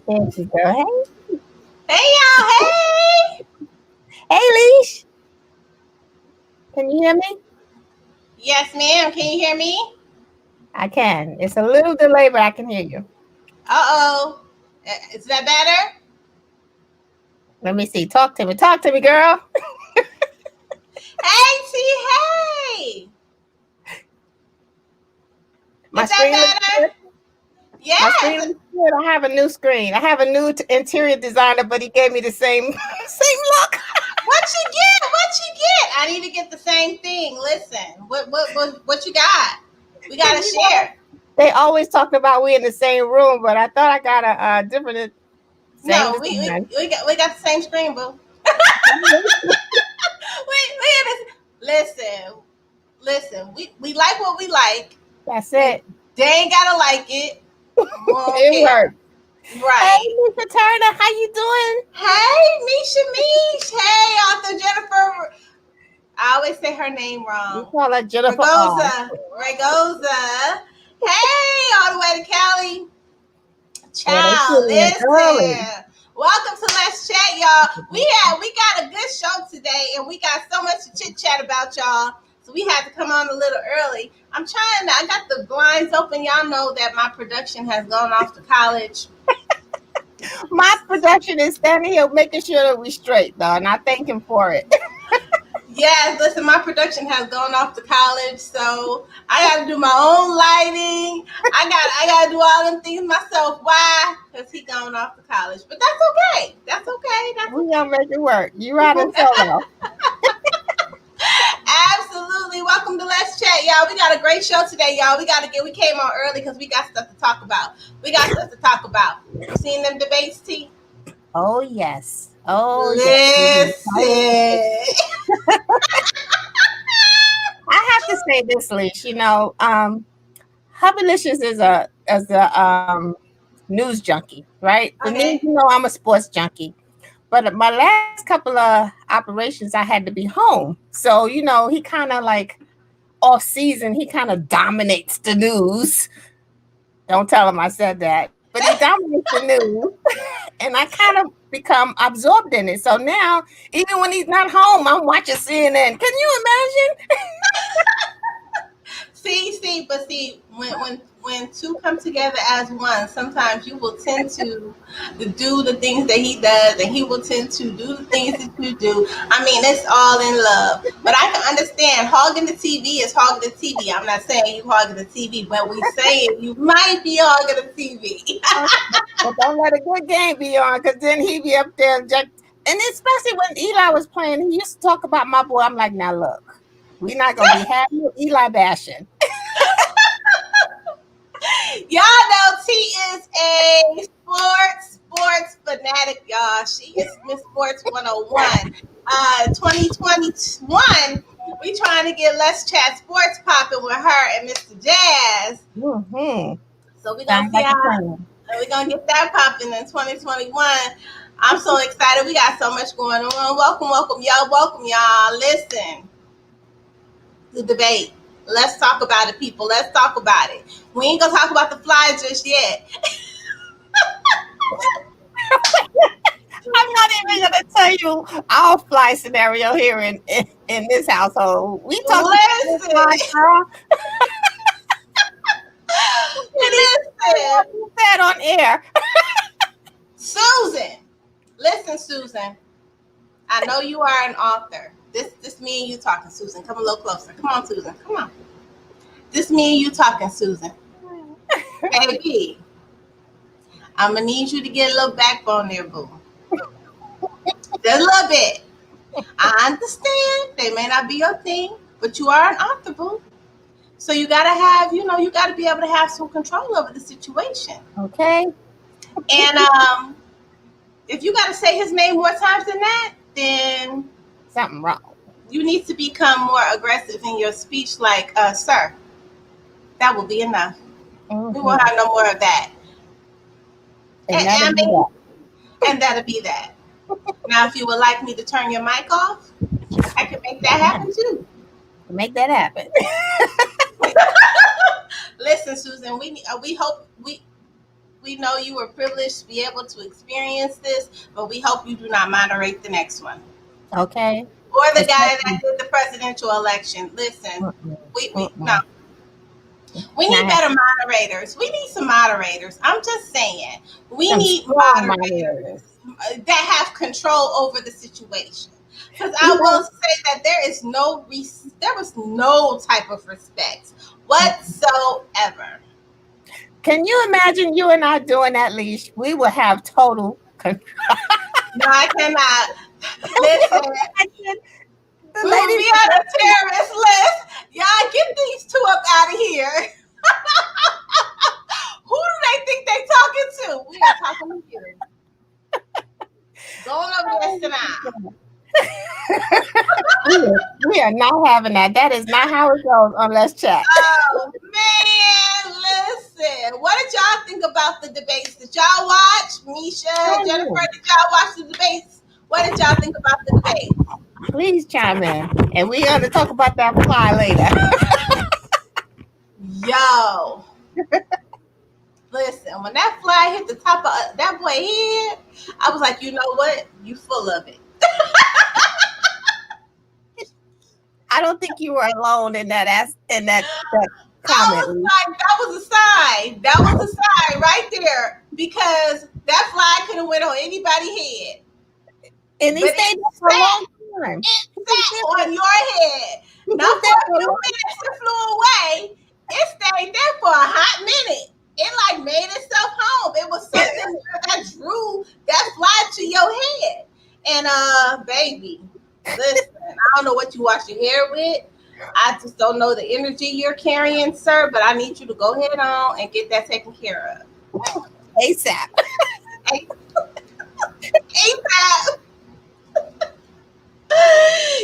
There you go. Hey. Hey, y'all. Hey. Hey, Leash. Can you hear me? Yes, ma'am. Can you hear me? I can. It's a little delay, but I can hear you. Uh-oh. Is that better? Let me see. Talk to me. Talk to me, girl. Hey, T. Hey. My Is screen that looks good. Yes. My screen looks good. I have a new screen. I have a new interior designer, but he gave me the same look. What you get? What you get? I need to get the same thing. Listen, what you got? We gotta share. They always talk about we in the same room, but I thought I got a different. No, we got the same screen, boo. Listen. We like what we like. That's it. They ain't gotta like it. It works. Right. Hey, Misha Turner, how you doing? Hey, Misha Mish. Hey, author Jennifer. I always say her name wrong. You call her Jennifer Ragoza. Hey, all the way to Cali. Child, listen. Welcome to Let's Chat, y'all. We got a good show today, and we got so much to chit chat about, y'all. So we had to come on a little early. I got the blinds open. Y'all know that my production has gone off to college. My production is standing here making sure that we're straight, though, and I thank him for it. Yes, listen, my production has gone off to college, so I got to do my own lighting. I got to do all them things myself. Why? Because he gone off to college. But that's okay. That's okay. We're going to make it work. You ride a solo. Absolutely. absolutely. Welcome to Let's Chat, y'all. We got a great show today, y'all. We came on early because we got stuff to talk about. You seen them debates, T? Oh yes. Oh yes. Listen. I have to say this, Leash. Hubbylicious is a news junkie, right? For me, Okay. I'm a sports junkie. But my last couple of operations, I had to be home. So, he kind of like off season, he kind of dominates the news. Don't tell him I said that. But he dominates the news. And I kind of become absorbed in it. So now, even when he's not home, I'm watching CNN. Can you imagine? See, when two come together as one, sometimes you will tend to do the things that he does, and he will tend to do the things that you do. I mean, it's all in love. But I can understand hogging the TV is hogging the TV. I'm not saying you hogging the TV, but we saying you might be hogging the TV. But don't let a good game be on, because then he be up there and especially when Eli was playing, he used to talk about my boy. I'm like, now look, we're not gonna be having Eli bashing. Y'all know T is a sports fanatic, y'all. She is Miss Sports 101. 2021, we trying to get Let's Chat Sports popping with her and Mr. Jazz. Mm-hmm. So we're gonna see how we're gonna get that popping in 2021. I'm so excited. We got so much going on. Welcome, y'all. Welcome, y'all. Listen, the debate. Let's talk about it, people. Let's talk about it. We ain't gonna talk about the fly just yet. I'm not even gonna tell you our fly scenario here in this household. We talk about this fly, Listen, girl. listen, That on air. Susan. Listen, Susan. I know you are an author. This me and you talking, Susan. Come a little closer. Come on, Susan. Come on. This me and you talking, Susan. Baby, I'm gonna need you to get a little backbone there, boo. Just a little bit. I understand they may not be your thing, but you are an author, boo. So you gotta have, you gotta be able to have some control over the situation. Okay. And if you gotta say his name more times than that, then Something wrong. you need to become more aggressive in your speech, like, sir, that will be enough. Mm-hmm. We won't have no more of that. And that'll be that. Now, if you would like me to turn your mic off, I can make that happen too. Make that happen. Listen, Susan, we hope we know you were privileged to be able to experience this, but we hope you do not moderate the next one. Okay. Or the guy that did the presidential election. Listen, we no. We need better moderators. We need some moderators. I'm just saying. We need moderators that have control over the situation. Because I will say that there was no type of respect whatsoever. Can you imagine you and I doing that, Leash? We will have total control. No, I cannot. Listen, we will be on the terrorist list. Y'all get these two up out of here. Who do they think they talking to? We are talking to you. Going over there, sit down. We are not having that. That is not how it goes on Let's Chat. Oh man, listen. What did y'all think about the debates? Did y'all watch? Misha, Jennifer, did y'all watch the debates? What did y'all think about the debates? Please chime in. And we're going to talk about that fly later. Yo. Listen, when that fly hit the top of that boy's head, I was like, you know what? You full of it. I don't think you were alone in that comment. That was a sign. That was a sign right there, because that fly could have went on anybody's head. And he stayed there for a long time. It sat on your head. Not for a few minutes and flew away. It stayed there for a hot minute. It like made itself home. It was something that drew that fly to your head. And baby, listen, I don't know what you wash your hair with. I just don't know the energy you're carrying, sir, but I need you to go ahead on and get that taken care ASAP. of. ASAP.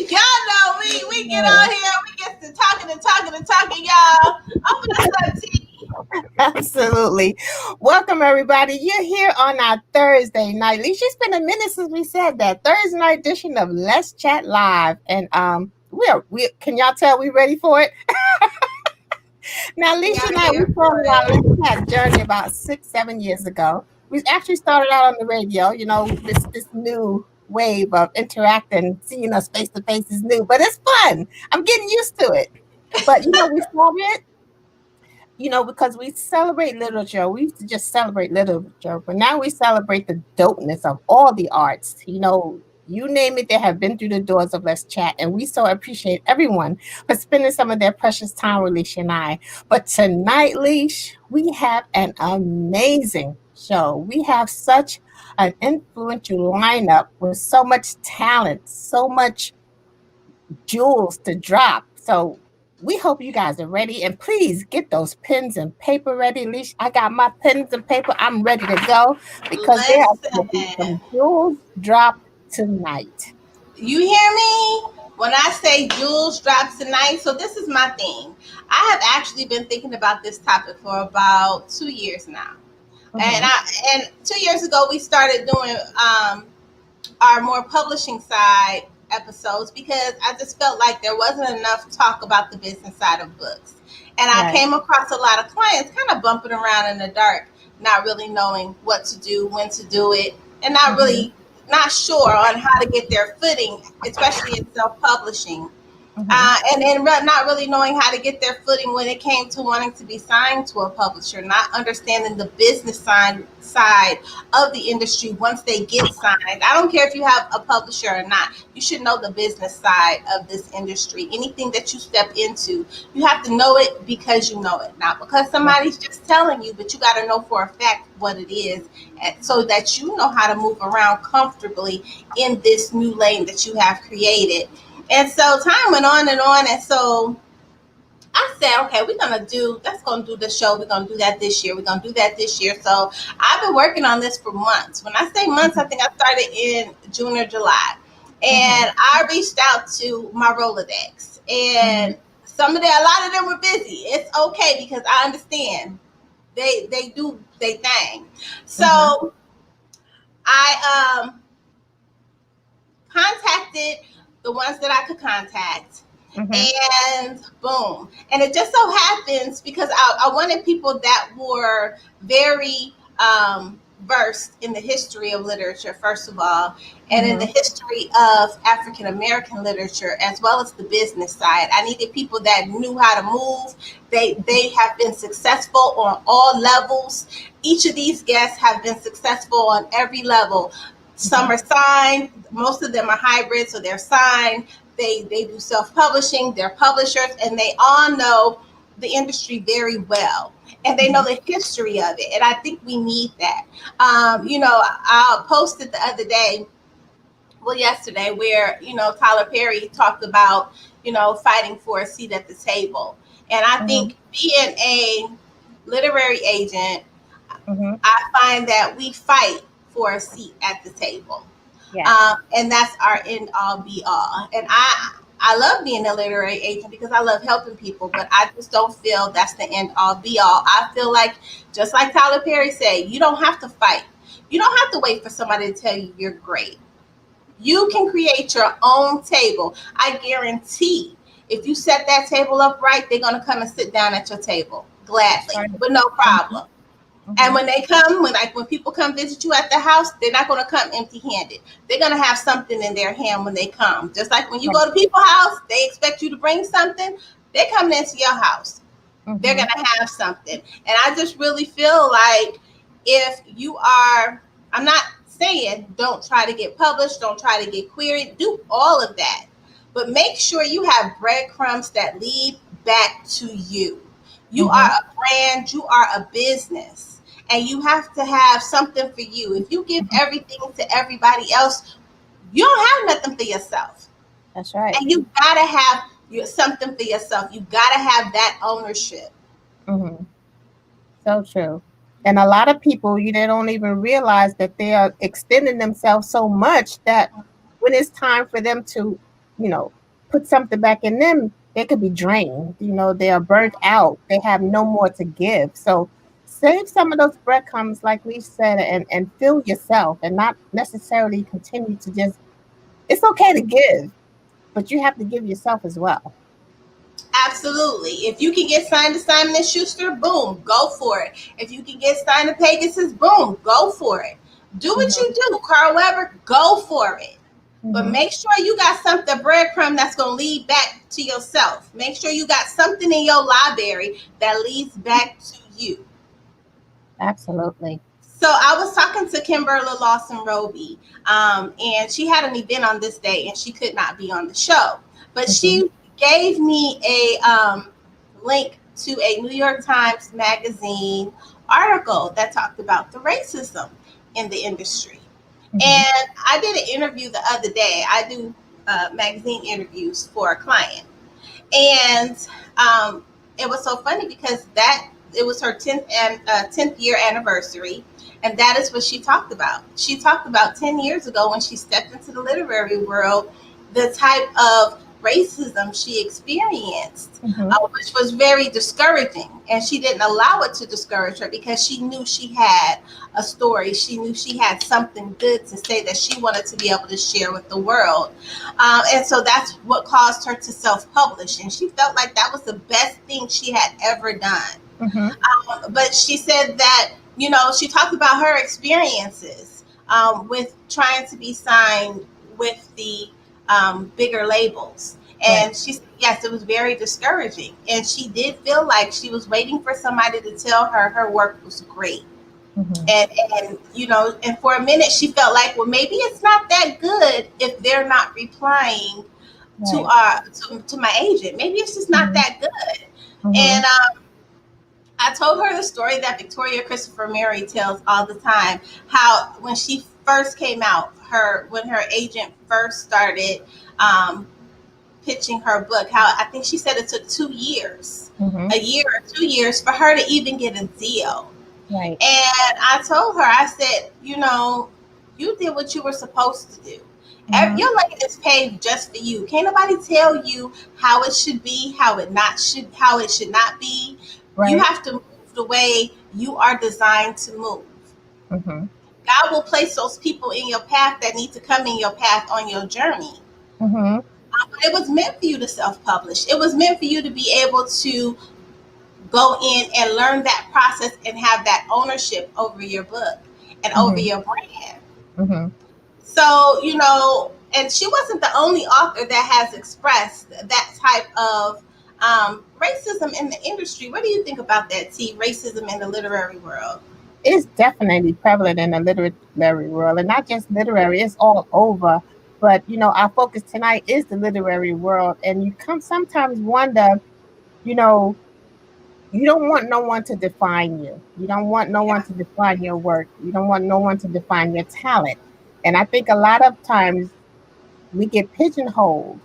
Y'all know we get on here, we get to talking and talking and talking, y'all. Open this up, T. Absolutely. Welcome, everybody. You're here on our Thursday night. At least it's been a minute since we said that. Thursday night edition of Let's Chat Live. And we can y'all tell we ready for it? Now, We Alicia are and I, we here for started our it. Let's Chat journey about 6, 7 years ago. We actually started out on the radio. You know, this new wave of interacting, seeing us face to face is new, but it's fun. I'm getting used to it. But we started because we celebrate literature. We used to just celebrate literature, but now we celebrate the dopeness of all the arts. You name it, they have been through the doors of Let's Chat, and we so appreciate everyone for spending some of their precious time with Leash and I. But tonight, Leash, we have an amazing show. We have such an influential lineup with so much talent, so much jewels to drop. So we hope you guys are ready, and please get those pens and paper ready. Leash, I got my pens and paper. I'm ready to go because there are going to be Listen, some jewels dropped tonight. you hear me? When I say Jules drops tonight, so this is my thing. I have actually been thinking about this topic for about 2 years now. And Mhm. I 2 years ago we started doing our more publishing side episodes because I just felt like there wasn't enough talk about the business side of books. And I Right. came across a lot of clients kind of bumping around in the dark, not really knowing what to do, when to do it, and Mhm. not sure on how to get their footing, especially in self publishing. Mhm. And then not really knowing how to get their footing when it came to wanting to be signed to a publisher, not understanding the business side of the industry once they get signed. I don't care if you have a publisher or not. You should know the business side of this industry. Anything that you step into, you have to know it because you know it, not because somebody's just telling you, but you got to know for a fact what it is, so that you know how to move around comfortably in this new lane that you have created. And so time went on, and so I said, okay, let's gonna do the show. We're gonna do that this year. We're gonna do that this year. So I've been working on this for months. When I say months, I think I started in June or July. Mhm. And I reached out to my Rolodex, Mhm. and a lot of them were busy. It's okay because I understand they do their thing. Mhm. So I contacted the ones that I could contact, Mhm. and boom. And it just so happens because I wanted people that were very versed in the history of literature, first of all, and in the Mhm. history of African American literature, as well as the business side. I needed people that knew how to move. They have been successful on all levels. Each of these guests have been successful on every level. Some Mhm. are signed, most of them are hybrid, so they're signed. They do self publishing, they're publishers, and they all know the industry very well. And they know Mhm. the history of it. And I think we need that. I posted the other day, well, yesterday, where, Tyler Perry talked about, fighting for a seat at the table. And I Mhm. think being a literary agent, Mhm. I find that we fight for a seat at the table, Yes. and that's our end all be all. And I love being a literary agent because I love helping people, but I just don't feel that's the end all be all. I feel like, just like Tyler Perry said, you don't have to fight. You don't have to wait for somebody to tell you you're great. You can create your own table. I guarantee if you set that table up right, they're going to come and sit down at your table That's gladly right. with no Mhm. problem. And Mhm. when they come, when people come visit you at the house, they're not going to come empty-handed. They're going to have something in their hand when they come. Just like when you Right. go to people's house, they expect you to bring something. They're coming into your house. They're going Mhm. to have something. And I just really feel like, if you are, I'm not saying don't try to get published, don't try to get queried, do all of that. But make sure you have breadcrumbs that lead back to you. You are Mhm. a brand, you are a business, and you have to have something for you. If you give Mhm. everything to everybody else, you don't have nothing for yourself. That's right. And you gotta have something for yourself. You got to have that ownership. Mm-hmm. So true. And a lot of people, they don't even realize that they are extending themselves so much that when it's time for them to, you know, put something back in them, they could be drained. They are burnt out. They have no more to give. So save some of those breadcrumbs, like we said, and fill yourself and not necessarily continue to just, it's okay to give, but you have to give yourself as well. Absolutely. If you can get signed to Simon and Schuster, boom, go for it. If you can get signed to Pegasus, boom, go for it. Do what Mm-hmm. you do, Carl Weber, go for it. But Mm-hmm. make sure you got something breadcrumb that's gonna lead back to yourself. Make sure you got something in your library that leads back to you. Absolutely. So I was talking to Kimberly Lawson Roby, and she had an event on this day, and she could not be on the show, but Mm-hmm. she gave me a link to a New York Times Magazine article that talked about the racism in the industry. Mm-hmm. And I did an interview the other day. I do magazine interviews for a client, and um, it was so funny because that it was her 10th year anniversary, and that is what she talked about. She talked about 10 years ago when she stepped into the literary world, the type of racism she experienced, Mm-hmm. which was very discouraging, and she didn't allow it to discourage her because she knew she had a story. She knew she had something good to say that she wanted to be able to share with the world. And so that's what caused her to self-publish, and she felt like that was the best thing she had ever done. Mm-hmm. But she said that, she talked about her experiences with trying to be signed with the bigger labels. Right. And she said, yes, it was very discouraging. And she did feel like she was waiting for somebody to tell her her work was great. Mm-hmm. And for a minute she felt like, well, maybe it's not that good if they're not replying to Right. to my agent. Maybe it's just not Mm-hmm. that good. Mm-hmm. And I told her the story that Victoria Christopher Mary tells all the time. How when she first came out, when her agent first started um, pitching her book, how I think she said it took 2 years, Mm-hmm. a year or 2 years for her to even get a deal. Right. And I told her, I said, you did what you were supposed to do. Mm-hmm. Your lane is paved just for you. Can't nobody tell you how it should be, how it should not be. You Right. have to move the way you are designed to move. Mm-hmm. God will place those people in your path that need to come in your path on your journey. Mm-hmm. But it was meant for you to self-publish. It was meant for you to be able to go in and learn that process and have that ownership over your book and over Mm-hmm. your brand. Mm-hmm. So, and she wasn't the only author that has expressed that type of racism in the industry. What do you think about that, T? Racism in the literary world? It's definitely prevalent in the literary world, and not just literary, it's all over. But our focus tonight is the literary world, and you come sometimes wonder, you know, you don't want no one to define you. You don't want no one Yeah. to define your work. You don't want no one to define your talent. And I think a lot of times we get pigeonholed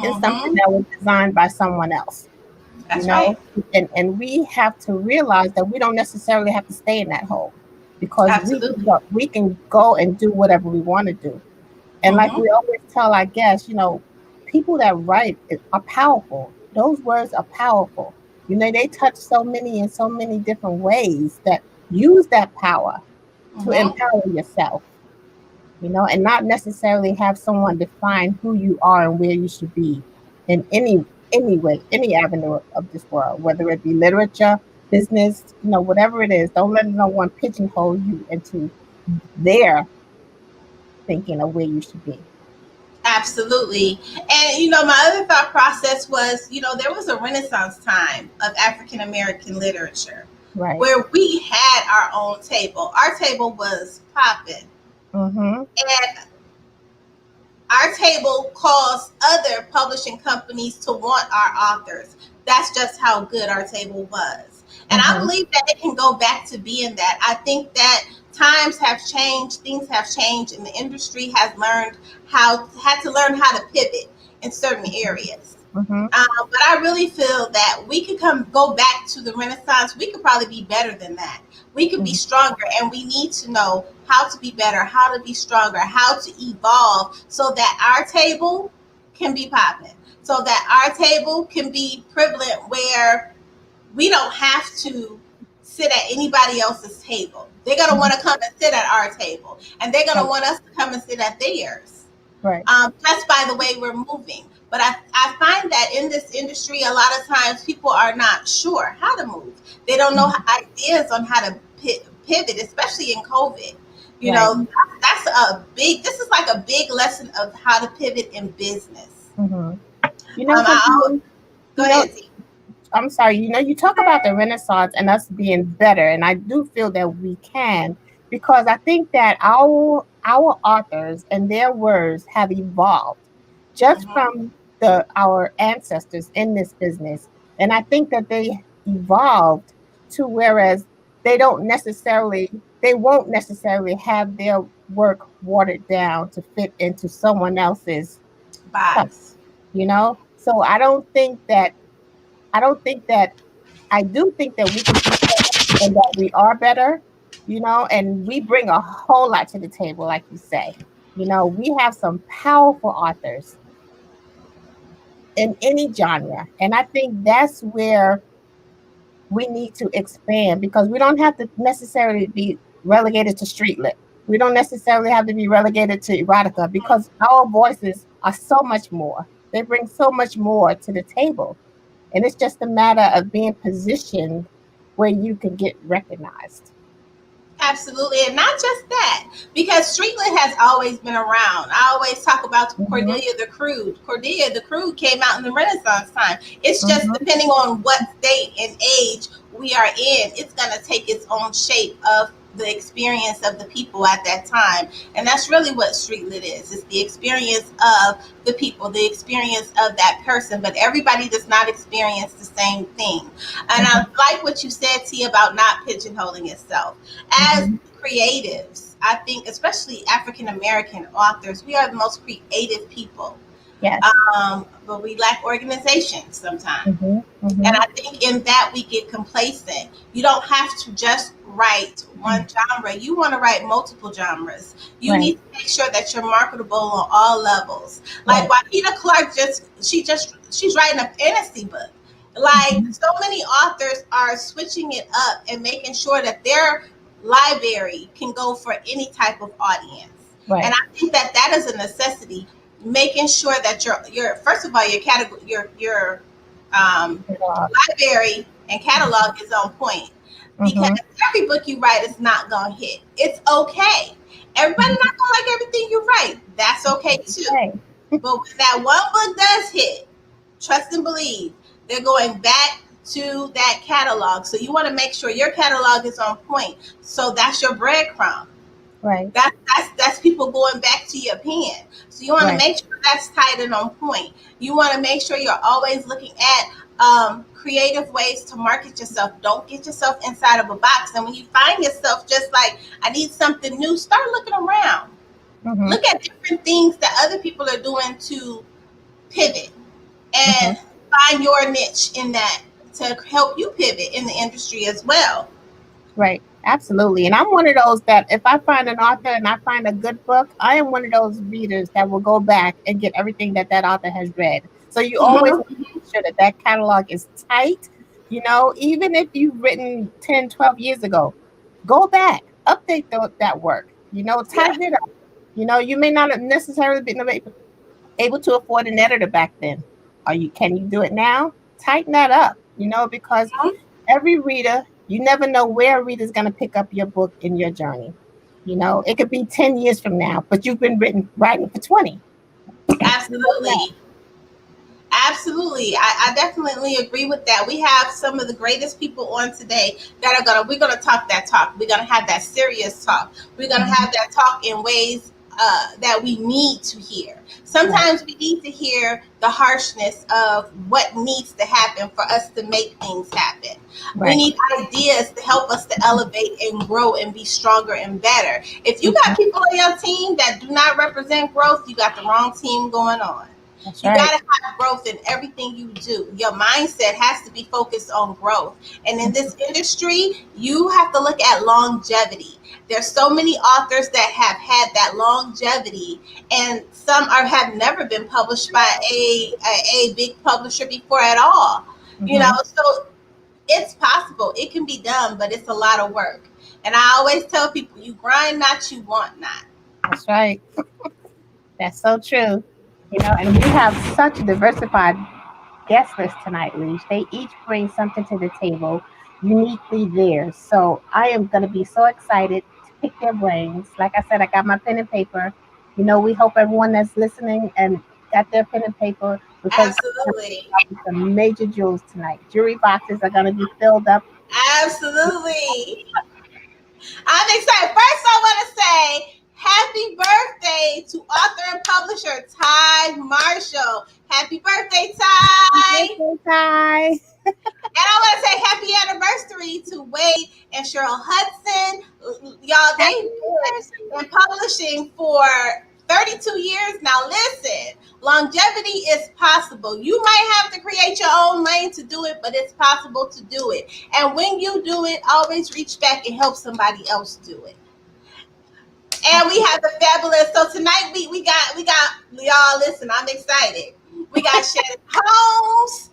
in something Mm-hmm. that was designed by someone else, you That's right. know? And we have to realize that we don't necessarily have to stay in that hole, because Absolutely. we can go and do whatever we want to do. And like Mm-hmm. we always tell our guests, people that write are powerful. Those words are powerful. They touch so many in so many different ways. That use that power to Mm-hmm. empower yourself, and not necessarily have someone define who you are and where you should be in any way, any avenue of this world, whether it be literature, business, whatever it is. Don't let no one pigeonhole you into their thinking of where you should be. Absolutely. And my other thought process was, there was a renaissance time of African American literature Right. where we had our own table. Our table was popping. Mm-hmm. And our table caused other publishing companies to want our authors. That's just how good our table was. And I Mm-hmm. believe that it can go back to being that. I think that times have changed, things have changed, and the industry had to learn how to pivot in certain areas. Mm-hmm. But I really feel that we could go back to the Renaissance. We could probably be better than that. We could be Mm-hmm. stronger, and we need to know how to be better, how to be stronger, how to evolve, so that our table can be popping, so that our table can be prevalent, where we don't have to sit at anybody else's table. They're gonna Mm-hmm. want to come and sit at our table, and they're gonna Right. want us to come and sit at theirs, Right. just by the way we're moving. But I find that in this industry, a lot of times people are not sure how to move. They don't know Mm-hmm. ideas on how to pivot, especially in COVID. You Right. know, this is like a big lesson of how to pivot in business. Mm-hmm. You know, because I, go you know, ahead, Z. I'm sorry, you talk about the Renaissance and us being better, and I do feel that we can, because I think that our authors and their words have evolved just Mm-hmm. from our ancestors in this business. And I think that they evolved to whereas they won't necessarily have their work watered down to fit into someone else's cup, Box. So I don't think that I do think that we can be better and that we are better, and we bring a whole lot to the table, like you say. We have some powerful authors in any genre. And I think that's where we need to expand, because we don't have to necessarily be relegated to street lit. We don't necessarily have to be relegated to erotica, because our voices are so much more. They bring so much more to the table. And it's just a matter of being positioned where you can get recognized. Absolutely, and not just that, because streetlit has always been around. I always talk about Mm-hmm. Cordelia the Crude. Cordelia the Crude came out in the Renaissance time. It's just Mm-hmm. depending on what state and age we are in, it's going to take its own shape of the experience of the people at that time. And that's really what streetlit is. It's the experience of the people, the experience of that person, but everybody does not experience the same thing. And I Mm-hmm. like what you said, T, about not pigeonholing itself. As Mm-hmm. creatives, I think, especially African American authors, we are the most creative people. Yes. But we lack organization sometimes. Mm-hmm. And Mm-hmm. I think in that we get complacent. You don't have to just write one genre. You want to write multiple genres. You Right. need to make sure that you're marketable on all levels. Like Right. Juanita Clark, she's writing a fantasy book. Like, Mm-hmm. so many authors are switching it up and making sure that their library can go for any type of audience. And Right. I think that that is a necessity. Making sure that your first of all, your category, your um, library and catalog is on point, because Mm-hmm. every book you write is not gonna hit. It's okay. Everybody Mm-hmm. not gonna like everything you write. That's okay too. Okay. But when that one book does hit, trust and believe, they're going back to that catalog. So you want to make sure your catalog is on point. So that's your breadcrumb. Right. That's people going back to your pen. So you want to Right. make sure that's tight and on point. You want to make sure you're always looking at creative ways to market yourself. Don't get yourself inside of a box. And when you find yourself just like, I need something new, start looking around. Mm-hmm. Look at different things that other people are doing to pivot Mm-hmm. and find your niche in that, to help you pivot in the industry as well. Right. Absolutely. And I'm one of those that if I find an author and I find a good book, I am one of those readers that will go back and get everything that author has read. So you always want to make sure that catalog is tight. Even if you've written 10, 12 years ago, go back, update that work, Yeah. tighten it up. You may not have necessarily been able to afford an editor back then. Can you do it now? Tighten that up, because every reader, you never know where a reader's going to pick up your book in your journey. It could be 10 years from now, but you've been writing for 20. You never know. Absolutely. Absolutely. I definitely agree with that. We have some of the greatest people on today that we're gonna talk that talk. We're gonna have that serious talk. We're gonna Mhm. have that talk in ways that we need to hear. Right. Sometimes we need to hear the harshness of what needs to happen for us to make things happen. We Right. need ideas to help us to elevate and grow and be stronger and better. If you got Mhm. people on your team that do not represent growth, you got the wrong team going on. That's You right. got to have growth in everything you do. Your mindset has to be focused on growth. And in this industry, you have to look at longevity. There's so many authors that have had that longevity, and some have never been published by a big publisher before at all. You know, so it's possible. It can be done, but it's a lot of work. And I always tell people, you grind not, you want not. That's right. That's so true. And we have such a diversified guest list tonight, Leash. They each bring something to the table uniquely theirs. So I am going to be so excited to pick their brains. Like I said, I got my pen and paper. We hope everyone that's listening and got their pen and paper because Absolutely. some major jewels tonight. Jury boxes are going to be filled up. Absolutely. I'm excited. First, I want to say happy birthday to author and publisher Ty Marshall. Happy birthday, Ty. Hi. And I want to say happy anniversary to Wade and Cheryl Hudson. Y'all, they've been in publishing for 32 years. Now, listen, longevity is possible. You might have to create your own lane to do it, but it's possible to do it. And when you do it, always reach back and help somebody else do it. And we have the fabulous. So tonight we got y'all. Listen, I'm excited. We got Shannon Holmes,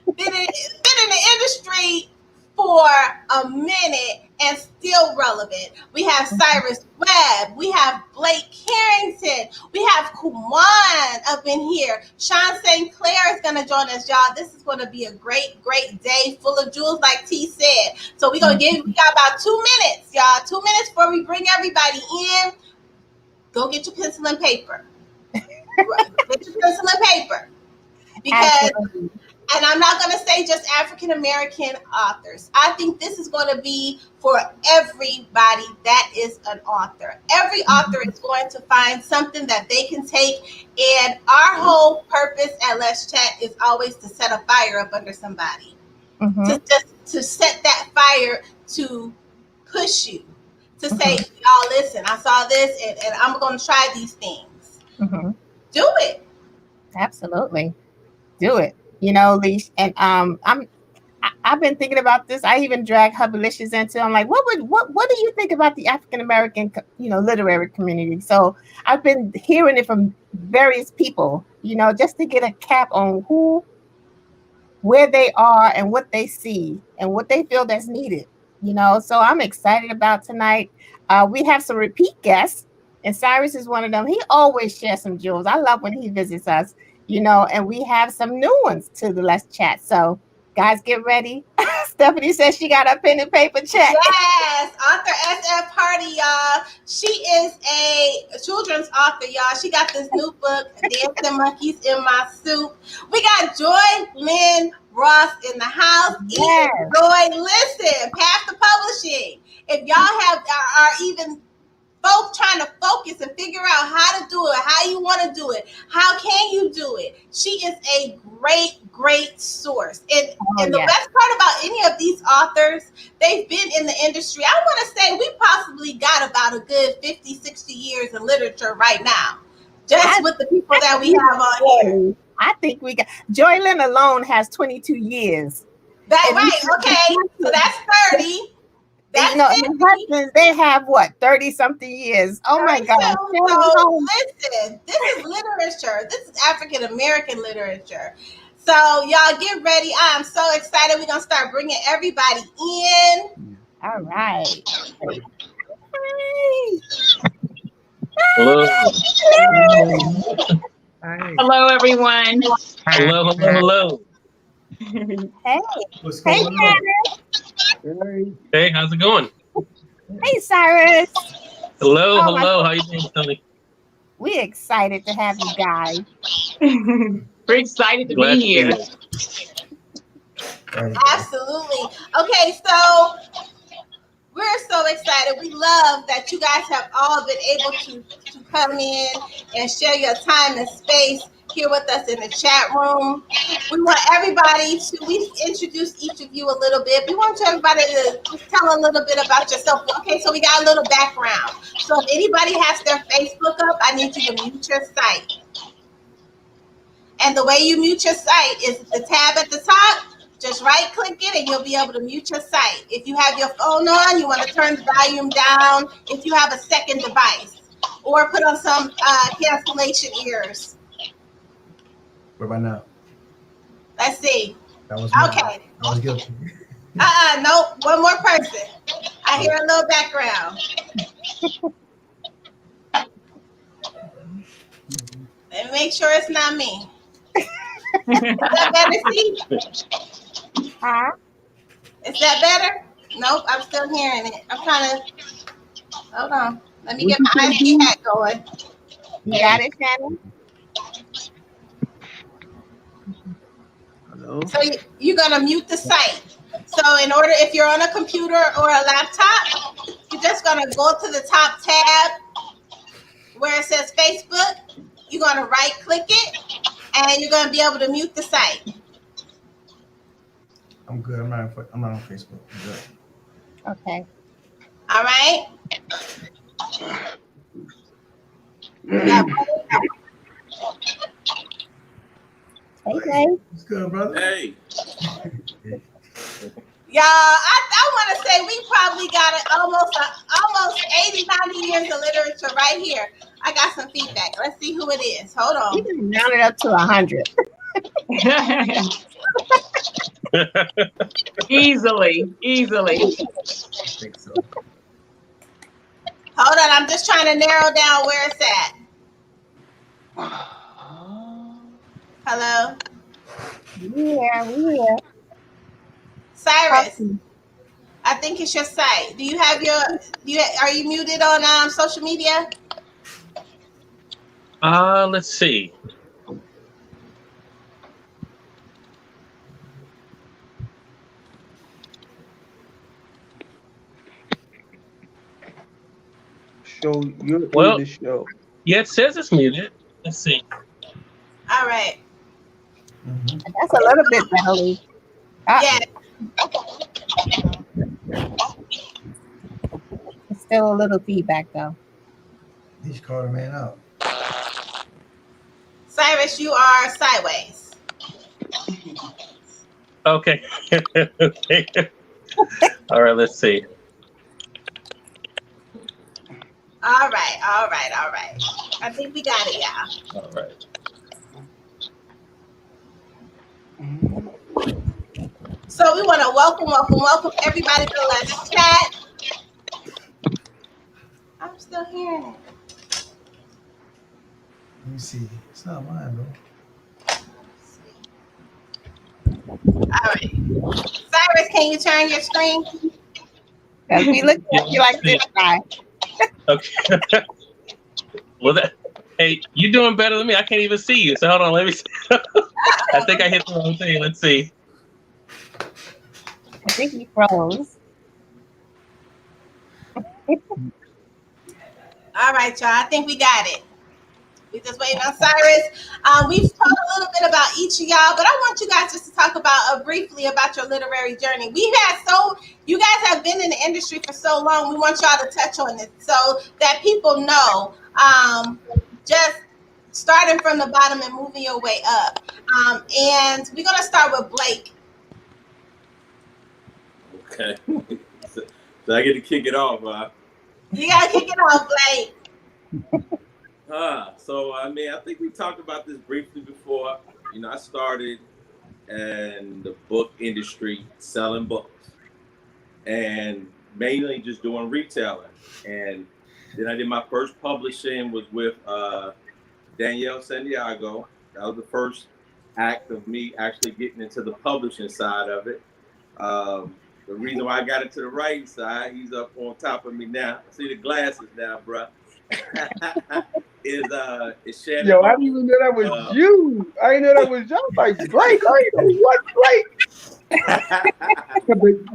been in the industry for a minute and still relevant. We have Cyrus Webb. We have Blake Carrington. We have Kumwan up in here. Sean St. Clair is going to join us, y'all. This is going to be a great, great day full of jewels, like T said. So we got about 2 minutes, y'all. 2 minutes before we bring everybody in. Go get your pencil and paper. Get your pencil and paper. Because, and I'm not going to say just African American authors. I think this is going to be for everybody that is an author. Every author is going to find something that they can take. And our whole purpose at Let's Chat is always to set a fire up under somebody. To set that fire to push you. To say, y'all, listen, I saw this and I'm going to try these things. Do it. Absolutely. Do it. Leash. And I've been thinking about this. I even drag Hubbalicious into. I'm like, what do you think about the African American, literary community? So I've been hearing it from various people, just to get a cap on where they are and what they see and what they feel that's needed. So I'm excited about tonight. We have some repeat guests, and Cyrus is one of them. He always shares some jewels. I love when he visits us, and we have some new ones to the Let's Chat. So guys, get ready. Stephanie says she got a pen and paper check. Yes, author SF Hardy, y'all. She is a children's author, y'all. She got this new book, Dancing Monkeys in My Soup. We got Joy Lynn Ross in the house. Yes. Joy, listen, Path to Publishing. If y'all are even folks trying to focus and figure out how to do it, how you want to do it, how can you do it, she is a great source. And the best part about any of these authors, they've been in the industry. I want to say we possibly got about a good 50, 60 years in literature right now, just with the people that we have on here. I think we got Joy Lynn alone has 22 years. That's right. Okay, so that's 30. And husbands, they have what, 30-something years. Oh my God. So listen, this is literature. This is African American literature. So y'all get ready. I am so excited. We're going to start bringing everybody in. All right. Hello. Hello, everyone. Hello. Hey. What's going on? Hey, how's it going? Hey, Cyrus. Hello. How you doing, Tony? We're excited to have you guys. We're excited to be here. Absolutely. Okay, so we're so excited. We love that you guys have all been able to come in and share your time and space here with us in the chat room. We want everybody to, we introduce each of you a little bit. We want everybody to just tell a little bit about yourself. Okay, so we got a little background. So if anybody has their Facebook up, I need you to mute your site. And the way you mute your site is the tab at the top. Just right click it and you'll be able to mute your site. If you have your phone on, you want to turn the volume down if you have a second device, or put on some cancellation ears. What about now? Let's see. That was me. Okay. I was guilty. Nope. One more person. I hear a little background. Let me make sure it's not me. Is that better, Steve? Huh? Is that better? Nope, I'm still hearing it. I'm trying to. Hold on. Let me get my IT hat going. You got it, Shannon? Hello? So you're going to mute the site. So in order, if you're on a computer or a laptop, you're just going to go to the top tab where it says Facebook. You're going to right click it and you're going to be able to mute the site. I'm good. I'm not on Facebook. I'm good. Okay. All right. Hey, Dave. What's good, brother? Hey. Y'all, I want to say we probably got almost 80, 90 years of literature right here. I got some feedback. Let's see who it is. Hold on. You can round it up to 100. Easily. I think so. Hold on. I'm just trying to narrow down where it's at. Hello? Yeah, we here. Cyrus, I think it's your site. Do you have are you muted on social media? Let's see. Show you're Well, in the show. yeah, it says it's muted. Let's see. All right. Mm-hmm. That's a little bit better, Lee. Yeah. It's still a little feedback, though. He's called a man out. Cyrus, you are sideways. Okay. All right, let's see. All right. I think we got it, y'all. All right. So we want to welcome everybody to Let's Chat. I'm still hearing it. Let me see. It's not mine, bro. All right. Cyrus, can you turn your screen? Because we look at you like this guy. Okay. Well, hey, you're doing better than me. I can't even see you. So hold on, let me see. I think I hit the wrong thing. Let's see. I think he froze. All right, y'all. I think we got it. We just waiting on Cyrus. We've talked a little bit about each of y'all, but I want you guys just to talk about briefly about your literary journey. You guys have been in the industry for so long. We want y'all to touch on it so that people know. Just starting from the bottom and moving your way up. And we're gonna start with Blake. Okay. So I get to kick it off, huh? You gotta kick it off, Blake. So I mean, I think we talked about this briefly before. You know, I started in the book industry selling books and mainly just doing retailing. And then I did my first publishing was with Danielle Santiago. That was the first act of me actually getting into the publishing side of it. The reason why I got into the writing side, he's up on top of me now. See the glasses now, bruh. is Shannon. Yo, I didn't even know that was you. I didn't know that was you. I'm like, Blake, I didn't know what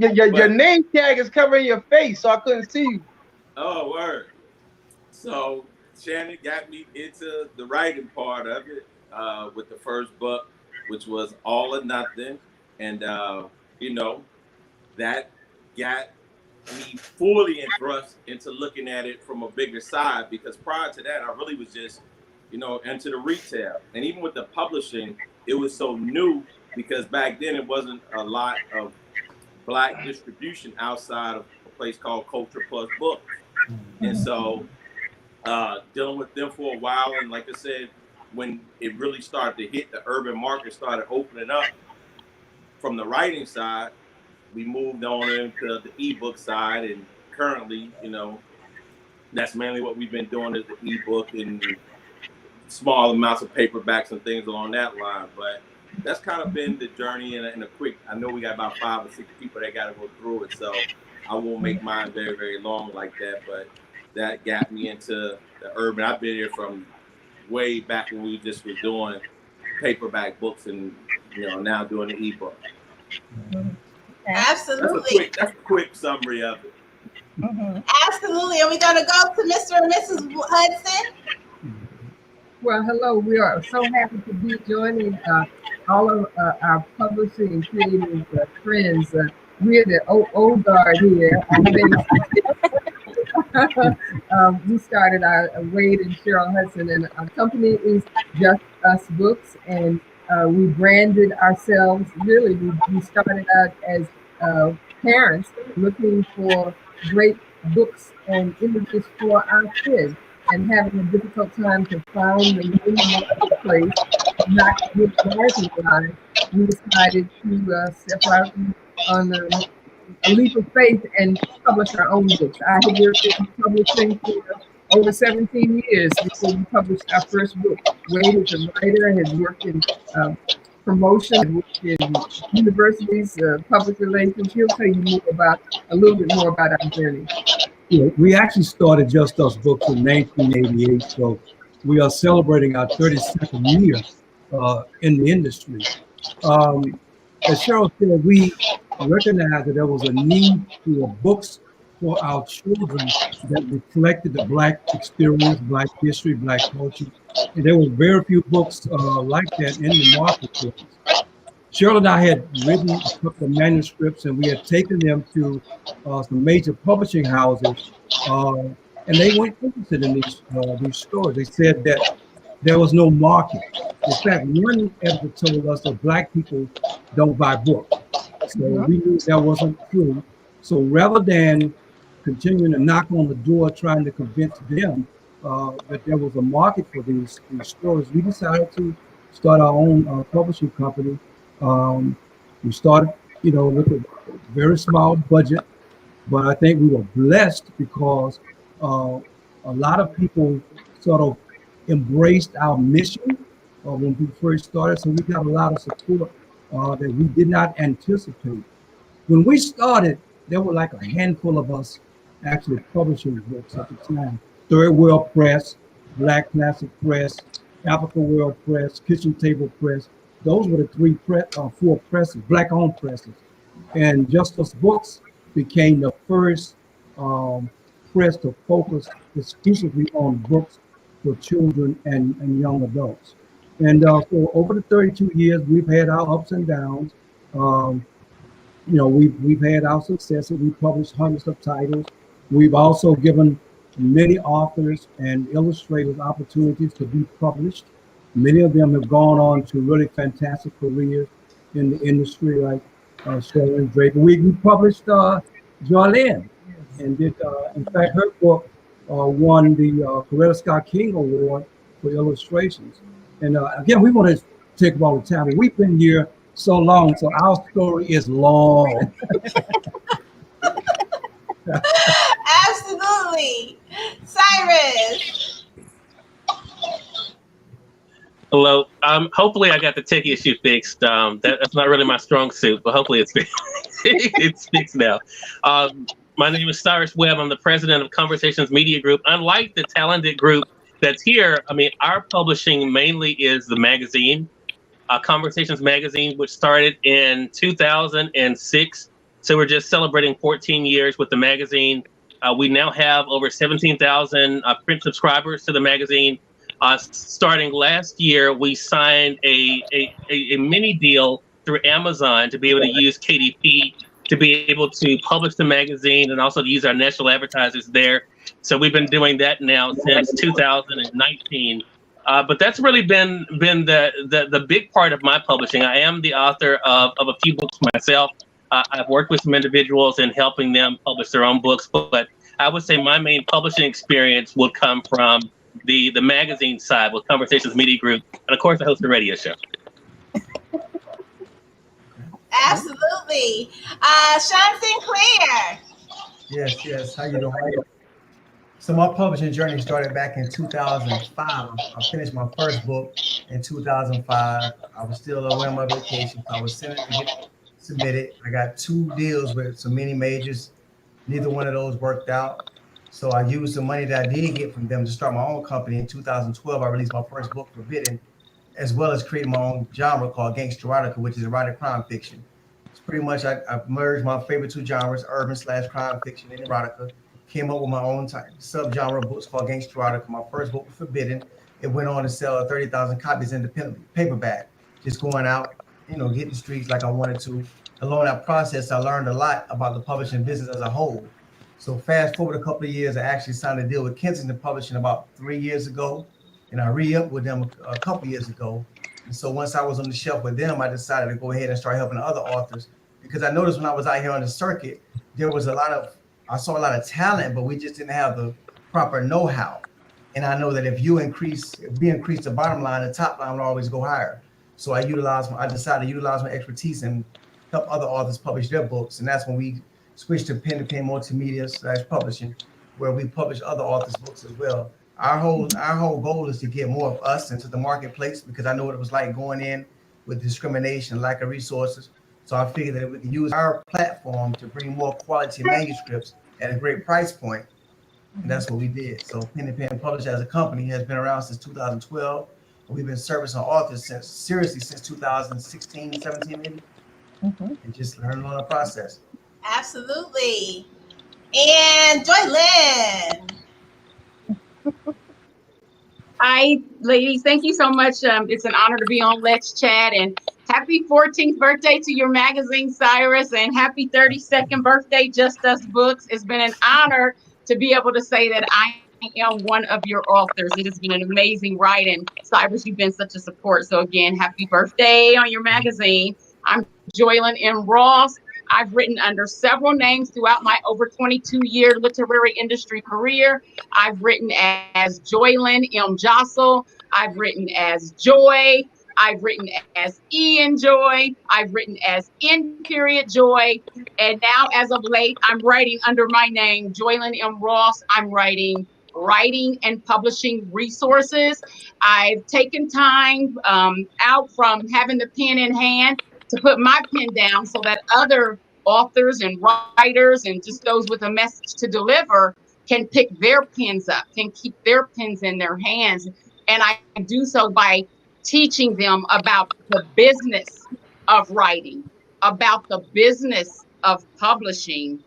Blake. Your name tag is covering your face, so I couldn't see you. Oh, word. So Shannon got me into the writing part of it with the first book, which was All or Nothing. And, you know, that got me fully thrust into looking at it from a bigger side, because prior to that, I really was just into the retail. And even with the publishing, it was so new because back then it wasn't a lot of Black distribution outside of a place called Culture Plus Books. And so dealing with them for a while, and like I said, when it really started to hit, the urban market started opening up from the writing side, we moved on into the ebook side, and currently, that's mainly what we've been doing is the ebook and small amounts of paperbacks and things along that line. But that's kind of been the journey in a quick. I know we got about 5 or 6 people that got to go through it, so I won't make mine very, very long like that. But that got me into the urban. I've been here from way back when we just were doing paperback books, and now doing the ebook. Absolutely. That's a quick summary of it. Absolutely. And we're going to go to Mr. and Mrs. Hudson. Well, hello. We are so happy to be joining all of our publishing and creative friends. We're the old guard here. We started our Wade and Cheryl Hudson, and our company is Just Us Books, and we branded ourselves. Really, we started out as parents looking for great books and images for our kids, and having a difficult time to find them in the marketplace, not with marginalized. We decided to step out on a leap of faith and publish our own books. I have worked in publishing for over 17 years before we published our first book. Wade is a writer, has worked in promotion, worked in universities, public relations. He'll tell you a little bit more about our journey. Yeah, we actually started Just Us Books in 1988, so we are celebrating our 32nd year in the industry. As Cheryl said, we recognized that there was a need for books for our children that reflected the Black experience, Black history, Black culture. And there were very few books like that in the marketplace. Cheryl and I had written a couple of manuscripts, and we had taken them to some major publishing houses, and they weren't interested in these stores. They said that there was no market. In fact, one editor told us that Black people don't buy books. So we knew that wasn't true. So rather than continuing to knock on the door trying to convince them that there was a market for these stores, we decided to start our own publishing company. We started, with a very small budget, but I think we were blessed because a lot of people sort of embraced our mission when we first started. So we got a lot of support that we did not anticipate. When we started, there were like a handful of us actually publishing books at the time. Third World Press, Black Classic Press, Africa World Press, Kitchen Table Press. Those were the 4 presses, Black-owned presses. And Just Us Books became the first press to focus exclusively on books for children and young adults. And so over the 32 years, we've had our ups and downs. We've had our successes. We've published hundreds of titles. We've also given many authors and illustrators opportunities to be published. Many of them have gone on to really fantastic careers in the industry, like Sharon Draper. We published Joylyn, and did, in fact, her book won the Coretta Scott King Award for illustrations. And again, we want to take up all the time. We've been here so long, so our story is long. Absolutely. Cyrus. Hello. Hopefully I got the tech issue fixed. That's not really my strong suit, but hopefully it's it's fixed now. My name is Cyrus Webb. I'm the president of Conversations Media Group. Unlike the talented group that's here, our publishing mainly is the magazine, Conversations Magazine, which started in 2006. So we're just celebrating 14 years with the magazine. We now have over 17,000 print subscribers to the magazine. Starting last year, we signed a mini deal through Amazon to be able to use KDP to be able to publish the magazine and also to use our national advertisers there. So we've been doing that now since 2019. But that's really been the big part of my publishing. I am the author of a few books myself. I've worked with some individuals in helping them publish their own books, but I would say my main publishing experience would come from the magazine side with Conversations Media Group, and of course I host a radio show. Absolutely. Sean Sinclair. Yes. How you doing? So my publishing journey started back in 2005. I finished my first book in 2005. I was still away on my vacation. I was sent to get submitted. I got 2 deals with some mini majors. Neither one of those worked out. So I used the money that I did get from them to start my own company. In 2012, I released my first book, Forbidden, as well as creating my own genre called Gangster Erotica, which is erotic crime fiction. It's pretty much, I've merged my favorite 2 genres, urban/crime fiction and erotica. Came up with my own subgenre books called Gangster Erotica. My first book was Forbidden. It went on to sell 30,000 copies independently, paperback, just going out, getting the streets like I wanted to. Along that process, I learned a lot about the publishing business as a whole. So fast forward a couple of years, I actually signed a deal with Kensington Publishing about 3 years ago, and I re-upped with them a couple years ago. And so once I was on the shelf with them, I decided to go ahead and start helping other authors, because I noticed when I was out here on the circuit, I saw a lot of talent, but we just didn't have the proper know-how. And I know that if we increase the bottom line, the top line will always go higher. So I decided to utilize my expertise and help other authors publish their books. And that's when we switched to pen-to-pen multimedia/publishing, where we publish other authors' books as well. Our whole goal is to get more of us into the marketplace, because I know what it was like going in with discrimination, lack of resources. So I figured that if we could use our platform to bring more quality manuscripts at a great price point, and that's what we did. So Pen to Pen Publishing as a company has been around since 2012. And we've been servicing authors since 2016, 17 maybe, and just learning on the process. Absolutely. And Joy Lynn. Hi, ladies. Thank you so much. It's an honor to be on Let's Chat, and happy 14th birthday to your magazine, Cyrus, and happy 32nd birthday, Just Us Books. It's been an honor to be able to say that I am one of your authors. It has been an amazing ride, and Cyrus, you've been such a support. So again, happy birthday on your magazine. I'm Joylyn M. Ross. I've written under several names throughout my over 22-year literary industry career. I've written as Joylyn M. Jostle. I've written as Joy. I've written as Ian Joy. I've written as Joy. And now, as of late, I'm writing under my name, Joylyn M. Ross. I'm writing and publishing resources. I've taken time out from having the pen in hand to put my pen down so that other authors and writers and just those with a message to deliver can pick their pens up, can keep their pens in their hands. And I do so by teaching them about the business of writing, about the business of publishing,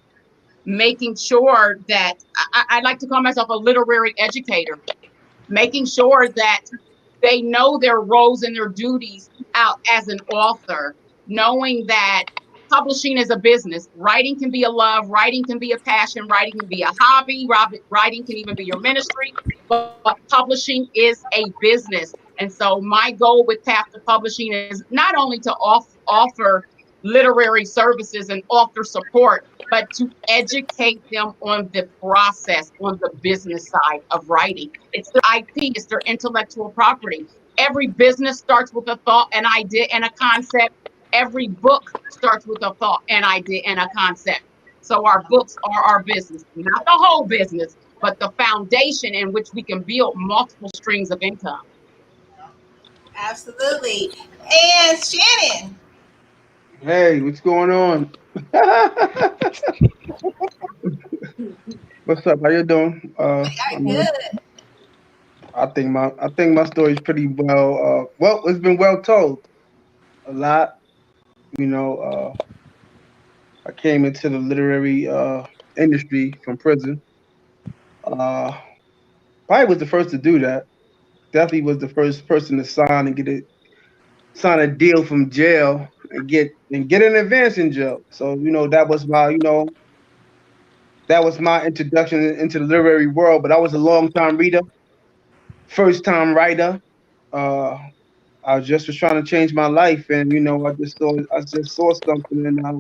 making sure that I like to call myself a literary educator, making sure that they know their roles and their duties out as an author, knowing that publishing is a business. Writing can be a love, writing can be a passion, writing can be a hobby, writing can even be your ministry, but publishing is a business. And so my goal with Path to Publishing is not only to offer literary services and author support, but to educate them on the process, on the business side of writing. It's their IP, it's their intellectual property. Every business starts with a thought, an idea, and a concept. Every book starts with a thought, an idea, and a concept. So our books are our business, not the whole business, but the foundation in which we can build multiple streams of income. Absolutely. And Shannon. Hey, what's going on? What's up? How you doing? Good. I think my story is pretty well. It's been well told. A lot. I came into the literary industry from prison. Probably was the first to do that. Definitely was the first person to sign a deal from jail and get an advance in jail. So that was my introduction into the literary world. But I was a long time reader, first time writer. I just was trying to change my life, and I just saw something, and I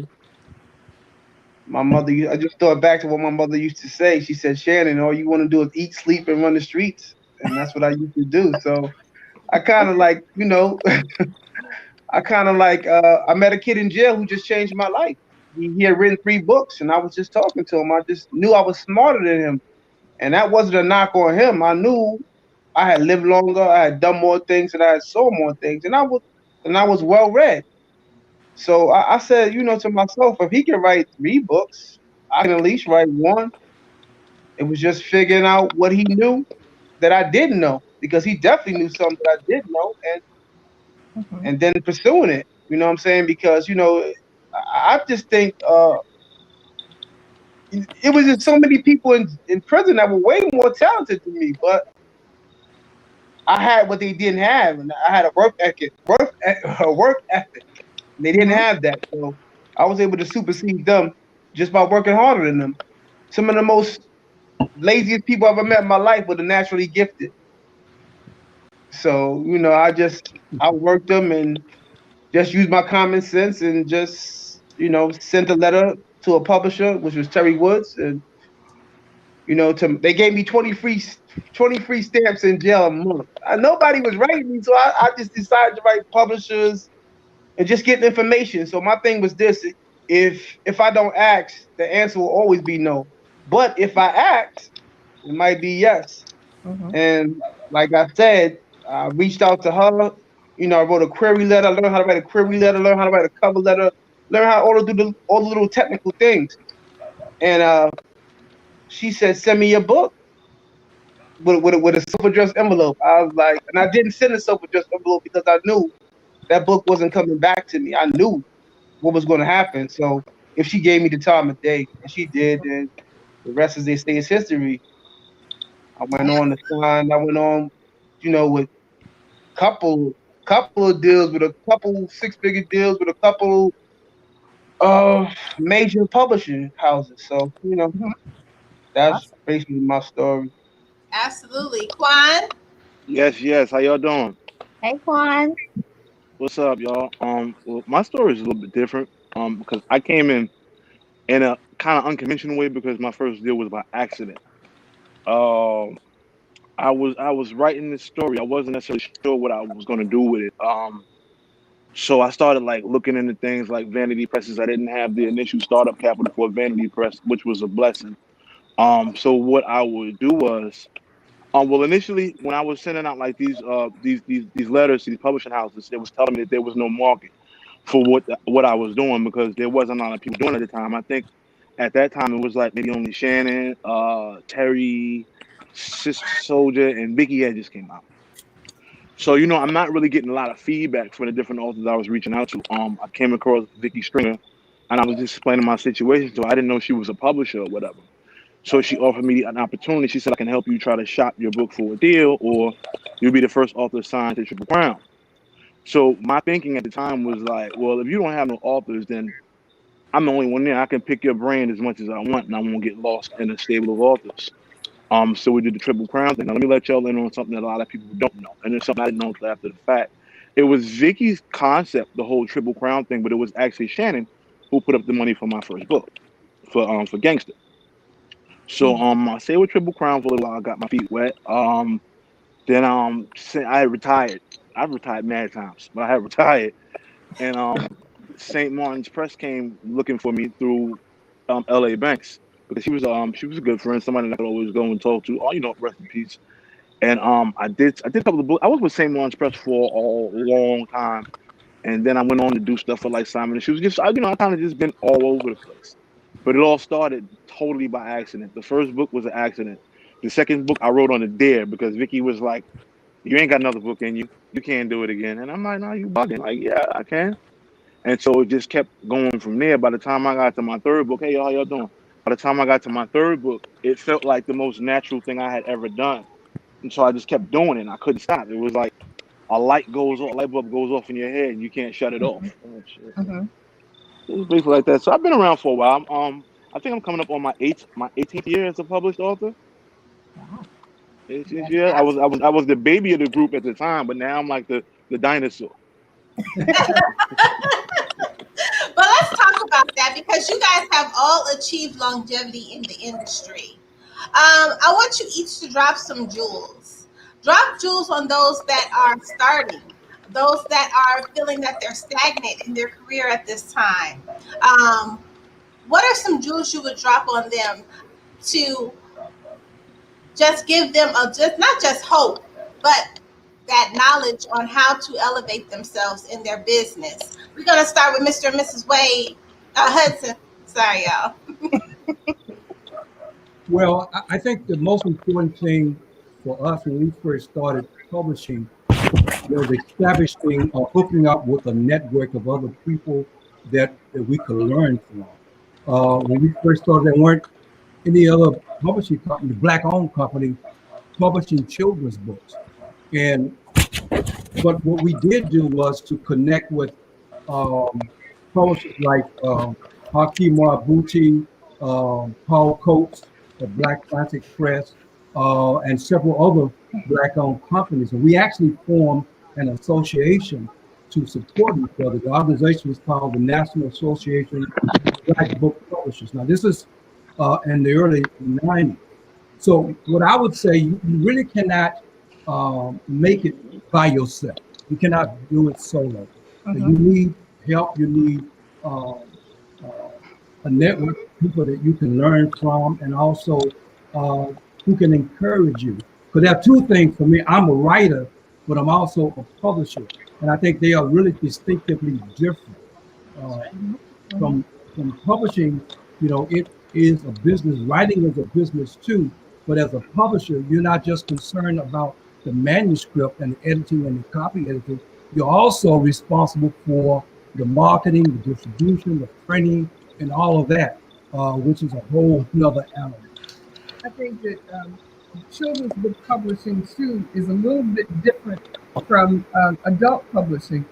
just thought back to what my mother used to say. She said, "Shannon, all you want to do is eat, sleep, and run the streets," and that's what I used to do. So I kind of like, I met a kid in jail who just changed my life. He had written 3 books, and I was just talking to him. I just knew I was smarter than him, and that wasn't a knock on him. I knew I had lived longer, I had done more things, and I had saw more things, and I was well read. So I said, to myself, if he can write 3 books, I can at least write one. It was just figuring out what he knew that I didn't know, because he definitely knew something that I didn't know, and then pursuing it. You know what I'm saying? Because I just think it was just so many people in prison that were way more talented than me, but I had what they didn't have, and I had a work ethic. And they didn't have that, so I was able to supersede them just by working harder than them. Some of the most laziest people I ever met in my life were the naturally gifted. So I worked them and just used my common sense and just sent a letter to a publisher, which was Terry Woods, and they gave me 20 free stamps in jail a month. Nobody was writing me, so I just decided to write publishers and just getting information. So my thing was this: if I don't ask, the answer will always be no. But if I ask, it might be yes. And like I said, I reached out to her. I wrote a query letter, learned how to write a query letter, learned how to write a cover letter, learned how to do all the little technical things. And she said, "Send me your book with a self-addressed envelope." I was like, and I didn't send a self-addressed envelope because I knew that book wasn't coming back to me. I knew what was going to happen. So if she gave me the time of day, and she did, then the rest, as they say, is history. I went on to sign. I went on, with couple couple of deals, with a couple 6-figure deals, with a couple of major publishing houses. So that's Awesome. basically my story. Absolutely. Quan? Yes. How y'all doing? Hey, Quan. What's up, y'all? Well, my story is a little bit different. Because I came in a kind of unconventional way because my first deal was by accident. Um, I was writing this story. I wasn't necessarily sure what I was going to do with it. So I started like looking into things like vanity presses. I didn't have the initial startup capital for a vanity press, which was a blessing. So what I would do was, well, initially when I was sending out like these letters to these publishing houses, it was telling me that there was no market for what I was doing because there wasn't a lot of people doing it at the time. I think at that time it was like maybe only Shannon, Terry, Sister Soldier, and Vicky had just came out. So I'm not really getting a lot of feedback from the different authors I was reaching out to. I came across Vicky Stringer, and I was just explaining my situation to her. I didn't know she was a publisher or whatever. So she offered me an opportunity. She said, "I can help you try to shop your book for a deal, or you'll be the first author signed to Triple Crown." So my thinking at the time was like, well, if you don't have no authors, then I'm the only one there. I can pick your brain as much as I want, and I won't get lost in a stable of authors. So we did the Triple Crown thing. Now let me let y'all in on something that a lot of people don't know, and it's something I didn't know until after the fact. It was Vicky's concept, the whole Triple Crown thing, but it was actually Shannon who put up the money for my first book, for Gangster. So I stayed with Triple Crown for a little while. I got my feet wet. Then I had retired. I've retired mad times, but I had retired, and St. Martin's Press came looking for me through L.A. Banks because she was a good friend, somebody that I could always go and talk to. Oh, rest in peace. And I did a couple of books. I was with St. Martin's Press for a long time, and then I went on to do stuff for like Simon and Schuster. I kind of just been all over the place. But it all started totally by accident. The first book was an accident. The second book I wrote on a dare because Vicky was like, "You ain't got another book in you. You can't do it again." And I'm like, "No, you bugging." Like, yeah, I can. And so it just kept going from there. By the time I got to my third book, hey, y'all, how y'all doing? By the time I got to my third book, it felt like the most natural thing I had ever done. And so I just kept doing it and I couldn't stop. It was like a light bulb goes off in your head and you can't shut it off. Oh, shit. It was basically like that. So I've been around for a while. I think I'm coming up on my 18th year as a published author. Yeah, I was the baby of the group at the time, but now I'm like the dinosaur. But let's talk about that because you guys have all achieved longevity in the industry. I want you each to drop some jewels. Drop jewels on those that are starting, those that are feeling that they're stagnant in their career at this time. Um, what are some jewels you would drop on them to just give them a just not just hope, but that knowledge on how to elevate themselves in their business? We're gonna start with Mr. and Mrs. Wade Hudson. Sorry, y'all. Well, I think the most important thing for us when we first started publishing was establishing or hooking up with a network of other people that we could learn from. When we first started, there weren't any other publishing company, black-owned company, publishing children's books. And but what we did do was to connect with um, publishers like Hakeem Marbuti, Paul Coates of Black Classic Press, and several other black-owned companies. And we actually formed an association to support each other. The organization is called the National Association of Black Book Publishers. Now, this is in the early 90s. So what I would say, you really cannot make it by yourself. You cannot do it solo. So you need help. You need um, uh, a network of people that you can learn from, and also uh, who can encourage you. Because there are two things for me. I'm a writer, but I'm also a publisher, and I think they are really distinctively different. Uh, from publishing, it is a business. Writing is a business too, but as a publisher, you're not just concerned about the manuscript and the editing and the copy editing. You're also responsible for the marketing, the distribution, the printing, and all of that, which is a whole nother element. I think that children's book publishing too is a little bit different from adult publishing,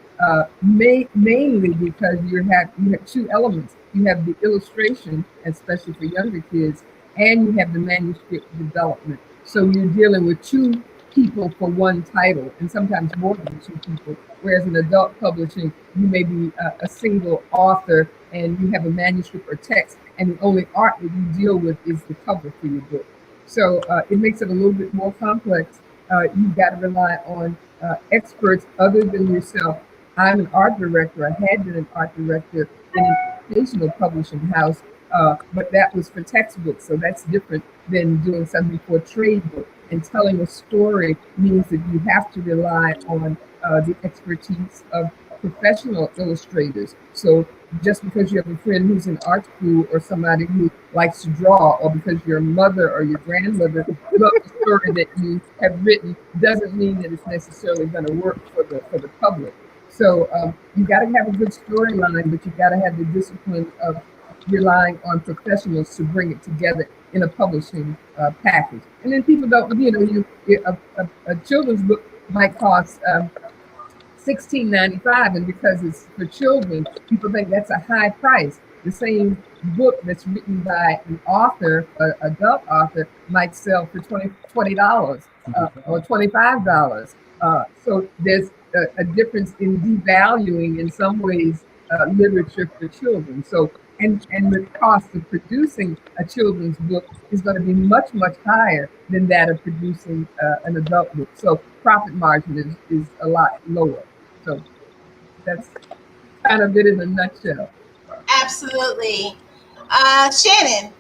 mainly because you have two elements. You have the illustration, especially for younger kids, and you have the manuscript development. So you're dealing with two people for one title, and sometimes more than two people. Whereas in adult publishing, you may be a single author and you have a manuscript or text, and the only art that you deal with is the cover for your book. So it makes it a little bit more complex. You've got to rely on experts other than yourself. I'm an art director. I had been an art director in an educational publishing house, but that was for textbooks. So that's different than doing something for a trade book. And telling a story means that you have to rely on the expertise of professional illustrators. So just because you have a friend who's in art school or somebody who likes to draw, or because your mother or your grandmother loves the story that you have written, doesn't mean that it's necessarily going to work for the public. So you got to have a good storyline, but you got to have the discipline of relying on professionals to bring it together in a publishing package. And then people don't, a children's book might cost $16.95, and because it's for children, people think that's a high price. The same book that's written by an author, an adult author, might sell for $20 or $25. So there's a difference in devaluing, in some ways, literature for children. So and the cost of producing a children's book is going to be much, much higher than that of producing an adult book. So profit margin is a lot lower. So that's kind of it in a nutshell. Absolutely. Shannon.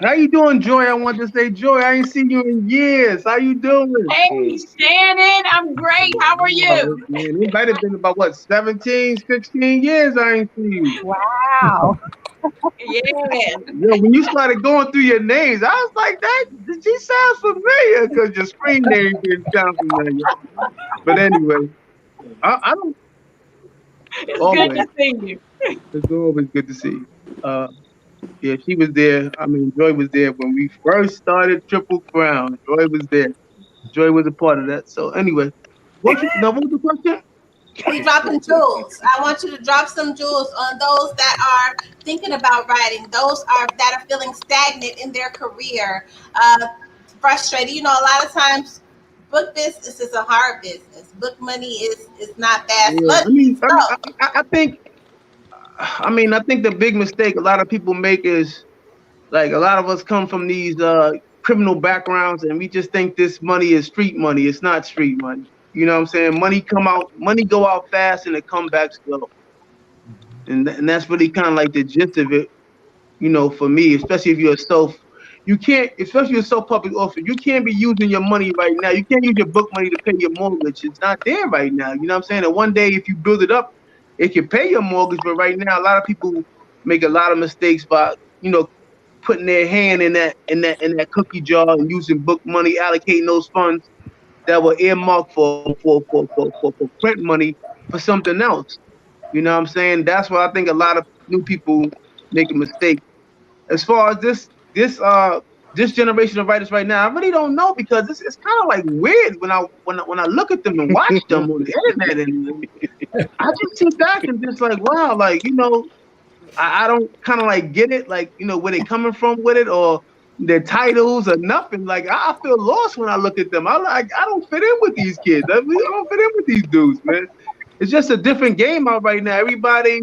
How you doing, Joy? I want to say, Joy, I ain't seen you in years. How you doing? Hey, Shannon, I'm great. How are you? Man, it might have been about, 17, 16 years I ain't seen you. Wow. Yeah. When you started going through your names, I was like, she sounds familiar, because your screen name didn't sound familiar. But anyway, I don't It's good always. to see you. It's always good to see you. Yeah, she was there. I mean, Joy was there when we first started Triple Crown. Joy was there. Joy was a part of that. So anyway, what was the question? We dropping jewels. I want you to drop some jewels on those that are thinking about writing, those that are feeling stagnant in their career. frustrated. You know, a lot of times book business is a hard business. Book money is not fast Yeah, money. So I think, I think the big mistake a lot of people make is like a lot of us come from these criminal backgrounds, and we just think this money is street money. It's not street money. You know what I'm saying? Money go out fast and it come back slow, and that's really kind of like the gist of it. You know, for me, especially if you can't, especially if you're self public offer, you can't be using your money right now. You can't use your book money to pay your mortgage. It's not there right now. You know what I'm saying? And one day, if you build it up, it can pay your mortgage. But right now, a lot of people make a lot of mistakes by, putting their hand in that cookie jar and using book money, allocating those funds that were earmarked for print money for something else. You know what I'm saying? That's why I think a lot of new people make a mistake. As far as this generation of writers right now, I really don't know, because it's kind of like weird when I look at them and watch them on the internet, and I just sit back and just like, wow, like, I don't kind of like get it, like, where they coming from with it, or their titles or nothing. Like, I feel lost when I look at them. I don't fit in with these kids. I don't fit in with these dudes, man. It's just a different game out right now. Everybody,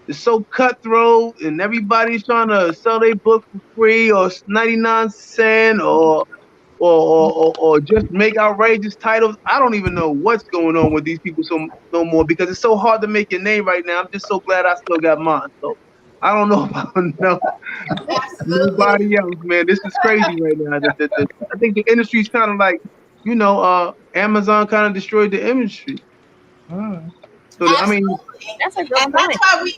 is so cutthroat, and everybody's trying to sell their book for free or 99 cents, or just make outrageous titles. I don't even know what's going on with these people no more, because it's so hard to make your name right now. I'm just so glad I still got mine. So I don't know about absolutely. nobody else, man. This is crazy right now. I think the industry's kind of like, Amazon kind of destroyed the industry. So I mean, Absolutely. That's a good And that's point. why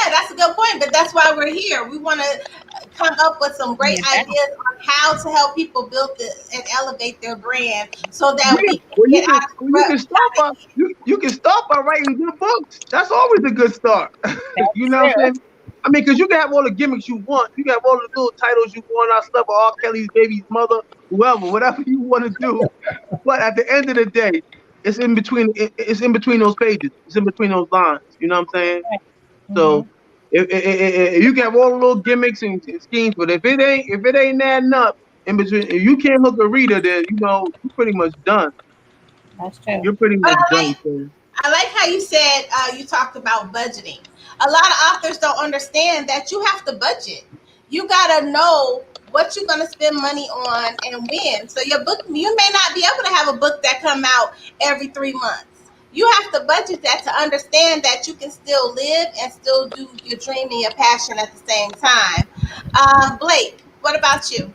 that's a good point. But that's why we're here. We want to come up with some great Yeah. ideas on how to help people build and elevate their brand so that yeah, we can well, get out of the you rut can we start by gotta you can start by writing good books. That's always a good start. You That's know what I'm true. saying? I mean, because you can have all the gimmicks you want. You can have all the little titles you want. I slept with R. Kelly's baby's mother, whoever, whatever you want to do. But at the end of the day, it's in between. It's in between those pages. It's in between those lines. You know what I'm saying? Mm-hmm. So if you can have all the little gimmicks and schemes, but if it ain't adding up in between, if you can't hook a reader, then you're pretty much done. That's true. You're pretty But much done. So I like how you said you talked about budgeting. A lot of authors don't understand that you have to budget. You got to know what you're going to spend money on and when. So your book, you may not be able to have a book that come out every 3 months. You have to budget that to understand that you can still live and still do your dream and your passion at the same time. Blake, what about you?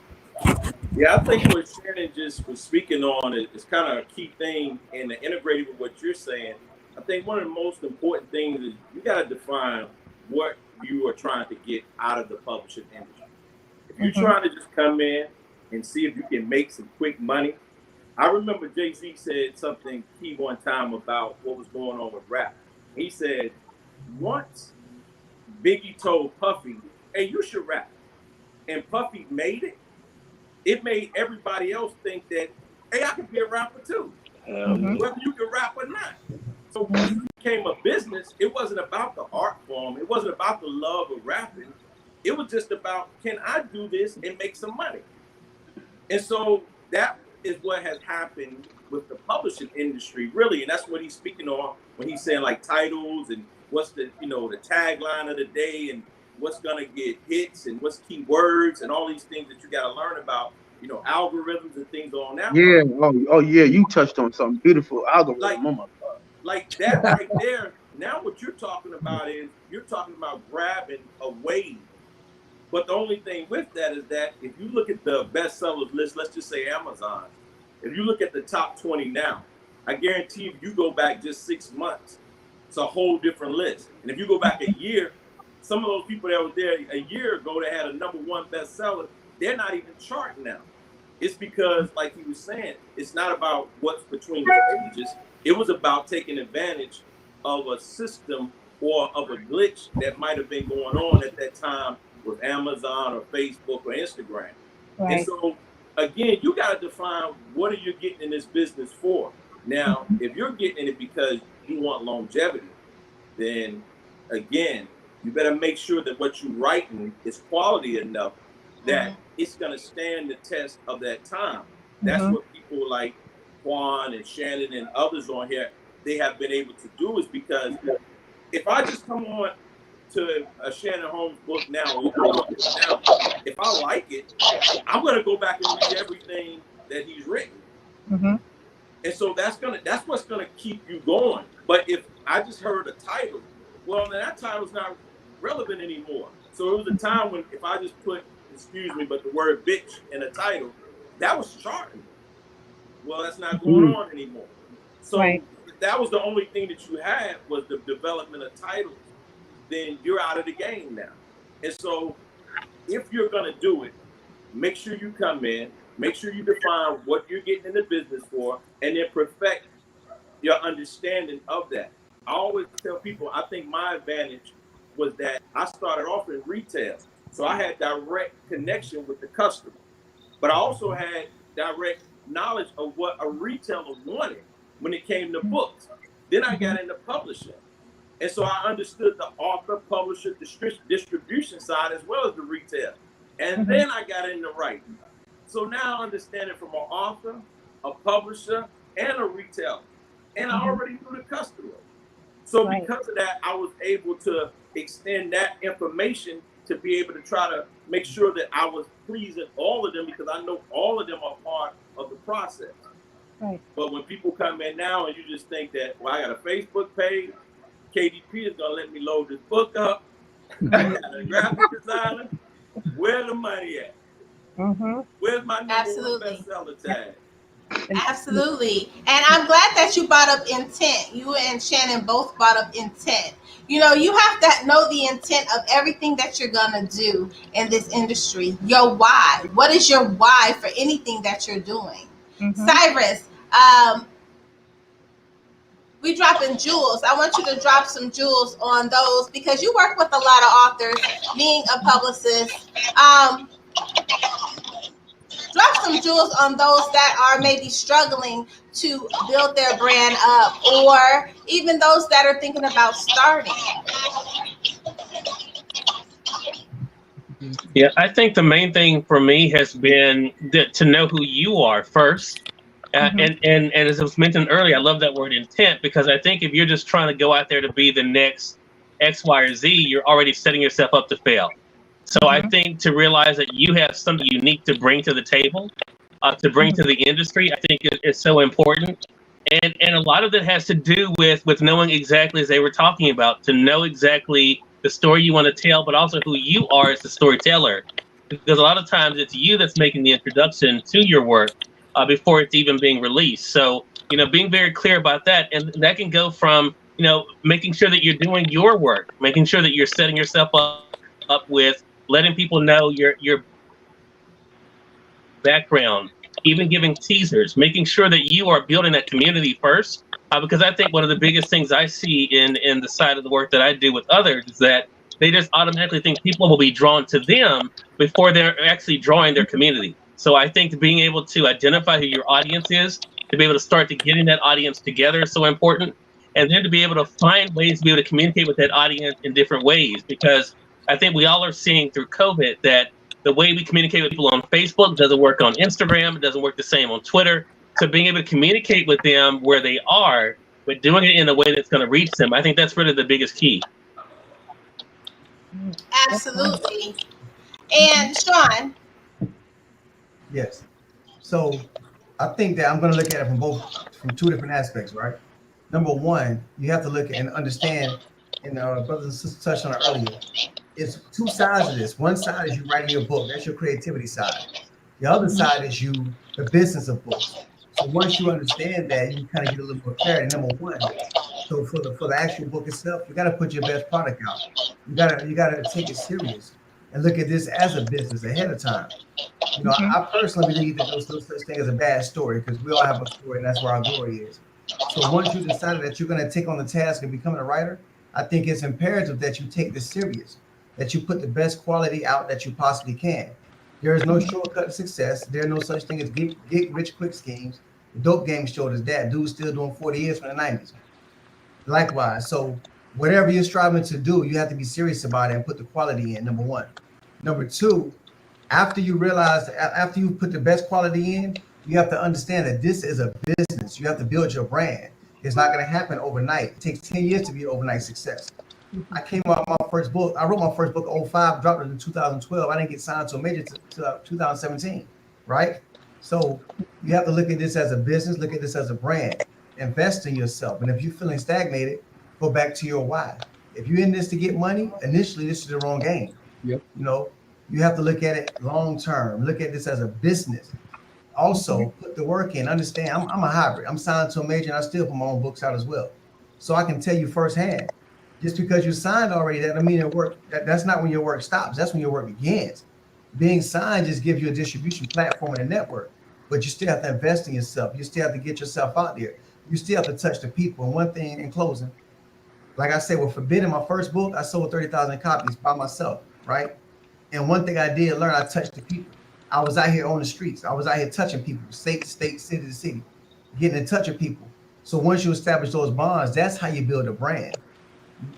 Yeah, I think what Shannon just was speaking on is kind of a key thing, and integrated with what you're saying. I think one of the most important things is you got to define what you are trying to get out of the publishing industry. If you're Mm-hmm. trying to just come in and see if you can make some quick money, I remember Jay-Z said something key one time about what was going on with rap. He said, once Biggie told Puffy, hey, you should rap, and Puffy made it, it made everybody else think that, hey, I can be a rapper too, Mm-hmm. whether you can rap or not. So once it became a business, it wasn't about the art form. It wasn't about the love of rapping. It was just about, can I do this and make some money? And so that is what has happened with the publishing industry, really. And that's what he's speaking on when he's saying like titles and what's the tagline of the day and what's gonna get hits and what's keywords and all these things that you gotta learn about, algorithms and things on that yeah, line. oh yeah, you touched on something beautiful. Like Algorithm. Oh my like that right there. Now what you're talking about is you're talking about grabbing a wave. But the only thing with that is that if you look at the bestsellers list, let's just say Amazon, if you look at the top 20 now, I guarantee if you go back just 6 months, it's a whole different list. And if you go back a year, some of those people that were there a year ago that had a number one bestseller, they're not even charting now. It's because, like he was saying, it's not about what's between the pages. It was about taking advantage of a system or of a glitch that might have been going on at that time with Amazon or Facebook or Instagram. And Right. so, again, you got to define what are you getting in this business for. Now, if you're getting in it because you want longevity, then again, you better make sure that what you're writing is quality enough that it's going to stand the test of that time. That's what people like Quan and Shannon and others on here, they have been able to do, is because if I just come on to a Shannon Holmes book now, or book now, if I like it, I'm going to go back and read everything that he's written. And so that's what's gonna keep you going. But if I just heard a title, well, then that title's not relevant anymore. So it was a time when if I just put, excuse me, but the word bitch in a title, that was charting. Well, that's not going on anymore. So if that was the only thing that you had was the development of titles, then you're out of the game now. And so if you're gonna do it, make sure you come in, make sure you define what you're getting in the business for, and then perfect your understanding of that. I always tell people, I think my advantage was that I started off in retail. So I had direct connection with the customer, but I also had direct knowledge of what a retailer wanted when it came to books. Then I got into publishing. And so I understood the author, publisher, distribution side as well as the retail. And then I got into writing. So now I understand it from an author, a publisher, and a retailer. And I already knew the customer. So because of that, I was able to extend that information to be able to try to make sure that I was pleasing all of them, because I know all of them are part of the process. But when people come in now and you just think that, well, I got a Facebook page, KDP is gonna let me load this book up, I got a graphic designer, where the money at? Where's my number one bestseller tag? Absolutely. And I'm glad that you brought up intent. You and Shannon both brought up intent. You know, you have to know the intent of everything that you're going to do in this industry. Your why. What is your why for anything that you're doing? Cyrus, we dropping jewels. I want you to drop some jewels on those, because you work with a lot of authors, being a publicist. Drop some jewels on those that are maybe struggling to build their brand up, or even those that are thinking about starting. Yeah, I think the main thing for me has been to know who you are first. And as was mentioned earlier, I love that word intent, because I think if you're just trying to go out there to be the next X, Y, or Z, you're already setting yourself up to fail. So I think to realize that you have something unique to bring to the table, to bring to the industry, I think is so important. And a lot of it has to do with knowing exactly, as they were talking about, to know exactly the story you want to tell, but also who you are as the storyteller. Because a lot of times it's you that's making the introduction to your work before it's even being released. So, you know, being very clear about that. And that can go from, you know, making sure that you're doing your work, making sure that you're setting yourself up with letting people know your background, even giving teasers, making sure that you are building that community first. Because I think one of the biggest things I see in the side of the work that I do with others is that they just automatically think people will be drawn to them before they're actually drawing their community. So I think being able to identify who your audience is, to be able to start to getting that audience together is so important. And then to be able to find ways to be able to communicate with that audience in different ways, because I think we all are seeing through COVID that the way we communicate with people on Facebook doesn't work on Instagram. It doesn't work the same on Twitter. So being able to communicate with them where they are, but doing it in a way that's going to reach them, I think that's really the biggest key. Absolutely. And Sean. Yes. So I think that I'm going to look at it from two different aspects, right? Number one, you have to look at and understand, and brothers and sisters touched on it earlier, it's two sides of this. One side is you writing your book. That's your creativity side. The other side is the business of books. So once you understand that, you kind of get a little more clarity. Number one, so for the actual book itself, you got to put your best product out. You gotta take it serious and look at this as a business ahead of time. You know, I personally believe that there's no such thing as a bad story, because we all have a story, and that's where our glory is. So once you decided that you're going to take on the task of becoming a writer, I think it's imperative that you take this serious, that you put the best quality out that you possibly can. There is no shortcut to success. There are no such thing as get rich quick schemes. The dope game showed us that. Dude's still doing 40 years from the 90s. Likewise, so whatever you're striving to do, you have to be serious about it and put the quality in, number one. Number two, After you realize, after you put the best quality in, you have to understand that this is a business. You have to build your brand. It's not going to happen overnight. It takes 10 years to be an overnight success. I came out my first book. I wrote my first book in 05, dropped it in 2012. I didn't get signed to a major to 2017, right? So you have to look at this as a business, look at this as a brand, invest in yourself. And if you're feeling stagnated, go back to your why. If you're in this to get money, initially this is the wrong game. Yep. You know, you have to look at it long term. Look at this as a business. Also, put the work in. Understand, I'm a hybrid. I'm signed to a major, and I still put my own books out as well. So I can tell you firsthand. Just because you signed already, that doesn't mean your work. That's not when your work stops. That's when your work begins. Being signed just gives you a distribution platform and a network, but you still have to invest in yourself. You still have to get yourself out there. You still have to touch the people. And one thing in closing, like I said, with Forbidden, my first book, I sold 30,000 copies by myself, right? And one thing I did learn, I touched the people. I was out here on the streets. I was out here touching people, state to state, city to city, getting in touch with people. So once you establish those bonds, that's how you build a brand.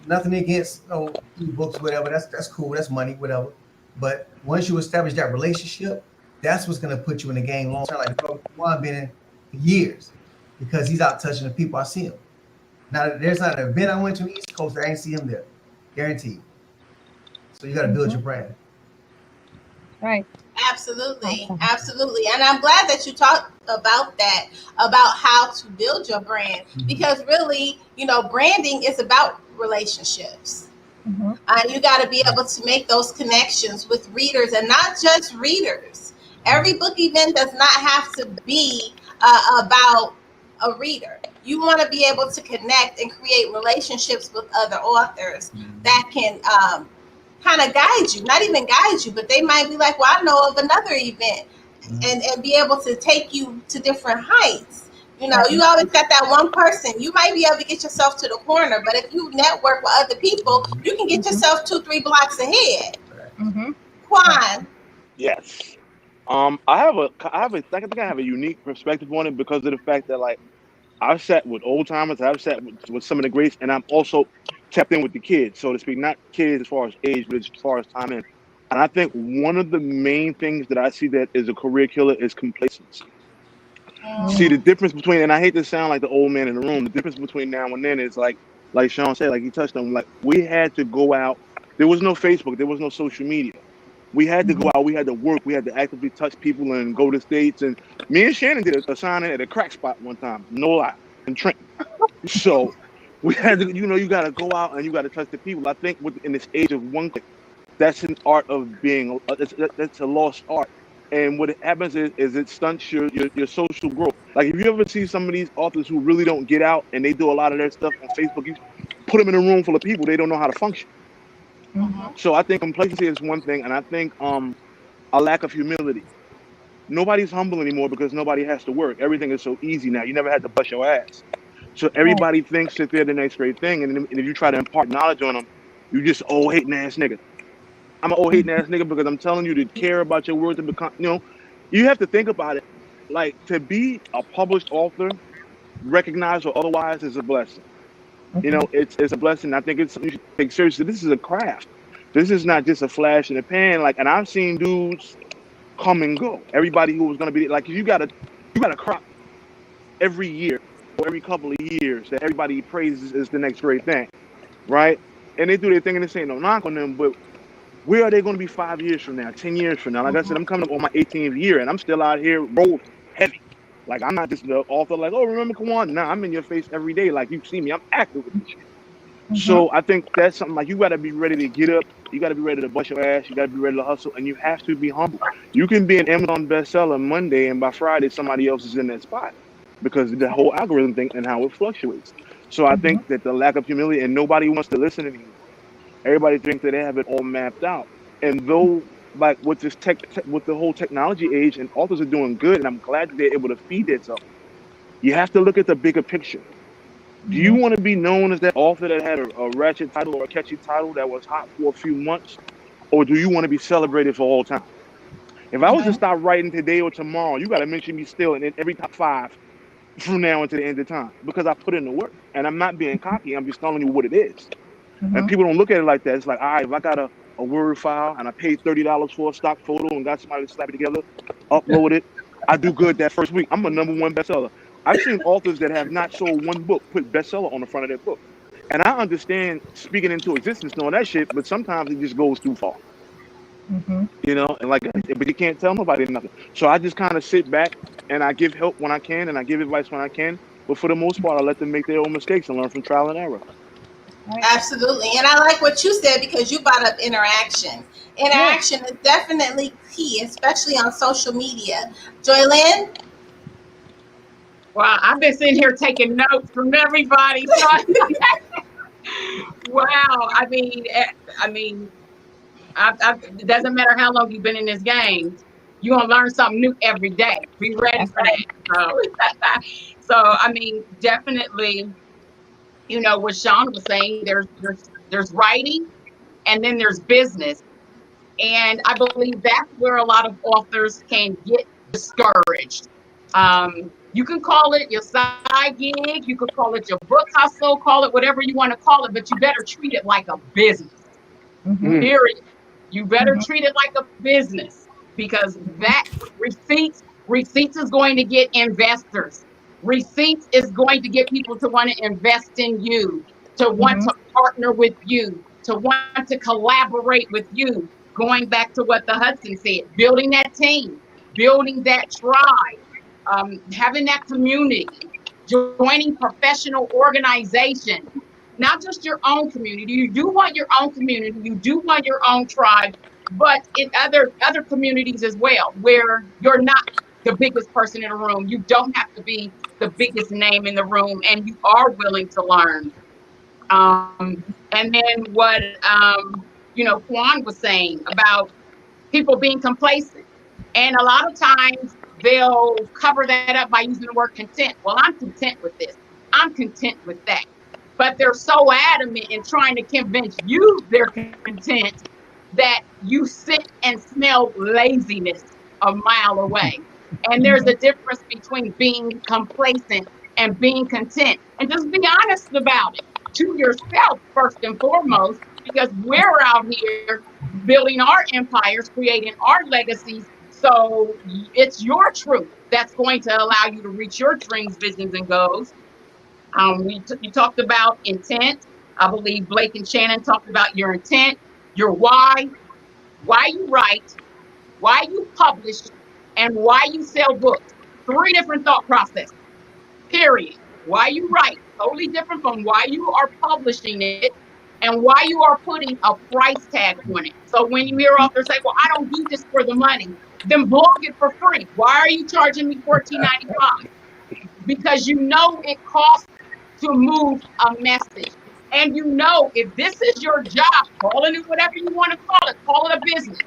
Nothing against books, whatever. That's cool. That's money, whatever. But once you establish that relationship, that's what's gonna put you in the game long term. Like bro, Juan been in for years because he's out touching the people. I see him. Now there's not an event I went to the East Coast, I ain't see him there. Guaranteed. So you got to build your brand. Right. Absolutely. Absolutely. And I'm glad that you talked about that, about how to build your brand, because really, branding is about relationships. You got to be able to make those connections with readers, and not just readers. Every book event does not have to be about a reader. You want to be able to connect and create relationships with other authors that can kind of guide you, not even guide you, but they might be like, well, I know of another event, and be able to take you to different heights. You always got that one person. You might be able to get yourself to the corner, but if you network with other people, you can get yourself 2-3 blocks ahead. Quan. Yes. I think I have a unique perspective on it because of the fact that, like, I've sat with old timers, I've sat with some of the greats, and I'm also tapped in with the kids, so to speak. Not kids as far as age, but as far as time in. And I think one of the main things that I see that is a career killer is complacency. See, the difference between, and I hate to sound like the old man in the room, the difference between now and then is like Sean said, like he touched on, like we had to go out. There was no Facebook, there was no social media. We had to go out, we had to work, we had to actively touch people and go to states. And me and Shannon did a signing at a crack spot one time, no lie, in Trenton. So we had to, you got to go out and you got to touch the people. I think in this age of one click, that's an art of being, that's a lost art. And what happens is it stunts your social growth. Like if you ever see some of these authors who really don't get out and they do a lot of their stuff on Facebook, you put them in a room full of people, they don't know how to function. So I think complacency is one thing, and I think a lack of humility. Nobody's humble anymore because nobody has to work. Everything is so easy now. You never had to bust your ass. So everybody thinks that they're the next great thing, and if you try to impart knowledge on them, you just old hating ass nigga. I'm an old hating ass nigga because I'm telling you to care about your words and become. You have to think about it. Like to be a published author, recognized or otherwise, is a blessing. It's a blessing. I think it's something you should take seriously. This is a craft. This is not just a flash in the pan. Like, and I've seen dudes come and go. Everybody who was gonna be like, you got a crop every year or every couple of years that everybody praises is the next great thing, right? And they do their thing, and this ain't no knock on them, but where are they going to be 5 years from now, 10 years from now? Like I said, I'm coming up on my 18th year, and I'm still out here rolled heavy. Like, I'm not just the author like, oh, remember Kawan? Nah, I'm in your face every day. Like, you see me, I'm active with this shit. So I think that's something like you got to be ready to get up. You got to be ready to bust your ass. You got to be ready to hustle, and you have to be humble. You can be an Amazon bestseller Monday, and by Friday, somebody else is in that spot because the whole algorithm thing and how it fluctuates. So I think that the lack of humility, and nobody wants to listen anymore. Everybody thinks that they have it all mapped out. And though, like with this with the whole technology age, and authors are doing good, and I'm glad that they're able to feed themselves, you have to look at the bigger picture. Do you want to be known as that author that had a ratchet title or a catchy title that was hot for a few months? Or do you want to be celebrated for all time? If I was to stop writing today or tomorrow, you got to mention me still in every top 5 from now until the end of time because I put in the work. And I'm not being cocky. I'm just telling you what it is. And people don't look at it like that. It's like, all right, if I got a Word file and I paid $30 for a stock photo and got somebody to slap it together, upload it. I do good that first week. I'm a #1 bestseller. I've seen authors that have not sold one book put bestseller on the front of their book. And I understand speaking into existence and all that shit, but sometimes it just goes too far. Mm-hmm. And like, but you can't tell nobody nothing. So I just kind of sit back and I give help when I can and I give advice when I can. But for the most part, I let them make their own mistakes and learn from trial and error. Absolutely. And I like what you said because you brought up interaction. Interaction is definitely key, especially on social media. Joylyn? Well, I've been sitting here taking notes from everybody. So wow. It doesn't matter how long you've been in this game. You're going to learn something new every day. Be ready for that. So, definitely, what Sean was saying, there's writing and then there's business. And I believe that's where a lot of authors can get discouraged. You can call it your side gig, you could call it your book hustle, call it whatever you want to call it, but you better treat it like a business. Mm-hmm. Period. You better treat it like a business because that receipts is going to get investors. Receipts is going to get people to want to invest in you, to want to partner with you, to want to collaborate with you. Going back to what the Hudson said, building that team, building that tribe, having that community, joining professional organizations, not just your own community. You do want your own community, you do want your own tribe, but in other communities as well, where you're not the biggest person in the room. You don't have to be the biggest name in the room, and you are willing to learn. And then what Quan was saying about people being complacent. And a lot of times they'll cover that up by using the word content. Well, I'm content with this. I'm content with that. But they're so adamant in trying to convince you they're content that you sit and smell laziness a mile away. And there's a difference between being complacent and being content. And just be honest about it to yourself, first and foremost, because we're out here building our empires, creating our legacies. So it's your truth that's going to allow you to reach your dreams, visions, and goals. You talked about intent. I believe Blake and Shannon talked about your intent, your why you write, why you publish, and why you sell books. 3 different thought processes, period. Why you write, totally different from why you are publishing it and why you are putting a price tag on it. So when you hear authors say, well, I don't do this for the money, then blog it for free. Why are you charging me $14.95? Because you know it costs to move a message. And if this is your job, call it whatever you want to call it a business.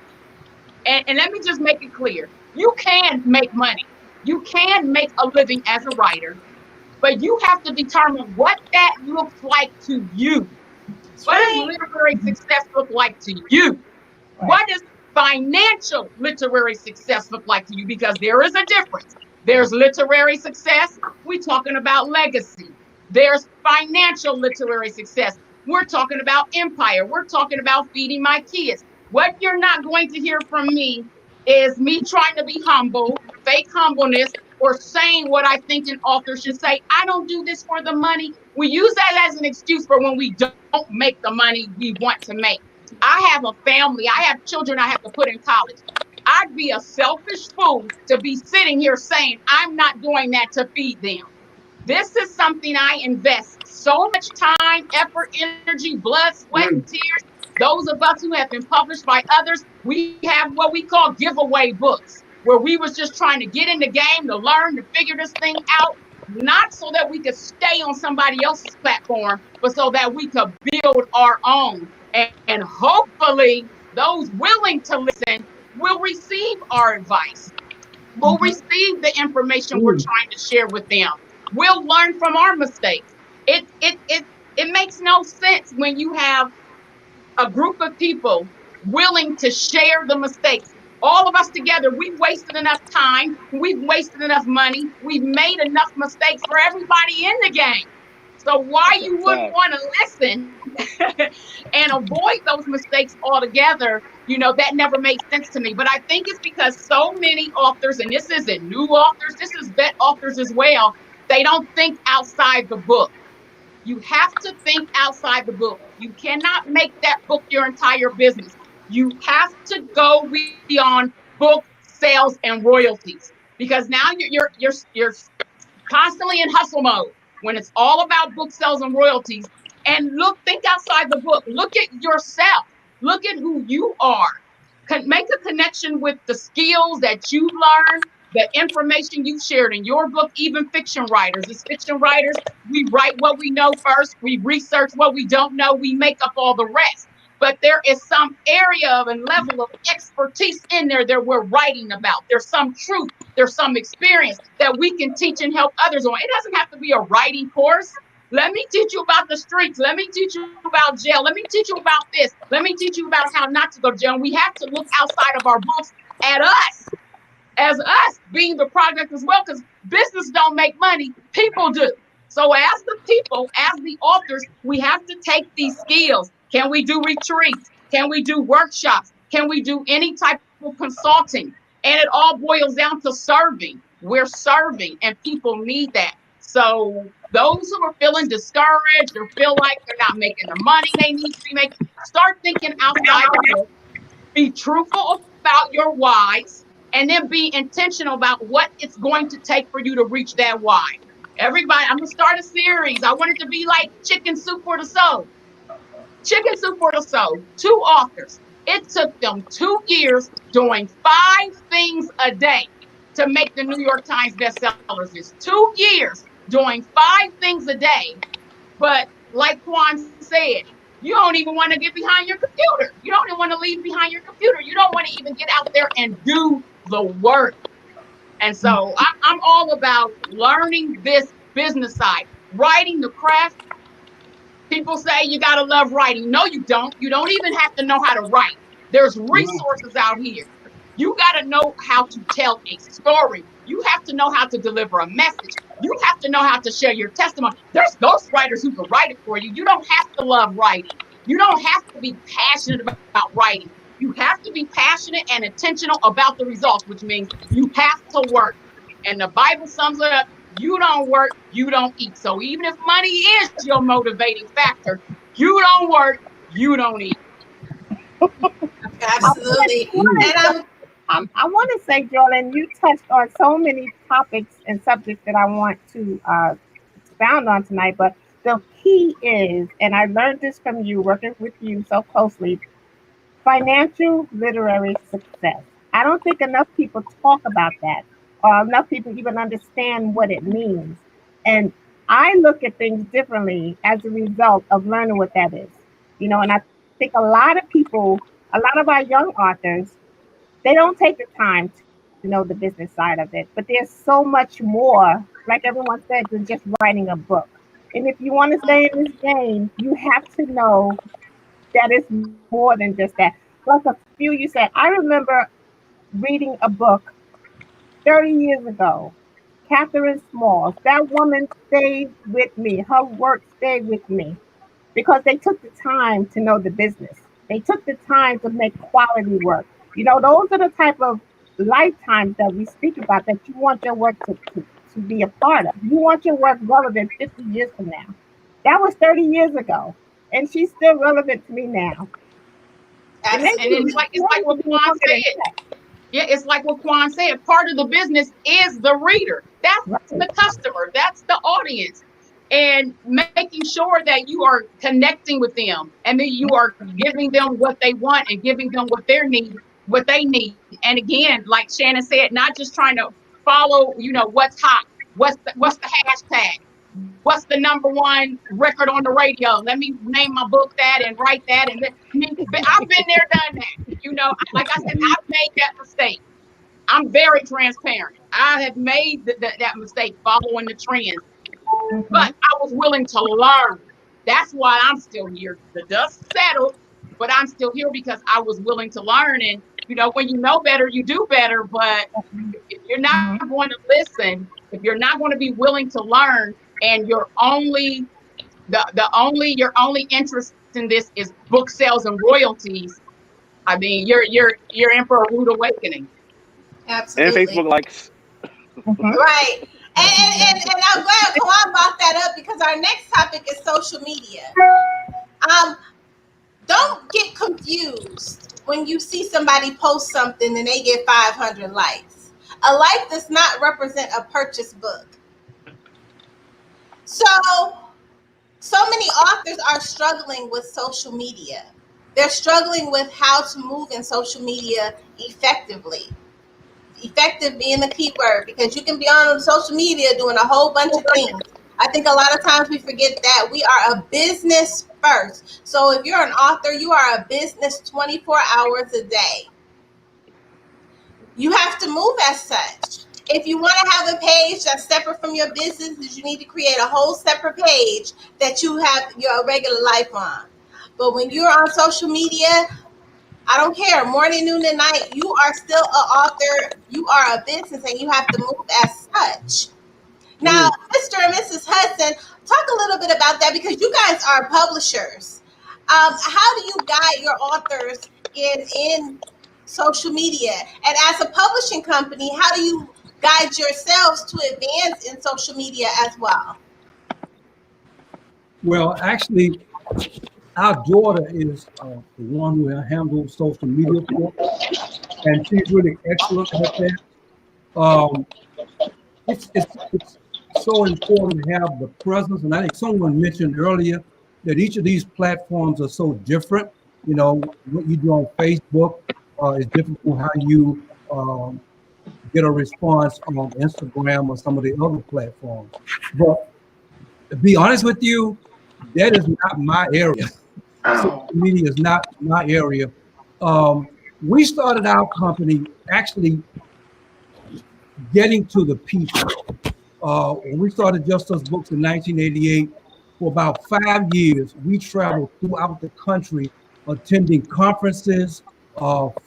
And let me just make it clear. You can make money. You can make a living as a writer, but you have to determine what that looks like to you. What does literary success look like to you? What does financial literary success look like to you? Because there is a difference. There's literary success. We're talking about legacy. There's financial literary success. We're talking about empire. We're talking about feeding my kids. What you're not going to hear from me is me trying to be humble, fake humbleness, or saying what I think an author should say. I don't do this for the money. We use that as an excuse for when we don't make the money we want to make. I have a family. I have children I have to put in college. I'd be a selfish fool to be sitting here saying I'm not doing that to feed them. This is something I invest so much time, effort, energy, blood, sweat, and tears. Those of us who have been published by others, we have what we call giveaway books, where we was just trying to get in the game, to learn, to figure this thing out, not so that we could stay on somebody else's platform, but so that we could build our own. And hopefully those willing to listen will receive our advice, will receive the information we're trying to share with them. We'll learn from our mistakes. It makes no sense when you have a group of people willing to share the mistakes. All of us together, we've wasted enough time, we've wasted enough money, we've made enough mistakes for everybody in the game. So why That's a you wouldn't fact. want to listen and avoid those mistakes altogether, that never made sense to me. But I think it's because so many authors, and this isn't new authors, this is vet authors as well, they don't think outside the book. You have to think outside the book. You cannot make that book your entire business. You have to go beyond book sales and royalties, because now you're constantly in hustle mode when it's all about book sales and royalties. And think outside the book. Look at yourself. Look at who you are. Make a connection with the skills that you learned, the information you shared in your book. Even fiction writers, as fiction writers, we write what we know first, we research what we don't know, we make up all the rest. But there is some area of and level of expertise in there that we're writing about. There's some truth, there's some experience that we can teach and help others on. It doesn't have to be a writing course. Let me teach you about the streets. Let me teach you about jail. Let me teach you about this. Let me teach you about how not to go to jail. And we have to look outside of our books at us, as us being the product as well, because business don't make money, people do. So as the people, as the authors, we have to take these skills. Can we do retreats? Can we do workshops? Can we do any type of consulting? And it all boils down to serving. We're serving, and people need that. So those who are feeling discouraged or feel like they're not making the money they need to be making, start thinking outside the book. Be truthful about your whys, and then be intentional about what it's going to take for you to reach that why. Everybody, I'm gonna start a series. I want it to be like Chicken Soup for the Soul. Chicken Soup for the Soul. Two authors. It took them 2 years doing 5 things a day to make the New York Times bestsellers list. 2 years doing 5 things a day. But like Quan said, you don't even want to get behind your computer. You don't even want to leave behind your computer. You don't want to even get out there and do the work. And so I'm all about learning this business side, writing the craft. People say you got to love writing. No, you don't. You don't even have to know how to write. There's resources out here. You got to know how to tell a story. You have to know how to deliver a message. You have to know how to share your testimony. There's ghostwriters who can write it for you. You don't have to love writing. You don't have to be passionate about writing. You have to be passionate and intentional about the results, which means you have to work. And the Bible sums it up: you don't work, you don't eat. So even if money is your motivating factor, you don't work, you don't eat. Absolutely. And I want to say, Jordan, you touched on so many topics and subjects that I want to expound on tonight. But the key is, and I learned this from you, working with you so closely, financial literary success. I don't think enough people talk about that, or enough people even understand what it means. And I look at things differently as a result of learning what that is. And I think a lot of people, a lot of our young authors, they don't take the time to know the business side of it. But there's so much more, like everyone said, than just writing a book. And if you want to stay in this game, you have to know that it's more than just that. Like a few you said, I remember reading a book 30 years ago, Catherine Smalls. That woman stayed with me. Her work stayed with me because they took the time to know the business. They took the time to make quality work. Those are the type of lifetimes that we speak about that you want your work to be a part of. You want your work relevant 50 years from now. That was 30 years ago. And she's still relevant to me now. And it's like what Quan said. Yeah, it's like what Quan said. Part of the business is the reader. That's the customer. That's the audience. And making sure that you are connecting with them, and then you are giving them what they want and giving them what they need. And again, like Shannon said, not just trying to follow, what's hot, what's the hashtag, what's the #1 record on the radio. Let me name my book that and write that. And I've been there, done that. Like I said, I've made that mistake. I'm very transparent. I have made that mistake following the trends, but I was willing to learn. That's why I'm still here. The dust settled, but I'm still here because I was willing to learn. And when you know better, you do better. But if you're not going to listen, if you're not going to be willing to learn, and you're only your only interest in this is book sales and royalties, I mean, you're in for a rude awakening. Absolutely. And Facebook likes. Right. And I'm glad Kawan brought that up because our next topic is social media. Don't get confused when you see somebody post something and they get 500 likes. A like does not represent a purchased book. So many authors are struggling with social media. They're struggling with how to move in social media effectively. Effective being the key word, because you can be on social media doing a whole bunch of things. I think a lot of times we forget that we are a business first. So if you're an author, you are a business 24 hours a day. You have to move as such. If you want to have a page that's separate from your business, you need to create a whole separate page that you have your regular life on. But when you're on social media, I don't care, morning, noon, and night, you are still an author. You are a business, and you have to move as such. Now, Mr. and Mrs. Hudson, talk a little bit about that because you guys are publishers. How do you guide your authors in social media? And as a publishing company, how do you guide yourselves to advance in social media as well? Well, actually, our daughter is the one who handles social media for us, and she's really excellent at that. Um, it's so important to have the presence, and I think someone mentioned earlier that each of these platforms are so different. You know, what you do on Facebook is different from how you get a response on Instagram or some of the other platforms. But to be honest with you, that is not my area. Social media is not my area. We started our company actually getting to the people. When we started Just Us Books in 1988, for about 5 years, we traveled throughout the country attending conferences,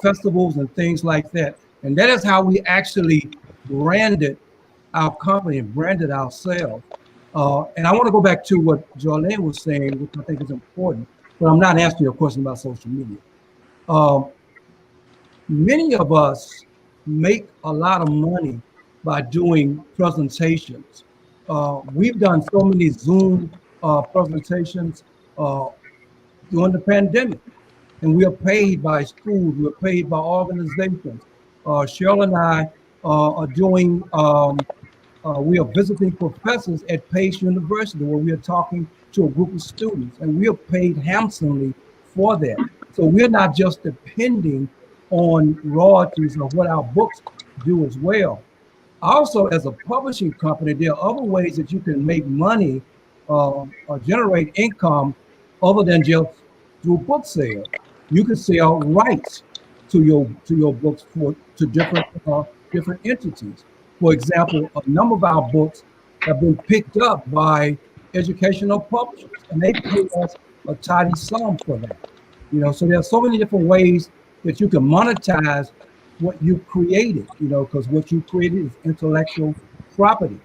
festivals, and things like that. And that is how we actually branded our company and branded ourselves. And I want to go back to what Jolene was saying, which I think is important, but I'm not asking you a question about social media. Um, Many of us make a lot of money by doing presentations. We've done so many Zoom presentations uh, during the pandemic, and we are paid by schools, we are paid by organizations. Cheryl and I are doing, we are visiting professors at Pace University where we are talking to a group of students, and we are paid handsomely for that. So we're not just depending on royalties of what our books do as well. Also, as a publishing company, there are other ways that you can make money or generate income other than just through book sales. You can sell rights to your books to different entities. For example, a number of our books have been picked up by educational publishers, and they pay us a tidy sum for that. You know, so there's so many different ways that you can monetize what you created, you know, because what you created is intellectual property.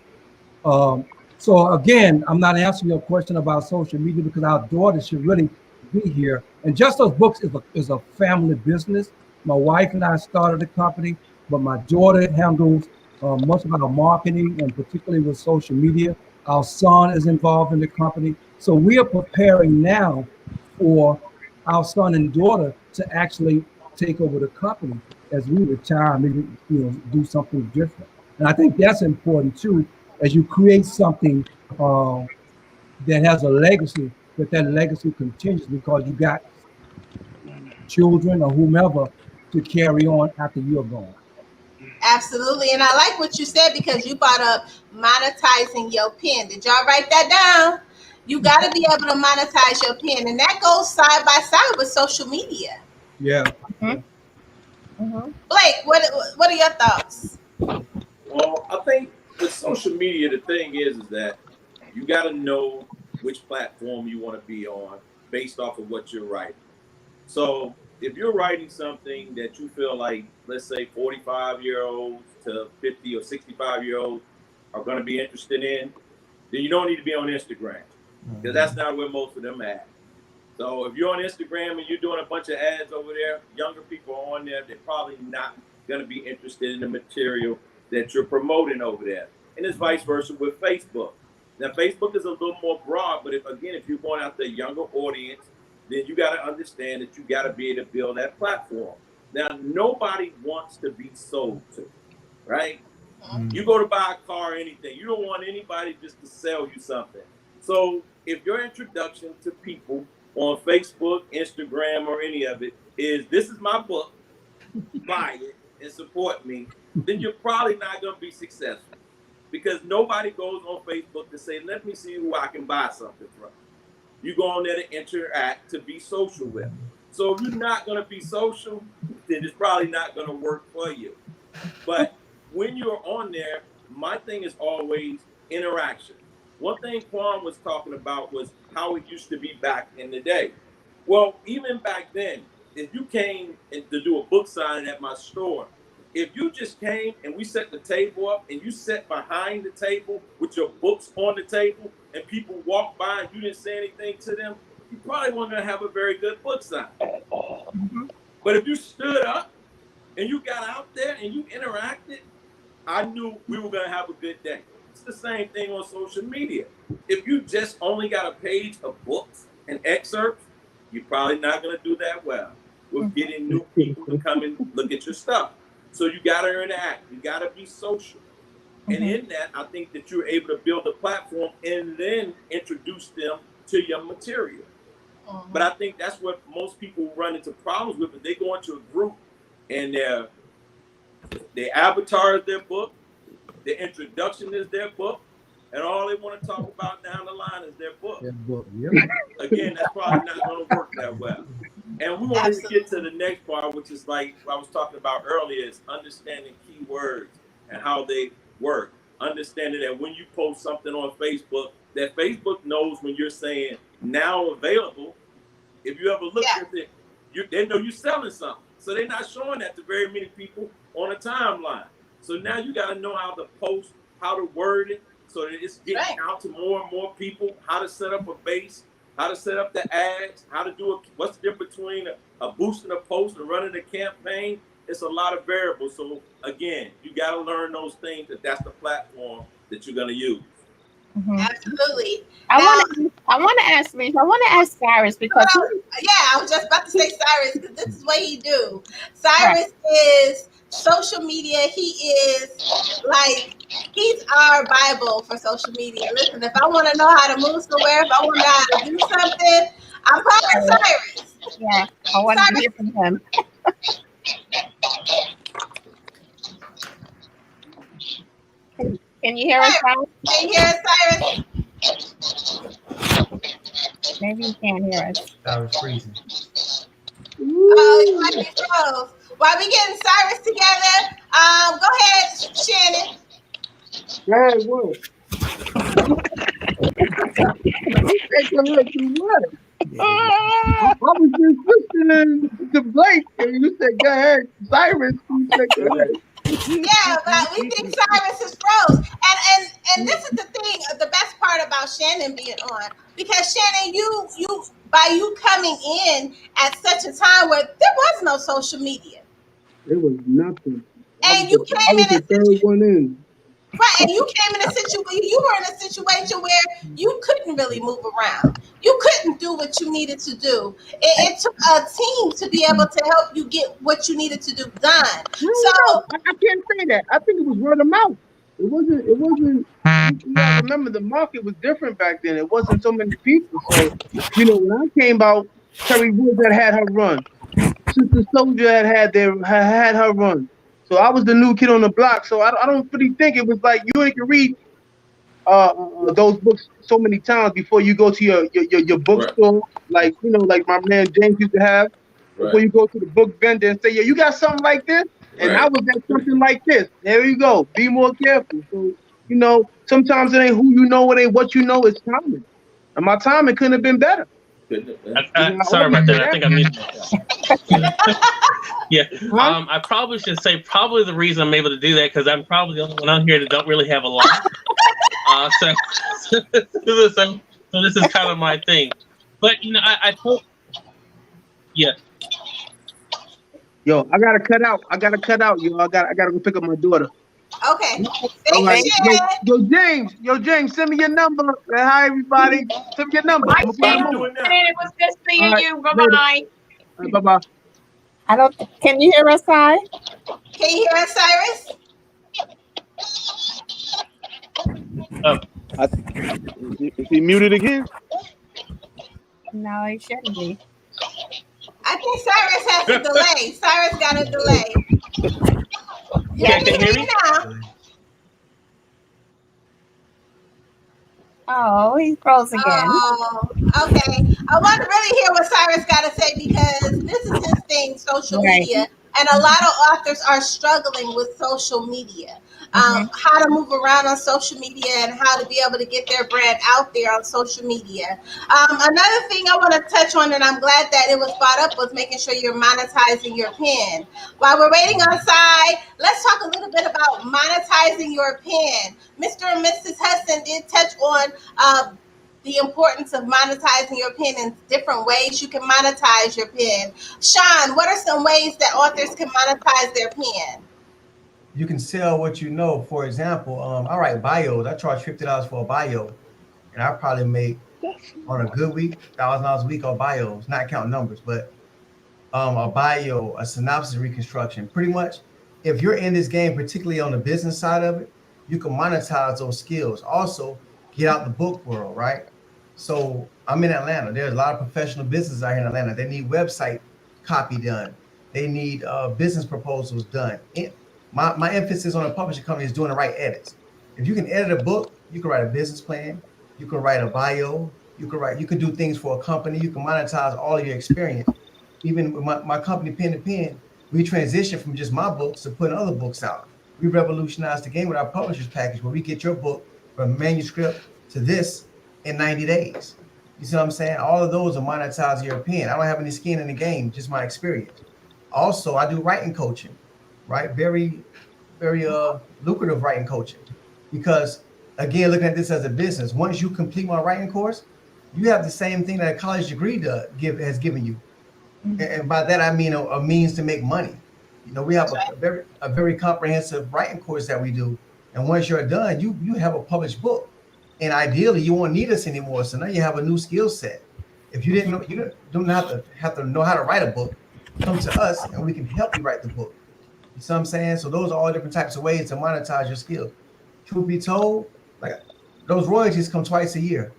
Um, so again, I'm not answering your question about social media because our daughter should really be here. And Just Us Books is a family business. My wife and I started the company, but my daughter handles much of our marketing and particularly with social media. Our son is involved in the company. So we are preparing now for our son and daughter to actually take over the company as we retire, maybe do something different. And I think that's important too, as you create something that has a legacy, that legacy continues because you got children or whomever to carry on after you're gone. Absolutely. And I like what you said because you brought up monetizing your pen. Did y'all write that down? You got to be able to monetize your pen. And that goes side by side with social media. Yeah. Blake, what are your thoughts? Well, I think with social media, the thing is that you got to know which platform you want to be on based off of what you're writing. So if you're writing something that you feel like, let's say 45-year-olds to 50 or 65-year-olds are going to be interested in, then you don't need to be on Instagram. because that's not where most of them at. So if you're on Instagram and you're doing a bunch of ads over there, younger people are on there, they're probably not going to be interested in the material that you're promoting over there. And it's vice versa with Facebook. Now, Facebook is a little more broad, but if you're going after a younger audience, then you got to understand that you got to be able to build that platform. Now, nobody wants to be sold to, right? You go to buy a car or anything, you don't want anybody just to sell you something. So if your introduction to people on Facebook, Instagram, or any of it is, this is my book, buy it and support me, then you're probably not going to be successful, because nobody goes on Facebook to say, let me see who I can buy something from. You go on there to interact, to be social with. So if you're not going to be social, then it's probably not going to work for you. But when you're on there, my thing is always interaction. One thing Quan was talking about was how it used to be back in the day. Well, even back then, if you came to do a book signing at my store, if you just came and we set the table up and you sat behind the table with your books on the table and people walked by and you didn't say anything to them, you probably weren't going to have a very good book signing. But if you stood up and you got out there and you interacted, I knew we were going to have a good day. It's the same thing on social media. If you just only got a page of books and excerpts, you're probably not going to do that well with getting new people to come and look at your stuff. So you got to interact. You got to be social. And in that, I think that you're able to build a platform and then introduce them to your material. But I think that's what most people run into problems with. If they go into a group and their avatar is their book, their introduction is their book, and all they want to talk about down the line is their book. Again, that's probably not going to work that well. And we want to get to the next part, which is like I was talking about earlier, is understanding keywords and how they work. Understanding that when you post something on Facebook, that Facebook knows when you're saying now available. If you ever look at it, they know you're selling something. So they're not showing that to very many people on a timeline. So now you got to know how to post, how to word it, so that it's getting out to more and more people, how to set up a base, how to set up the ads, how to do what's the difference between a boosting a post and running a campaign. It's a lot of variables. So again, you got to learn those things, that's the platform that you're going to use. Absolutely. I want to ask Cyrus, because I was just about to say Cyrus, because this is what he do. Cyrus is social media. He's our Bible for social media. Listen, if I want to know how to move somewhere, if I want to know how to do something, I'm calling Cyrus. Yeah, I want to hear from him. Can you hear us, Cyrus? Can you hear us, Cyrus? Maybe you can't hear us. Cyrus freezing. Oh, you might be froze. While we getting Cyrus together, go ahead, Shannon. Hey, what? I was just listening to Blake, and you said, go ahead, Cyrus. You said, go ahead. Yeah, but we think Cyrus is froze. And this is the thing, the best part about Shannon being on, because Shannon, you by you coming in at such a time where there was no social media. It was nothing. And you came in the third one in. Right, and you came in a situation, you were in a situation where you couldn't really move around. You couldn't do what you needed to do. It took a team to be able to help you get what you needed to do done. So I can't say that. I think it was word of mouth. It wasn't. You gotta remember, the market was different back then. It wasn't so many people. So, when I came out, Terry Woods had her run. Sister Soldier had her run. So I was the new kid on the block. So I don't really think it was like you only can read those books so many times before you go to your bookstore, like my man James used to have. Before you go to the book vendor and say, yeah, you got something like this? And I was at something like this. There you go. Be more careful. So, sometimes it ain't who you know, it ain't what you know, it's timing. And my timing couldn't have been better. Sorry about that. I think I missed Yeah. I probably should say the reason I'm able to do that, because I'm probably the only one out here that don't really have a lot. So So this is kind of my thing. But I told, yeah. Yo, I gotta cut out. Yo. I gotta go pick up my daughter. Okay. All Thanks, right. Chad. Yo, James, send me your number. Hi, everybody. Send me your number. Bye, I'm gonna put James. them on. It was good All seeing right, you. Bye later. bye. All right, bye-bye. I don't. Can you hear us, Ty? Can you hear us, Cyrus? Is he muted again? No, it shouldn't be. I think Cyrus has a delay. Cyrus got a delay. Yeah, Can you hear me? now. Oh, he froze again. Oh, okay. I want to really hear what Cyrus got to say because this is his thing, social Right. media. And a lot of authors are struggling with social media. How to move around on social media and how to be able to get their brand out there on social media. Another thing I want to touch on, and I'm glad that it was brought up, was making sure you're monetizing your pen. While we're waiting on Cy, let's talk a little bit about monetizing your pen. Mr. and Mrs. Hudson did touch on the importance of monetizing your pen in different ways you can monetize your pen. Sean, what are some ways that authors can monetize their pen? You can sell what you know. For example, I write bios. I charge $50 for a bio, and I probably make on a good week $1,000 a week on bios, not counting numbers, but a bio, a synopsis reconstruction. Pretty much, if you're in this game, particularly on the business side of it, you can monetize those skills. Also, get out the book world, right? So I'm in Atlanta. There's a lot of professional businesses out here in Atlanta. They need website copy done. They need business proposals done. My emphasis on a publishing company is doing the right edits. If you can edit a book, you can write a business plan. You can write a bio. You can do things for a company. You can monetize all of your experience. Even with my company, Pen to Pen, we transitioned from just my books to putting other books out. We revolutionized the game with our publishers package where we get your book from manuscript to this in 90 days. You see what I'm saying? All of those are monetizing your pen. I don't have any skin in the game, just my experience. Also, I do writing coaching, right? Very, very lucrative writing coaching. Because again, looking at this as a business, once you complete my writing course, you have the same thing that a college degree has given you. And by that I mean a means to make money. We have a very comprehensive writing course that we do, and once you're done, you have a published book, and ideally you won't need us anymore. So now you have a new skill set. If you didn't know, you don't have to know how to write a book. Come to us, and we can help you write the book. You see what I'm saying? So those are all different types of ways to monetize your skills. Truth be told, like those royalties come twice a year.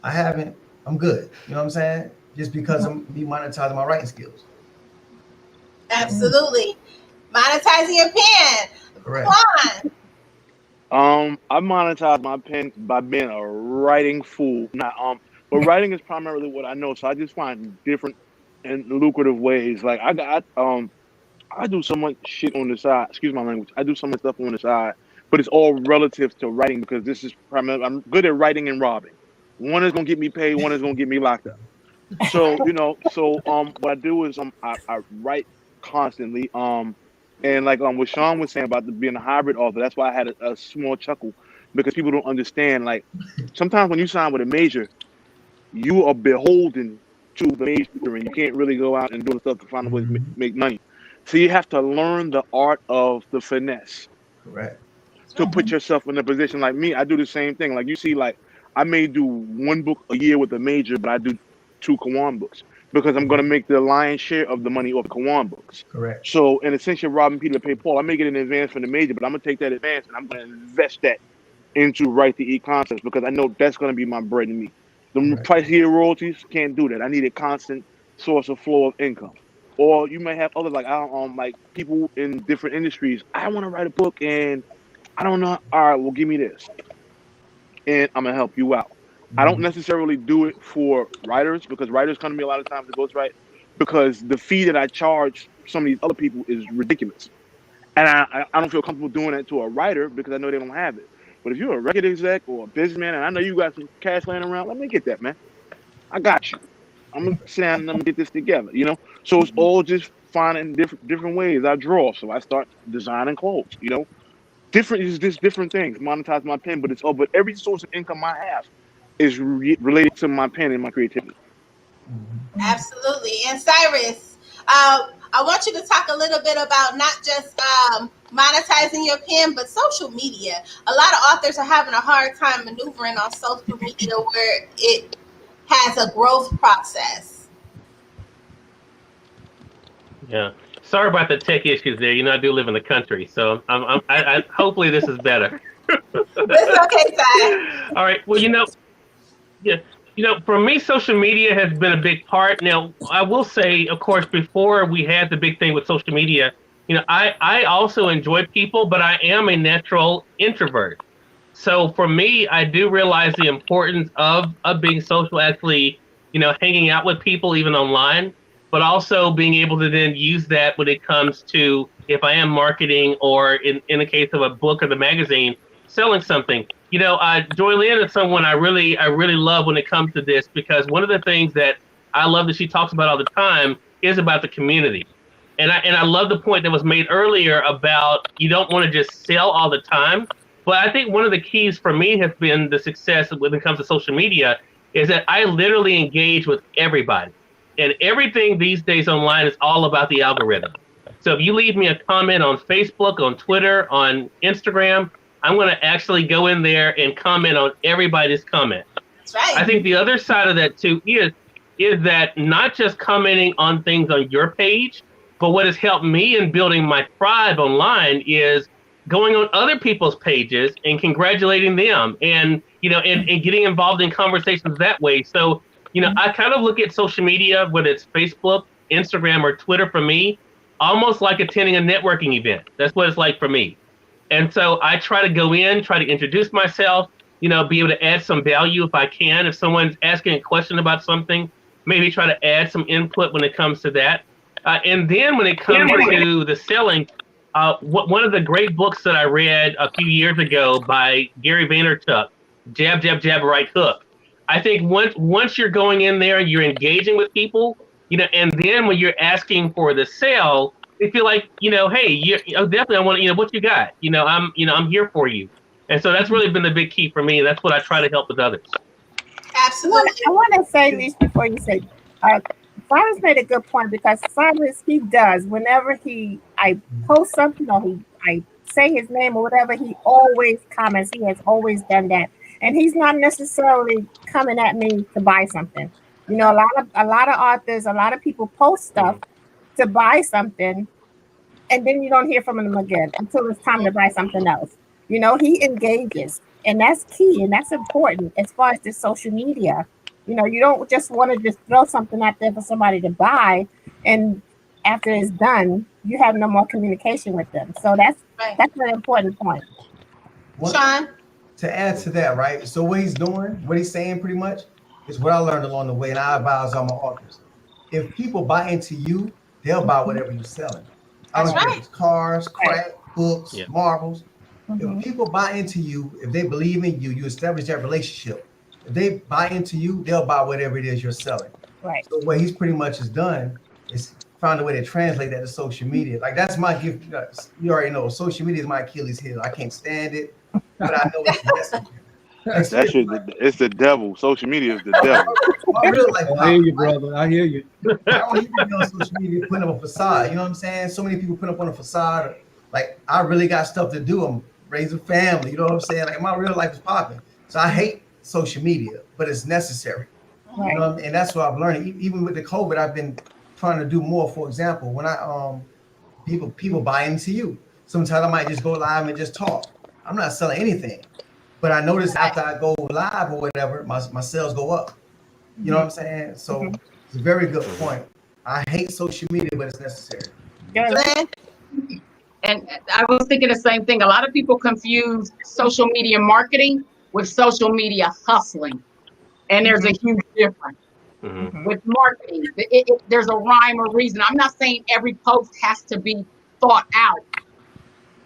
I'm good. You know what I'm saying? Just because I'm me monetizing my writing skills. Absolutely. Monetizing your pen. Correct. Quan. I monetize my pen by being a writing fool. But writing is primarily what I know, so I just find different and lucrative ways. Like I do so much shit on the side. Excuse my language. I do so much stuff on the side, but it's all relative to writing because this is primarily I'm good at writing and robbing. One is gonna get me paid. One is gonna get me locked up. So what I do is I write constantly. And like what Sean was saying about being a hybrid author, that's why I had a small chuckle because people don't understand. Like sometimes when you sign with a major, you are beholden to the major, and you can't really go out and do stuff to find a way to make money. So you have to learn the art of the finesse. Correct. To put yourself in a position like me. I do the same thing. Like you see, like I may do one book a year with a major, but I do 2 Kawan books because I'm going to make the lion's share of the money off Kawan books. Correct. So in a sense, you're robbing Peter to pay Paul. I may get an advance from the major, but I'm going to take that advance and I'm going to invest that into Write the E concepts because I know that's going to be my bread and meat. The price year royalties can't do that. I need a constant source of flow of income. Or you may have other like people in different industries. I want to write a book and I don't know. All right, well, give me this, and I'm gonna help you out. I don't necessarily do it for writers because writers come to me a lot of times to ghostwrite because the fee that I charge some of these other people is ridiculous, and I don't feel comfortable doing that to a writer because I know they don't have it. But if you're a record exec or a businessman, and I know you got some cash laying around, let me get that, man. I got you. I'm gonna sit down and I'm gonna get this together. So it's all just finding different ways. I draw, so I start designing clothes. Different is just different things. Monetize my pen, but it's all. But every source of income I have is related to my pen and my creativity. Absolutely. And Cyrus, I want you to talk a little bit about not just monetizing your pen, but social media. A lot of authors are having a hard time maneuvering on social media where it has a growth process. Yeah. Sorry about the tech issues there. I do live in the country, so hopefully this is better. It's okay, Ty. All right. Well, yeah, for me, social media has been a big part. Now, I will say, of course, before we had the big thing with social media, I also enjoy people, but I am a natural introvert. So for me, I do realize the importance of being social, actually, hanging out with people even online, but also being able to then use that when it comes to if I am marketing or in the case of a book or the magazine, selling something. Joy Lynn is someone I really love when it comes to this, because one of the things that I love that she talks about all the time is about the community. And I love the point that was made earlier about you don't want to just sell all the time. But I think one of the keys for me has been the success when it comes to social media is that I literally engage with everybody. And everything these days online is all about the algorithm. So if you leave me a comment on Facebook, on Twitter, on Instagram, I'm going to actually go in there and comment on everybody's comment. That's right. I think the other side of that too is that not just commenting on things on your page, but what has helped me in building my tribe online is going on other people's pages and congratulating them and and getting involved in conversations that way. So, I kind of look at social media, whether it's Facebook, Instagram, or Twitter for me, almost like attending a networking event. That's what it's like for me. And so I try to go in, try to introduce myself, be able to add some value if I can. If someone's asking a question about something, maybe try to add some input when it comes to that. And then when it comes to the selling, one of the great books that I read a few years ago by Gary Vaynerchuk, Jab, Jab, Jab, Right Hook. I think once you're going in there, you're engaging with people, and then when you're asking for the sale, they feel like, hey, definitely I want what you got, I'm here for you. And so that's really been the big key for me. And that's what I try to help with others. Absolutely. I want to say this before you say, Cyrus made a good point, because Cyrus, he does, whenever I post something or I say his name or whatever, he always comments. He has always done that. And he's not necessarily coming at me to buy something. A lot of authors, a lot of people post stuff to buy something, and then you don't hear from them again until it's time to buy something else. He engages, and that's key, and that's important as far as this social media. You don't just want to just throw something out there for somebody to buy, and after it's done, you have no more communication with them. So that's an important point. Sean? To add to that, right? So what he's doing, what he's saying pretty much, is what I learned along the way, and I advise all my authors. If people buy into you, they'll buy whatever you're selling. I don't care if it's cars, crack, books, marbles. If people buy into you, if they believe in you, you establish that relationship. If they buy into you, they'll buy whatever it is you're selling. Right. So what he's pretty much has done is found a way to translate that to social media. Like, that's my gift. You already know, social media is my Achilles heel. I can't stand it, but I know it's the messenger. It's the devil. Social media is the devil. My real life, I hear you, brother. I hear you. I don't even be on social media putting up a facade. You know what I'm saying? So many people put up on a facade. Like, I really got stuff to do. I'm raising family. You know what I'm saying? Like, my real life is popping. So I hate social media, but it's necessary. Right. You know, and that's what I've learned. Even with the COVID, I've been trying to do more. For example, when I people buy into you, sometimes I might just go live and just talk. I'm not selling anything, but I notice after I go live or whatever, my sales go up. You know what I'm saying? So it's a very good point. I hate social media, but it's necessary. And I was thinking the same thing. A lot of people confuse social media marketing with social media hustling. And there's a huge difference. With marketing, there's a rhyme or reason. I'm not saying every post has to be thought out,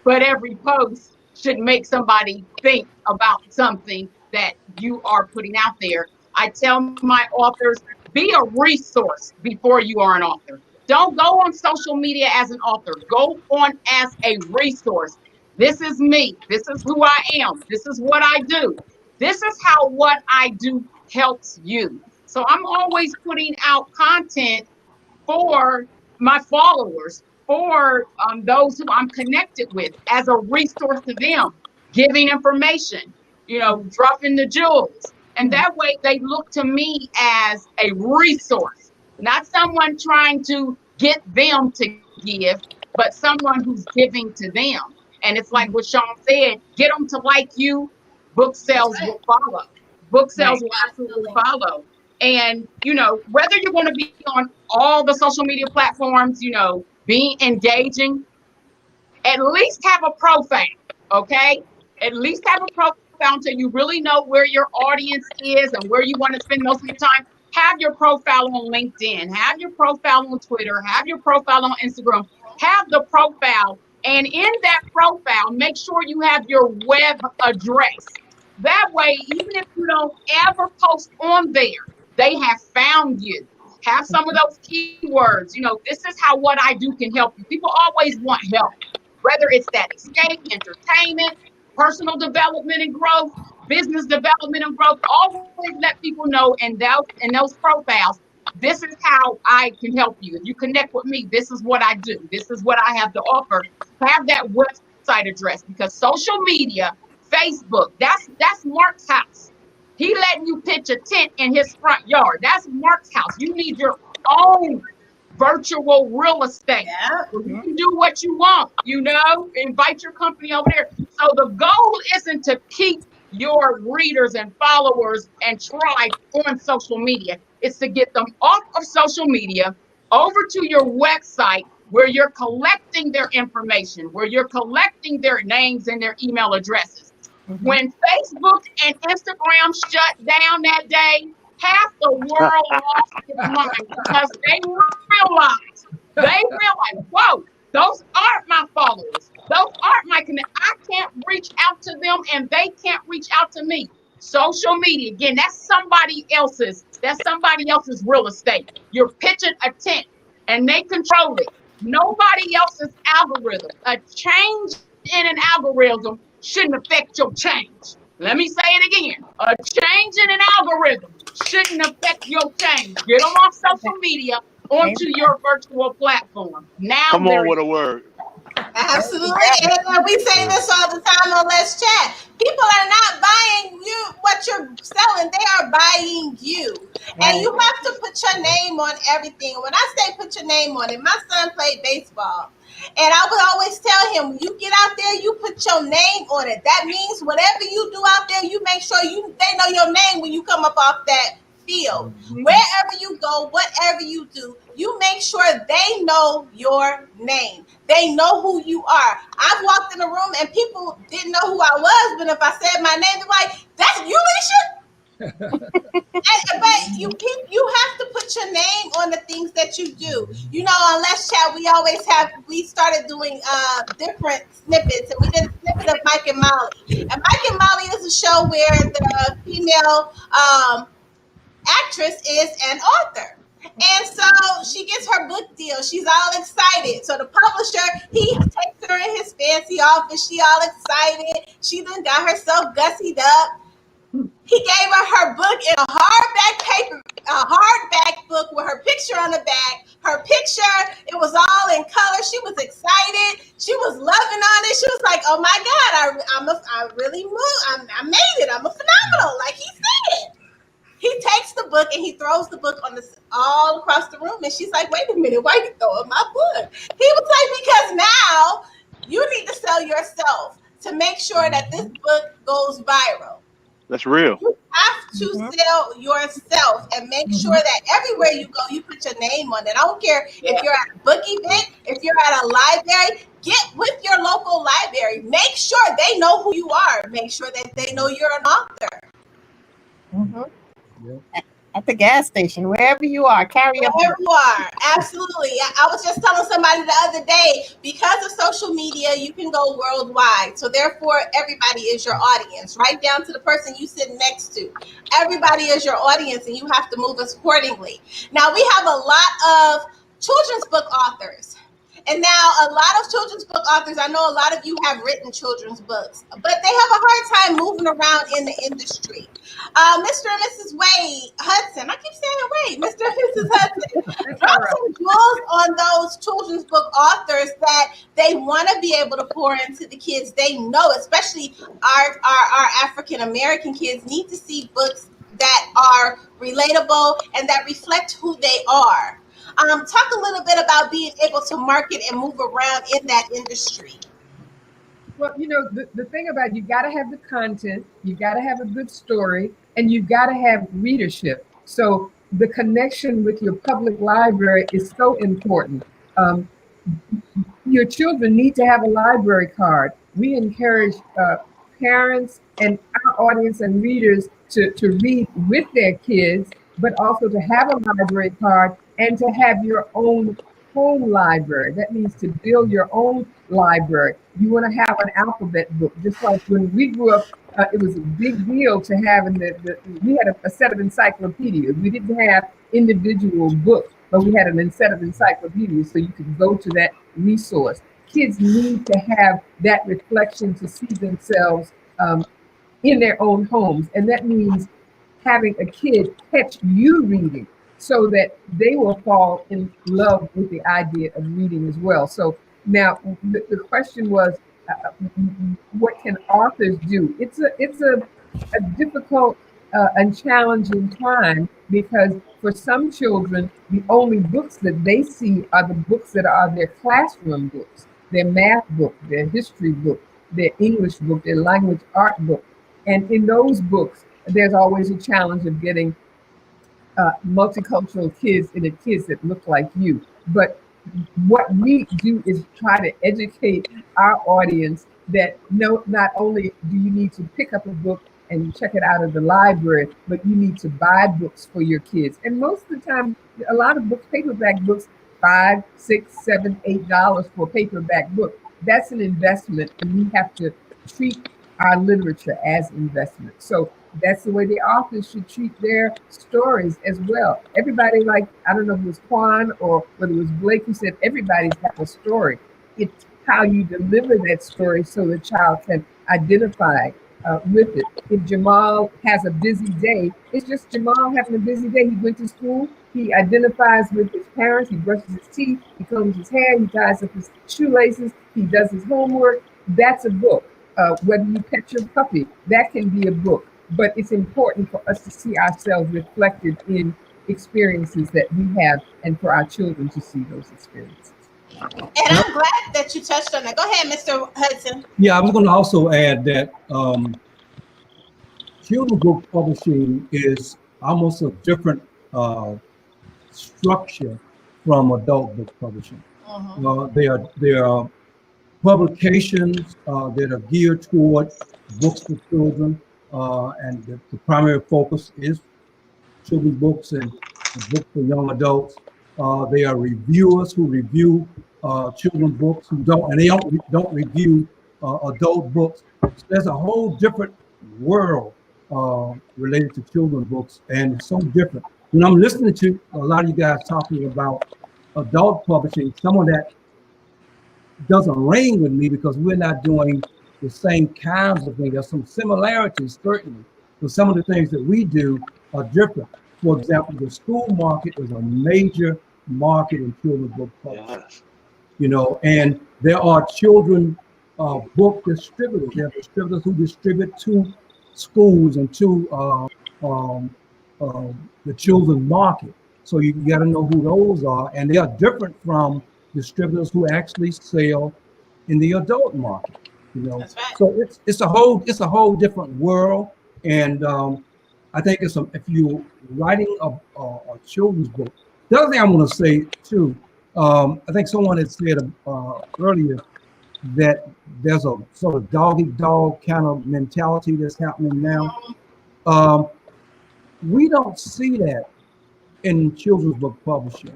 but every post should make somebody think about something that you are putting out there. I tell my authors, be a resource before you are an author. Don't go on social media as an author. Go on as a resource. This is me. This is who I am. This is what I do. This is how what I do helps you. So I'm always putting out content for my followers, for those who I'm connected with as a resource to them, giving information, dropping the jewels. And that way they look to me as a resource, not someone trying to get them to give, but someone who's giving to them. And it's like what Sean said, get them to like you, book sales will follow. Book sales will absolutely follow. And, whether you're going to be on all the social media platforms, being engaging, at least have a profile, okay? At least have a profile until you really know where your audience is and where you want to spend most of your time. Have your profile on LinkedIn, have your profile on Twitter, have your profile on Instagram, have the profile. And in that profile, make sure you have your web address. That way, even if you don't ever post on there, they have found you. Have some of those keywords. This is how what I do can help you. People always want help, whether it's that escape, entertainment, personal development and growth, business development and growth. Always let people know in those profiles, this is how I can help you. If you connect with me, this is what I do. This is what I have to offer. Have that website address, because social media, Facebook, that's Mark's house. He letting you pitch a tent in his front yard. That's Mark's house. You need your own virtual real estate. Yeah. You can do what you want, invite your company over there. So the goal isn't to keep your readers and followers and tribe on social media. It's to get them off of social media over to your website where you're collecting their information, where you're collecting their names and their email addresses. When Facebook and Instagram shut down that day, half the world lost its mind because they realized, whoa, those aren't my followers. Those aren't my connections. I can't reach out to them and they can't reach out to me. Social media, again, that's somebody else's real estate. You're pitching a tent and they control it. Nobody else's algorithm. A change in an algorithm shouldn't affect your change. Let me say it again. A change in an algorithm shouldn't affect your change. Get them off social media onto your virtual platform. Now Come on with a word. Absolutely. And we say this all the time on Let's Chat. People are not buying you what you're selling, they are buying you. And you have to put your name on everything. When I say put your name on it, my son played baseball. And I would always tell him, you get out there, you put your name on it. That means whatever you do out there, you make sure they know your name when you come up off that field. Wherever you go, whatever you do, you make sure they know your name. They know who you are. I've walked in a room and people didn't know who I was, but if I said my name, they're like, "That's you, Alicia." But you have to put your name on the things that you do. On Let's Chat, we started doing different snippets, and we did a snippet of Mike and Molly. And Mike and Molly is a show where the female actress is an author. And so she gets her book deal. She's all excited. So the publisher, he takes her in his fancy office. She all excited. She done got herself gussied up. He gave her book in a hardback book with her picture on the back. Her picture, it was all in color. She was excited. She was loving on it. She was like, "Oh my God, I really moved. I made it. I'm a phenomenal," like he said. He takes the book and he throws the book all across the room. And she's like, "Wait a minute, why are you throwing my book?" He was like, "Because now you need to sell yourself to make sure that this book goes viral." That's real. You have to sell yourself and make sure that everywhere you go, you put your name on it. I don't care if you're at a book event, if you're at a library, get with your local library. Make sure they know who you are. Make sure that they know you're an author. At the gas station, wherever you are, carry a book. Wherever you are, absolutely. I was just telling somebody the other day, because of social media, you can go worldwide. So therefore, everybody is your audience, right down to the person you sit next to. Everybody is your audience, and you have to move accordingly. Now, we have a lot of children's book authors. And now a lot of children's book authors, I know a lot of you have written children's books, but they have a hard time moving around in the industry. Mr. and Mrs. Wade Hudson, I keep saying Wade, Mr. and Mrs. Hudson, drop some jewels on those children's book authors that they want to be able to pour into the kids. They know, especially our African American kids, need to see books that are relatable and that reflect who they are. Talk a little bit about being able to market and move around in that industry. Well, the thing about you got to have the content, you got to have a good story, and you got to have readership. So the connection with your public library is so important. Your children need to have a library card. We encourage parents and our audience and readers to read with their kids, but also to have a library card and to have your own home library. That means to build your own library. You want to have an alphabet book, just like when we grew up. It was a big deal to have we had a set of encyclopedias. We didn't have individual books, but we had a set of encyclopedias, so you could go to that resource. Kids need to have that reflection to see themselves in their own homes, and that means having a kid catch you reading so that they will fall in love with the idea of reading as well. So now the question was, what can authors do? It's a difficult and challenging time, because for some children, the only books that they see are the books that are their classroom books, their math book, their history book, their English book, their language art book. And in those books, there's always a challenge of getting multicultural kids and the kids that look like you. But what we do is try to educate our audience that not only do you need to pick up a book and check it out of the library, but you need to buy books for your kids. And most of the time, a lot of books, paperback books, $5, $6, $7, $8 for a paperback book. That's an investment, and we have to treat our literature as investment. So that's the way the authors should treat their stories as well. Everybody, like, I don't know if it was Quan or whether it was Blake who said, everybody's got a story. It's how you deliver that story so the child can identify with it. If Jamal has a busy day, it's just Jamal having a busy day. He went to school, he identifies with his parents, he brushes his teeth, he combs his hair, he ties up his shoelaces, he does his homework. That's a book. Whether you pet your puppy, that can be a book. But it's important for us to see ourselves reflected in experiences that we have, and for our children to see those experiences. And I'm glad that you touched on that. Go ahead, Mr. Hudson. Yeah, I was going to also add that children's book publishing is almost a different structure from adult book publishing. They are publications that are geared toward books for children, and the primary focus is children's books and books for young adults. They are reviewers who review children's books, and they don't review adult books. So there's a whole different world related to children's books, and it's so different. When I'm listening to a lot of you guys talking about adult publishing, some of that doesn't ring with me because we're not doing the same kinds of things. There's some similarities, certainly, but some of the things that we do are different. For example, the school market is a major market in children's book publishing. And there are children book distributors. There are distributors who distribute to schools and to the children's market. So you got to know who those are, and they are different from distributors who actually sell in the adult market. That's right. So it's a whole different world, and I think if you're writing a children's book. The other thing I want to say too, I think someone had said earlier that there's a sort of dog-eat-dog kind of mentality that's happening now. We don't see that in children's book publishing.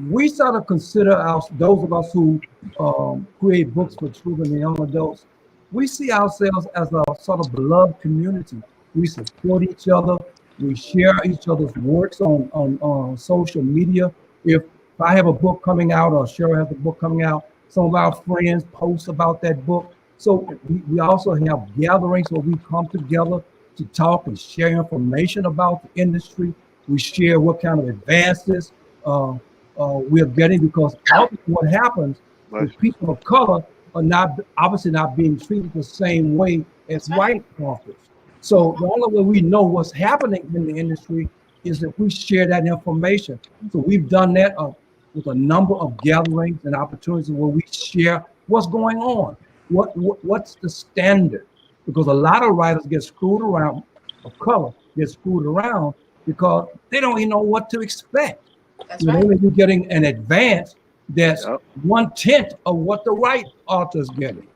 We sort of consider those of us who create books for children and young adults, we see ourselves as a sort of beloved community. We support each other. We share each other's works on social media. If If I have a book coming out or Cheryl has a book coming out, some of our friends post about that book. So we also have gatherings where we come together to talk and share information about the industry. We share what kind of advances we're getting, because what happens is people of color are not obviously not being treated the same way as white authors. So the only way we know what's happening in the industry is if we share that information. So we've done that with a number of gatherings and opportunities where we share what's going on, what's the standard, because a lot of writers get screwed around, of color get screwed around because they don't even know what to expect. That's right. You're getting an advance that's 1/10 of what the right author's getting.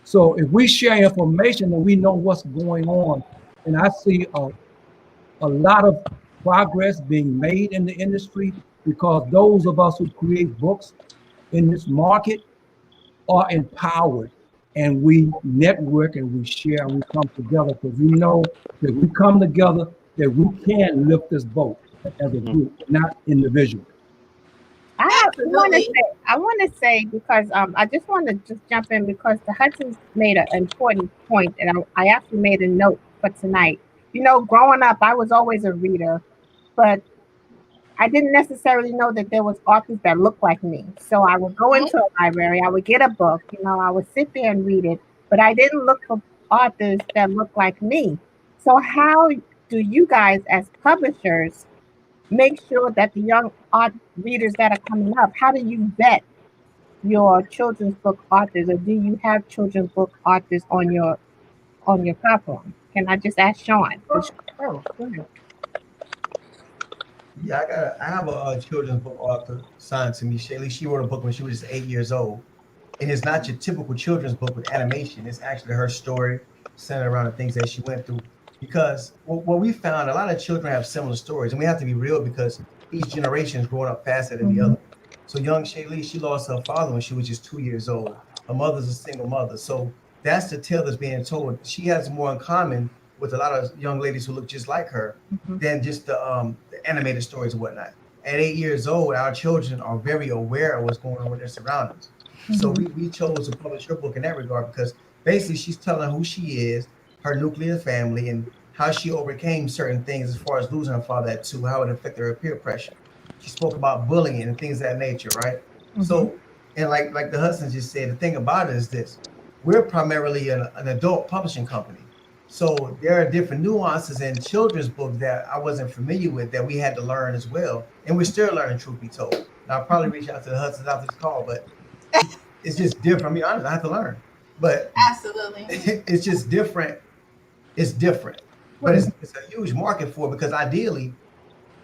So if we share information and we know what's going on, and I see a lot of progress being made in the industry, because those of us who create books in this market are empowered, and we network and we share and we come together, because we know that we come together, that we can lift this boat as a group, not individually. I want to say because I just want to just jump in because the Hudson's made an important point, and I actually made a note for tonight. Growing up, I was always a reader, but I didn't necessarily know that there was authors that looked like me. So I would go into a library, I would get a book, I would sit there and read it, but I didn't look for authors that looked like me. So how do you guys as publishers make sure that the young art readers that are coming up, how do you vet your children's book authors, or do you have children's book authors on your platform? Can I just ask Sean? Oh, go ahead. Yeah, I have a children's book author signed to me. Shaylee, she wrote a book when she was just 8 years old. And it's not your typical children's book with animation. It's actually her story centered around the things that she went through. Because what we found, a lot of children have similar stories, and we have to be real because each generation is growing up faster than the other. So young Shaylee, she lost her father when she was just 2 years old. Her mother's a single mother. So that's the tale that's being told. She has more in common with a lot of young ladies who look just like her than just the animated stories and whatnot. At 8 years old, our children are very aware of what's going on with their surroundings. So we chose to publish her book in that regard because basically she's telling who she is, her nuclear family, and how she overcame certain things as far as losing her father at 2, how it affected her peer pressure. She spoke about bullying and things of that nature, right? So, and like the Hudson just said, the thing about it is this: we're primarily an adult publishing company. So there are different nuances in children's books that I wasn't familiar with that we had to learn as well. And we're still learning, truth be told. And I'll probably reach out to the Hudsons after this call, but it's just different. I mean, honestly, I have to learn. But absolutely, it's just different. It's different. But it's a huge market for it because ideally,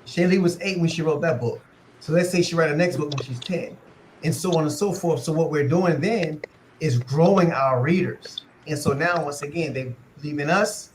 Shaylee was 8 when she wrote that book. So let's say she wrote the next book when she's 10, and so on and so forth. So what we're doing then is growing our readers. And so now, once again, they believe in us.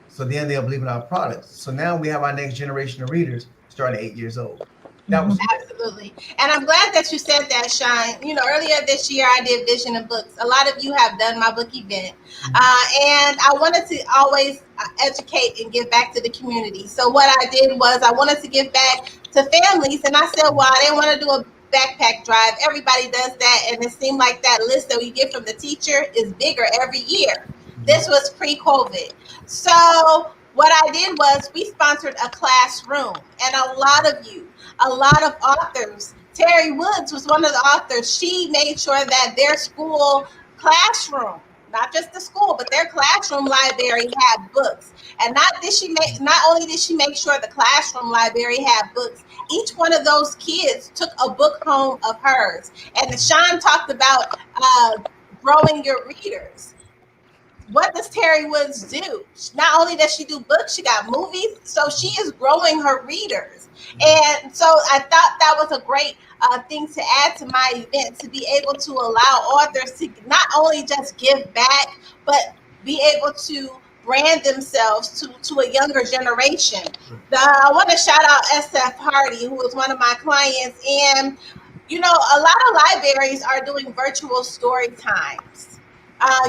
So then they'll believe in our products. So now we have our next generation of readers starting at 8 years old. That was absolutely. And I'm glad that you said that, Sean. Earlier this year I did Vision of Books. A lot of you have done my book event. And I wanted to always educate and give back to the community. So what I did was I wanted to give back to families. And I said, well, I didn't want to do a backpack drive. Everybody does that. And it seemed like that list that we get from the teacher is bigger every year. This was pre-COVID. So what I did was we sponsored a classroom, and a lot of authors, Terry Woods was one of the authors. She made sure that their school classroom, not just the school, but their classroom library had books. And not only did she make sure the classroom library had books, each one of those kids took a book home of hers. And Sean talked about growing your readers. What does Terry Woods do? Not only does she do books, she got movies. So she is growing her readers. And so I thought that was a great thing to add to my event, to be able to allow authors to not only just give back, but be able to brand themselves to a younger generation. I want to shout out SF Hardy, who was one of my clients. And, a lot of libraries are doing virtual story times.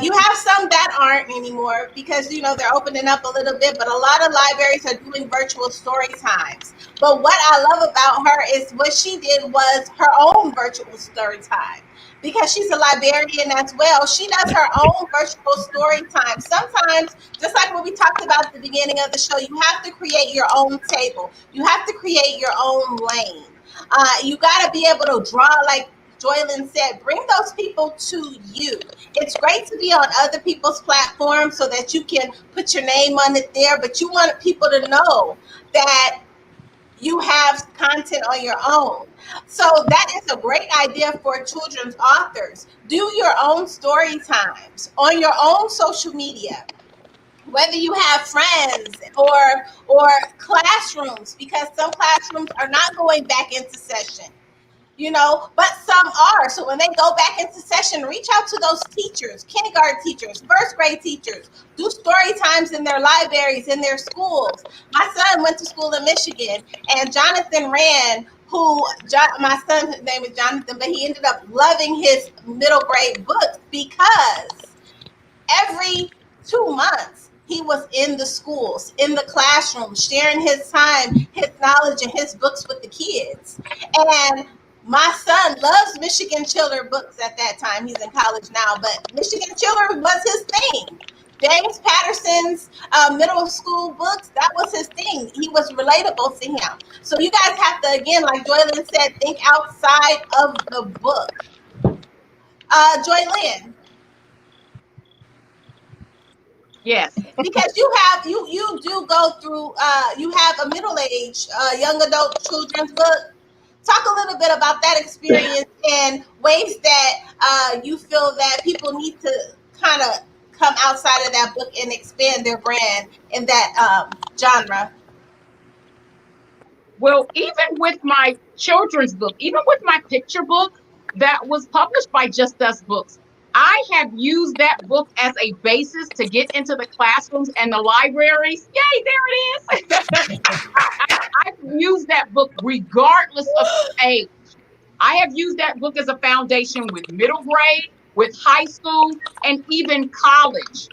You have some that aren't anymore because they're opening up a little bit, but a lot of libraries are doing virtual story times. But what I love about her is what she did was her own virtual story time. Because she's a librarian as well, she does her own virtual story time. Sometimes, just like what we talked about at the beginning of the show, you have to create your own table. You have to create your own lane. You got to be able to draw, like Joylyn said, bring those people to you. It's great to be on other people's platforms so that you can put your name on it there, but you want people to know that you have content on your own. So that is a great idea for children's authors. Do your own story times on your own social media, whether you have friends or classrooms, because some classrooms are not going back into session, but some are. So when they go back into session, reach out to those teachers, kindergarten teachers, first grade teachers, do story times in their libraries, in their schools. My son went to school in Michigan, and Jonathan Rand, my son's name is Jonathan, but he ended up loving his middle grade books because every 2 months he was in the schools, in the classroom, sharing his time, his knowledge, and his books with the kids. And my son loves Michigan Chiller books at that time. He's in college now, but Michigan Chiller was his thing. James Patterson's middle school books, that was his thing. He was relatable to him. So you guys have to, again, like Joylyn said, think outside of the book. Joylyn, Yes. because you do go through, you have a middle-age young adult children's book. Talk a little bit about that experience and ways that you feel that people need to kind of come outside of that book and expand their brand in that genre. Well, even with my children's book, even with my picture book that was published by Just Us Books, I have used that book as a basis to get into the classrooms and the libraries. Yay, there it is. I've used that book regardless of age. I have used that book as a foundation with middle grade, with high school, and even college,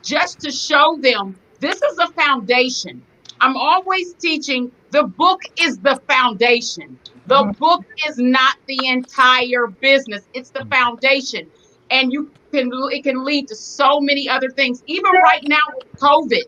just to show them this is a foundation. I'm always teaching the book is the foundation. The book is not the entire business, it's the foundation. And it can lead to so many other things. Even right now with COVID,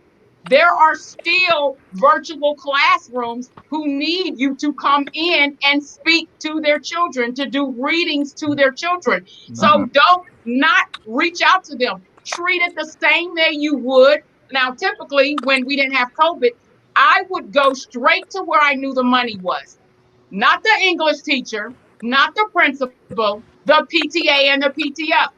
there are still virtual classrooms who need you to come in and speak to their children, to do readings to their children. So don't not reach out to them. Treat it the same way you would. Now, typically, when we didn't have COVID, I would go straight to where I knew the money was. Not the English teacher, not the principal, the PTA and the PTO.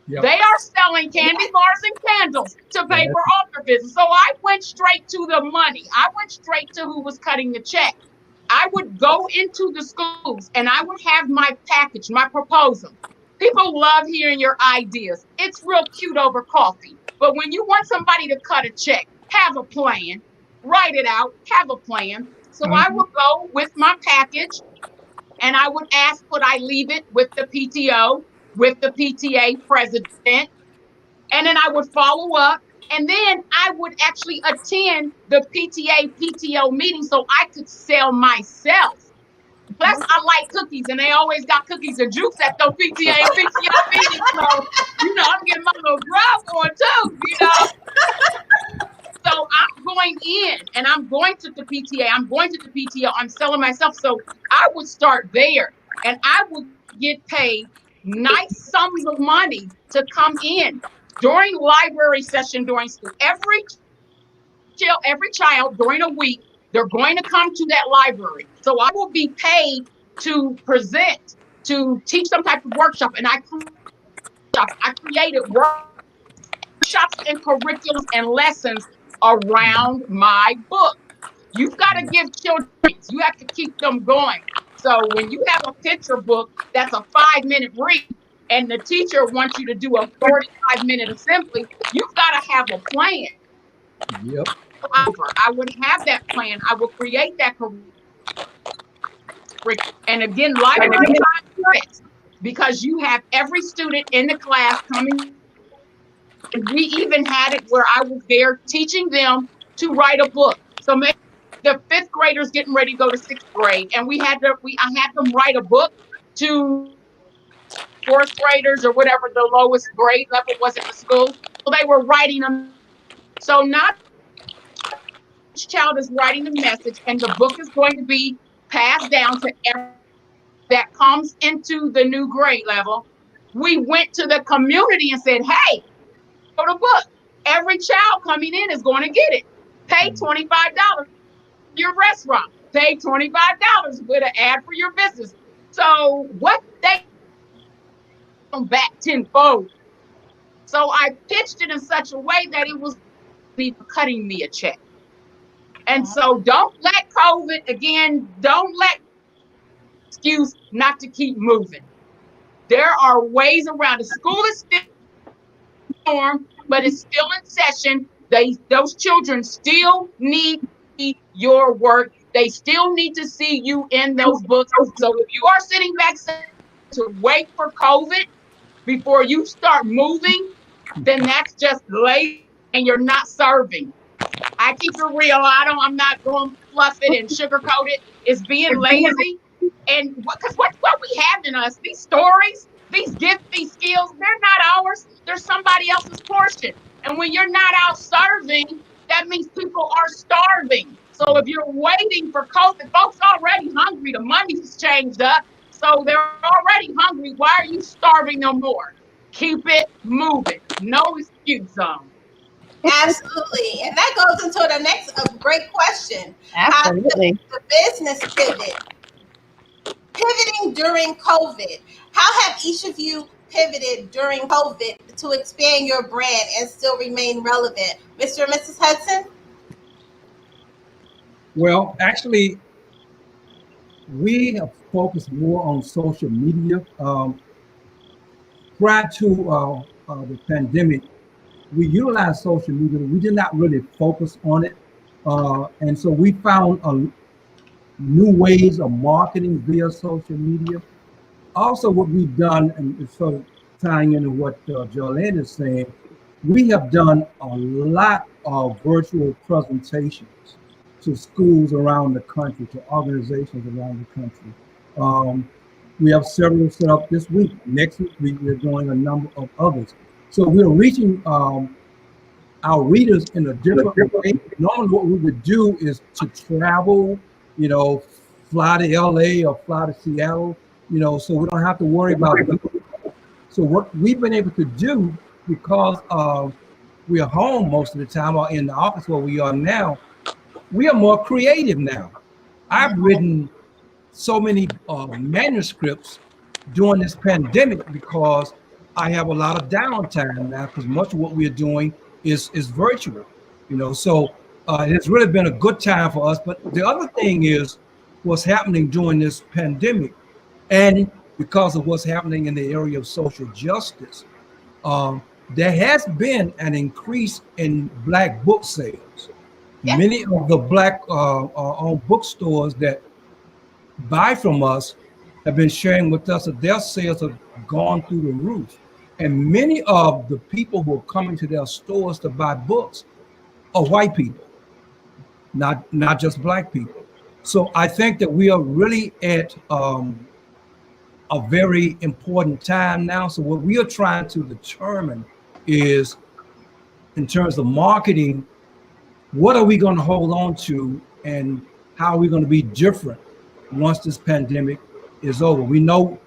Yep. They are selling candy bars and candles to pay for author business. So I went straight to the money. I went straight to who was cutting the check. I would go into the schools and I would have my package, my proposal. People love hearing your ideas. It's real cute over coffee. But when you want somebody to cut a check, have a plan, write it out, have a plan. So I would go with my package and I would ask, could I leave it with the PTO, with the PTA president? And then I would follow up. And then I would actually attend the PTA PTO meeting so I could sell myself. Plus, I like cookies, and they always got cookies and juice at those PTA and PTO meetings. So, I'm getting my little grub on too. So I'm going in and I'm going to the PTA, I'm going to the PTO, I'm selling myself. So I would start there and I would get paid nice sums of money to come in during library session during school. Every child during a week, they're going to come to that library. So I will be paid to present, to teach some type of workshop. And I created workshops and curriculums and lessons around my book. You've got to give children, you have to keep them going. So when you have a picture book that's a 5-minute read and the teacher wants you to do a 45-minute assembly, you've got to have a plan. Yep. I would have that plan. I will create that curriculum. And again, library time fits because you have every student in the class coming And we even had it where I was there teaching them to write a book. So maybe the fifth graders getting ready to go to sixth grade, and I had them write a book to fourth graders or whatever the lowest grade level was at the school. So they were writing them. So not each child is writing a message, and the book is going to be passed down to everyone that comes into the new grade level. We went to the community and said, hey, go to book. Every child coming in is going to get it. Pay $25 for your restaurant. Pay $25 with an ad for your business. So what they come back tenfold. So I pitched it in such a way that it was be cutting me a check. And so don't let COVID again, don't let excuse not to keep moving. There are ways around it. School is still storm, but it's still in session. Those children still need your work. They still need to see you in those books. So if you are sitting back to wait for COVID before you start moving, then that's just lazy and you're not serving. I keep it real. I'm not going to fluff it and sugarcoat it. It's being lazy. And because what we have in us, these stories, these gifts, these skills, they're not ours. They're somebody else's portion. And when you're not out serving, that means people are starving. So if you're waiting for COVID, folks already hungry. The money's changed up. So they're already hungry. Why are you starving no more? Keep it moving. No excuse zone. Absolutely. And that goes into the next great question. Absolutely. The business pivoting during COVID. How have each of you pivoted during COVID to expand your brand and still remain relevant? Mr. and Mrs. Hudson? Well, actually, we have focused more on social media. Prior to the pandemic, we utilized social media. We did not really focus on it. And so we found new ways of marketing via social media. Also, what we've done, and it's sort of tying into what Jolene is saying, we have done a lot of virtual presentations to schools around the country, to organizations around the country. We have several set up this week. Next week, we're doing a number of others. So we're reaching our readers in a different way. Normally, what we would do is to travel, fly to LA or fly to Seattle, so we don't have to worry about it. So what we've been able to do, because we are home most of the time or in the office where we are now, we are more creative now. I've written so many manuscripts during this pandemic because I have a lot of downtime now because much of what we're doing is virtual, so it's really been a good time for us. But the other thing is what's happening during this pandemic, and because of what's happening in the area of social justice, there has been an increase in Black book sales. Yeah. Many of the Black owned bookstores that buy from us have been sharing with us that their sales have gone through the roof. And many of the people who are coming to their stores to buy books are white people, not just Black people. So I think that we are really at a very important time now. So what we are trying to determine is, in terms of marketing, what are we going to hold on to and how are we going to be different once this pandemic is over? We know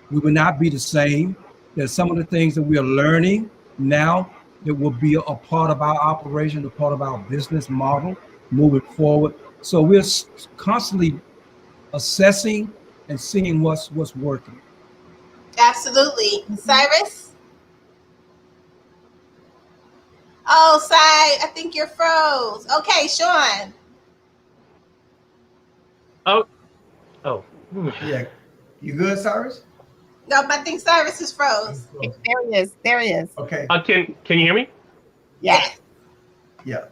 we will not be the same. There's some of the things that we are learning now that will be a part of our operation, a part of our business model moving forward. So we're constantly assessing and seeing what's working. Absolutely. Cyrus? Oh, Cy, I think you're froze. Okay, Sean. Oh. Yeah. You good, Cyrus? No, I think Cyrus is froze. There he is. Okay. Can you hear me? Yes. Yeah.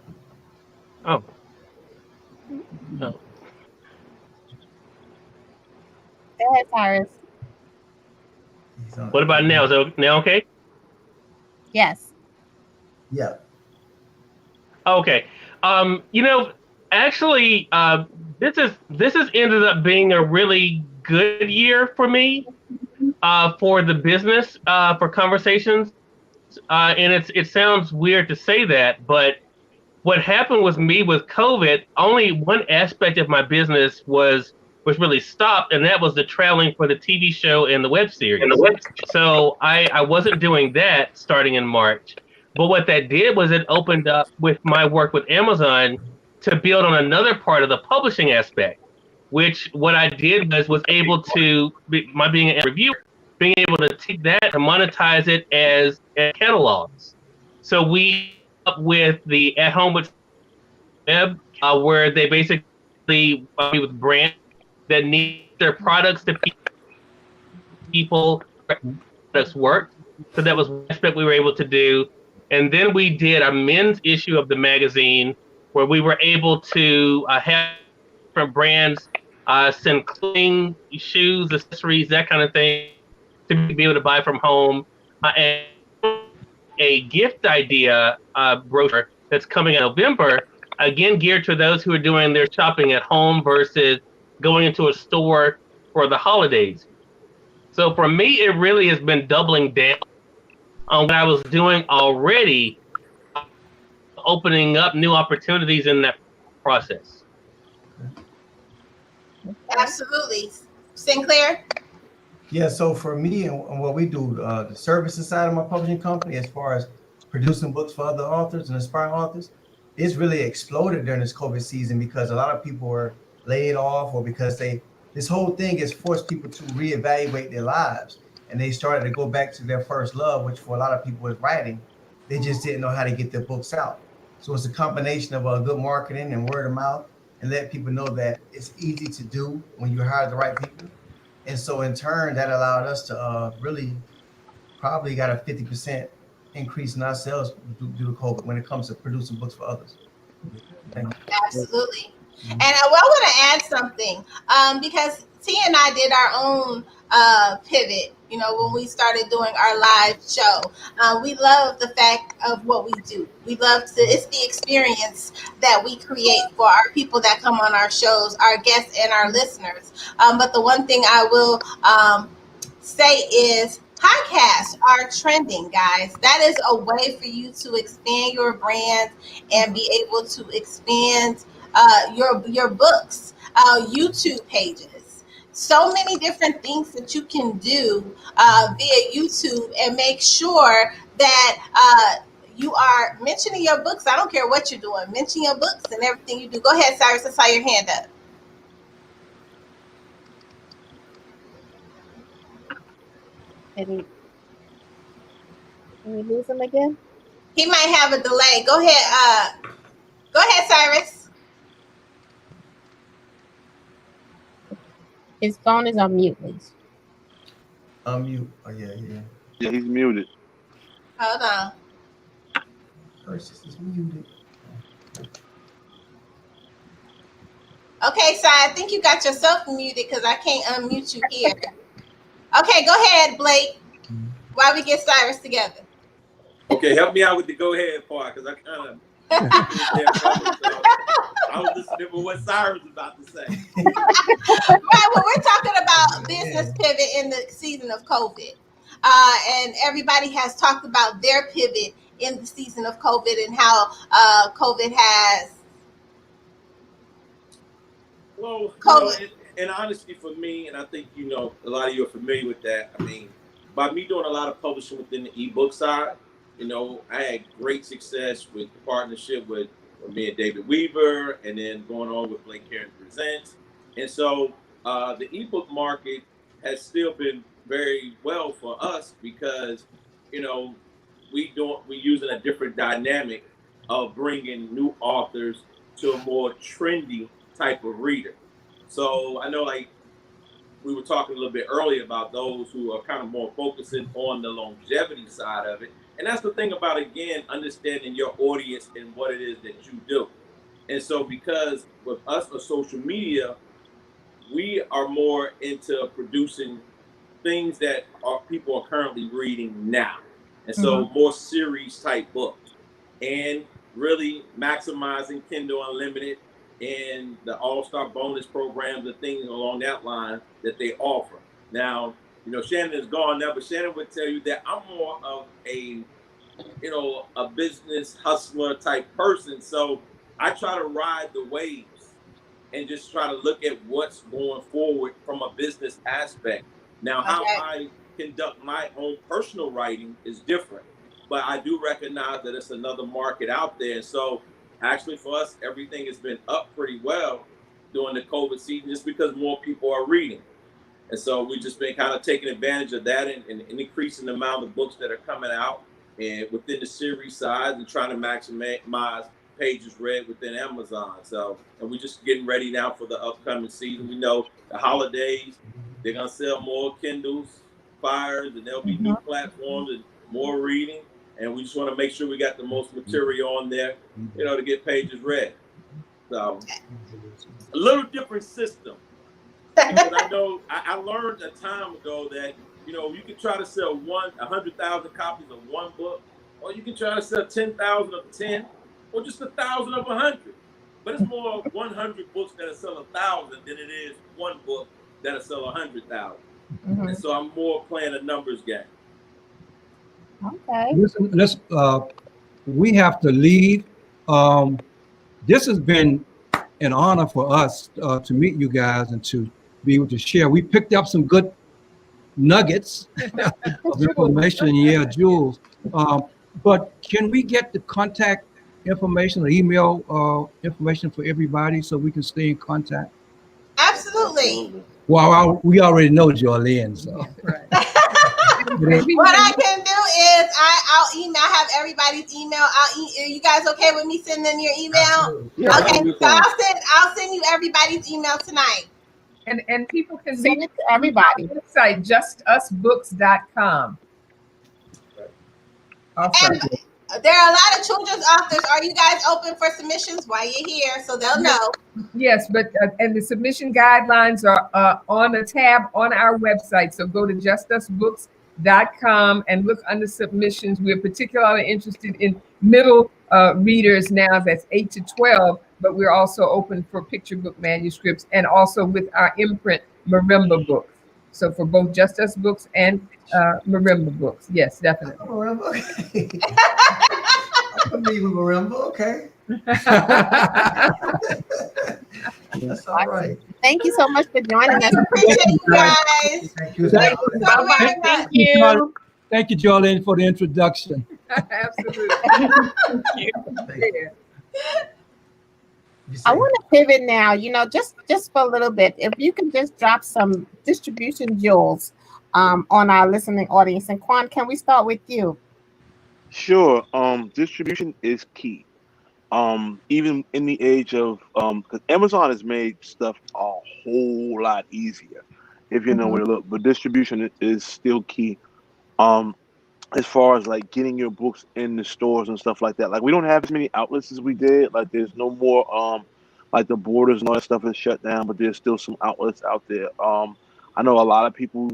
Oh. No. Go ahead, Cyrus. What about now? Is it now okay? Yes. Yeah. Okay. You know, actually, this has ended up being a really good year for me, for the business, for conversations. And it sounds weird to say that, but what happened with me with COVID, only one aspect of my business was really stopped, and that was the traveling for the TV show and the web series. So I wasn't doing that starting in March. But what that did was it opened up with my work with Amazon to build on another part of the publishing aspect, which what I did was able to my being a reviewer, being able to take that and monetize it as catalogs. So we up with the at home with web, where they basically with brands that need their products to people products worked. So that was one aspect we were able to do. And then we did a men's issue of the magazine where we were able to have different brands send clothing, shoes, accessories, that kind of thing to be able to buy from home. And a gift idea brochure that's coming in November, again geared to those who are doing their shopping at home versus going into a store for the holidays. So for me, it really has been doubling down on what I was doing already, opening up new opportunities in that process. Absolutely. Sinclair? Yeah, so for me and what we do, the services side of my publishing company, as far as producing books for other authors and aspiring authors, it's really exploded during this COVID season because a lot of people were laid off, or because this whole thing has forced people to reevaluate their lives, and they started to go back to their first love, which for a lot of people is writing. They just didn't know how to get their books out. So it's a combination of good marketing and word of mouth, and let people know that it's easy to do when you hire the right people. And so in turn, that allowed us to really probably got a 50% increase in our sales due to COVID when it comes to producing books for others. Thank you. Absolutely. And I want to add something, because T and I did our own pivot. You know, when we started doing our live show, we love the fact of what we do. We love it's the experience that we create for our people that come on our shows, our guests and our listeners. But the one thing I will say is podcasts are trending, guys. That is a way for you to expand your brand and be able to expand your books, YouTube pages. So many different things that you can do via YouTube, and make sure that you are mentioning your books. I don't care what you're doing. Mention your books and everything you do. Go ahead, Cyrus. I saw your hand up. Did we lose him again? He might have a delay. Go ahead. Go ahead, Cyrus. His phone is on mute, please. Unmute. Oh, yeah. Yeah, he's muted. Hold on. Versus is muted. Okay, Si, I think you got yourself muted because I can't unmute you here. Okay, go ahead, Blake, while we get Cyrus together. Okay, help me out with the go ahead part, because I kind of I was listening to what Cyrus was about to say. Right, well, we're talking about business pivot in the season of COVID. And everybody has talked about their pivot in the season of COVID and how COVID has... Well, you know, and honestly, for me, and I think, you know, a lot of you are familiar with that. I mean, by me doing a lot of publishing within the ebook side, you know, I had great success with the partnership with me and David Weaver, and then going on with Blake Karen Presents. And so the ebook market has still been very well for us because, you know, we're using a different dynamic of bringing new authors to a more trendy type of reader. So I know, like, we were talking a little bit earlier about those who are kind of more focusing on the longevity side of it. And that's the thing about, again, understanding your audience and what it is that you do. And so because with us on social media, we are more into producing things that people are currently reading now. And so more series type books. and really maximizing Kindle Unlimited and the All-Star bonus programs and things along that line that they offer. Now, Shannon is gone now, but Shannon would tell you that I'm more of a business hustler type person. So I try to ride the waves and just try to look at what's going forward from a business aspect. Now, how I conduct my own personal writing is different, but I do recognize that it's another market out there. So actually for us, everything has been up pretty well during the COVID season just because more people are reading. And so we've just been kind of taking advantage of that and increasing the amount of books that are coming out and within the series size and trying to maximize pages read within Amazon. So, and we're just getting ready now for the upcoming season. We know the holidays, they're going to sell more Kindles, Fires, and there'll be new platforms and more reading. And we just want to make sure we got the most material on there, to get pages read. So, a little different system. Because I know I learned a time ago that you can try to sell 100,000 copies of one book, or you can try to sell 10,000 of 10, or just 1,000 of 100. But it's more 100 books that'll sell 1,000 than it is one book that'll sell 100,000. And so I'm more playing a numbers game. Okay. Listen, we have to leave. This has been an honor for us to meet you guys and to be able to share. We picked up some good nuggets of information, jewels. But can we get the contact information or email information for everybody so we can stay in contact? Absolutely. Well, we already know Jolene, so. Right. What I can do is I'll have everybody's email. Are you guys okay with me sending your email? Yeah, okay, so I'll send you everybody's email tonight. And people can send it to everybody. Website justusbooks.com. And there are a lot of children's authors. Are you guys open for submissions while you're here? So they'll know. Yes, but and the submission guidelines are on a tab on our website. So go to justusbooks.com and look under submissions. We're particularly interested in middle readers now, that's 8 to 12, but we're also open for picture book manuscripts and also with our imprint marimba books. So for both Just Us Books and marimba books. Yes, definitely. Marimba, okay. I believe in marimba, okay. That's all right. Thank you so much for joining us. Appreciate you guys. Thank you. Thank you so very much. Thank you. Thank you, Jolene, for the introduction. Absolutely. I want to pivot now, just for a little bit. If you can just drop some distribution jewels on our listening audience. And Quan, can we start with you? Sure. Distribution is key. Even in the age of because Amazon has made stuff a whole lot easier if you know where to look, but distribution is still key. As far as like getting your books in the stores and stuff like that. Like we don't have as many outlets as we did. Like there's no more like the Borders and all that stuff is shut down, but there's still some outlets out there. I know a lot of people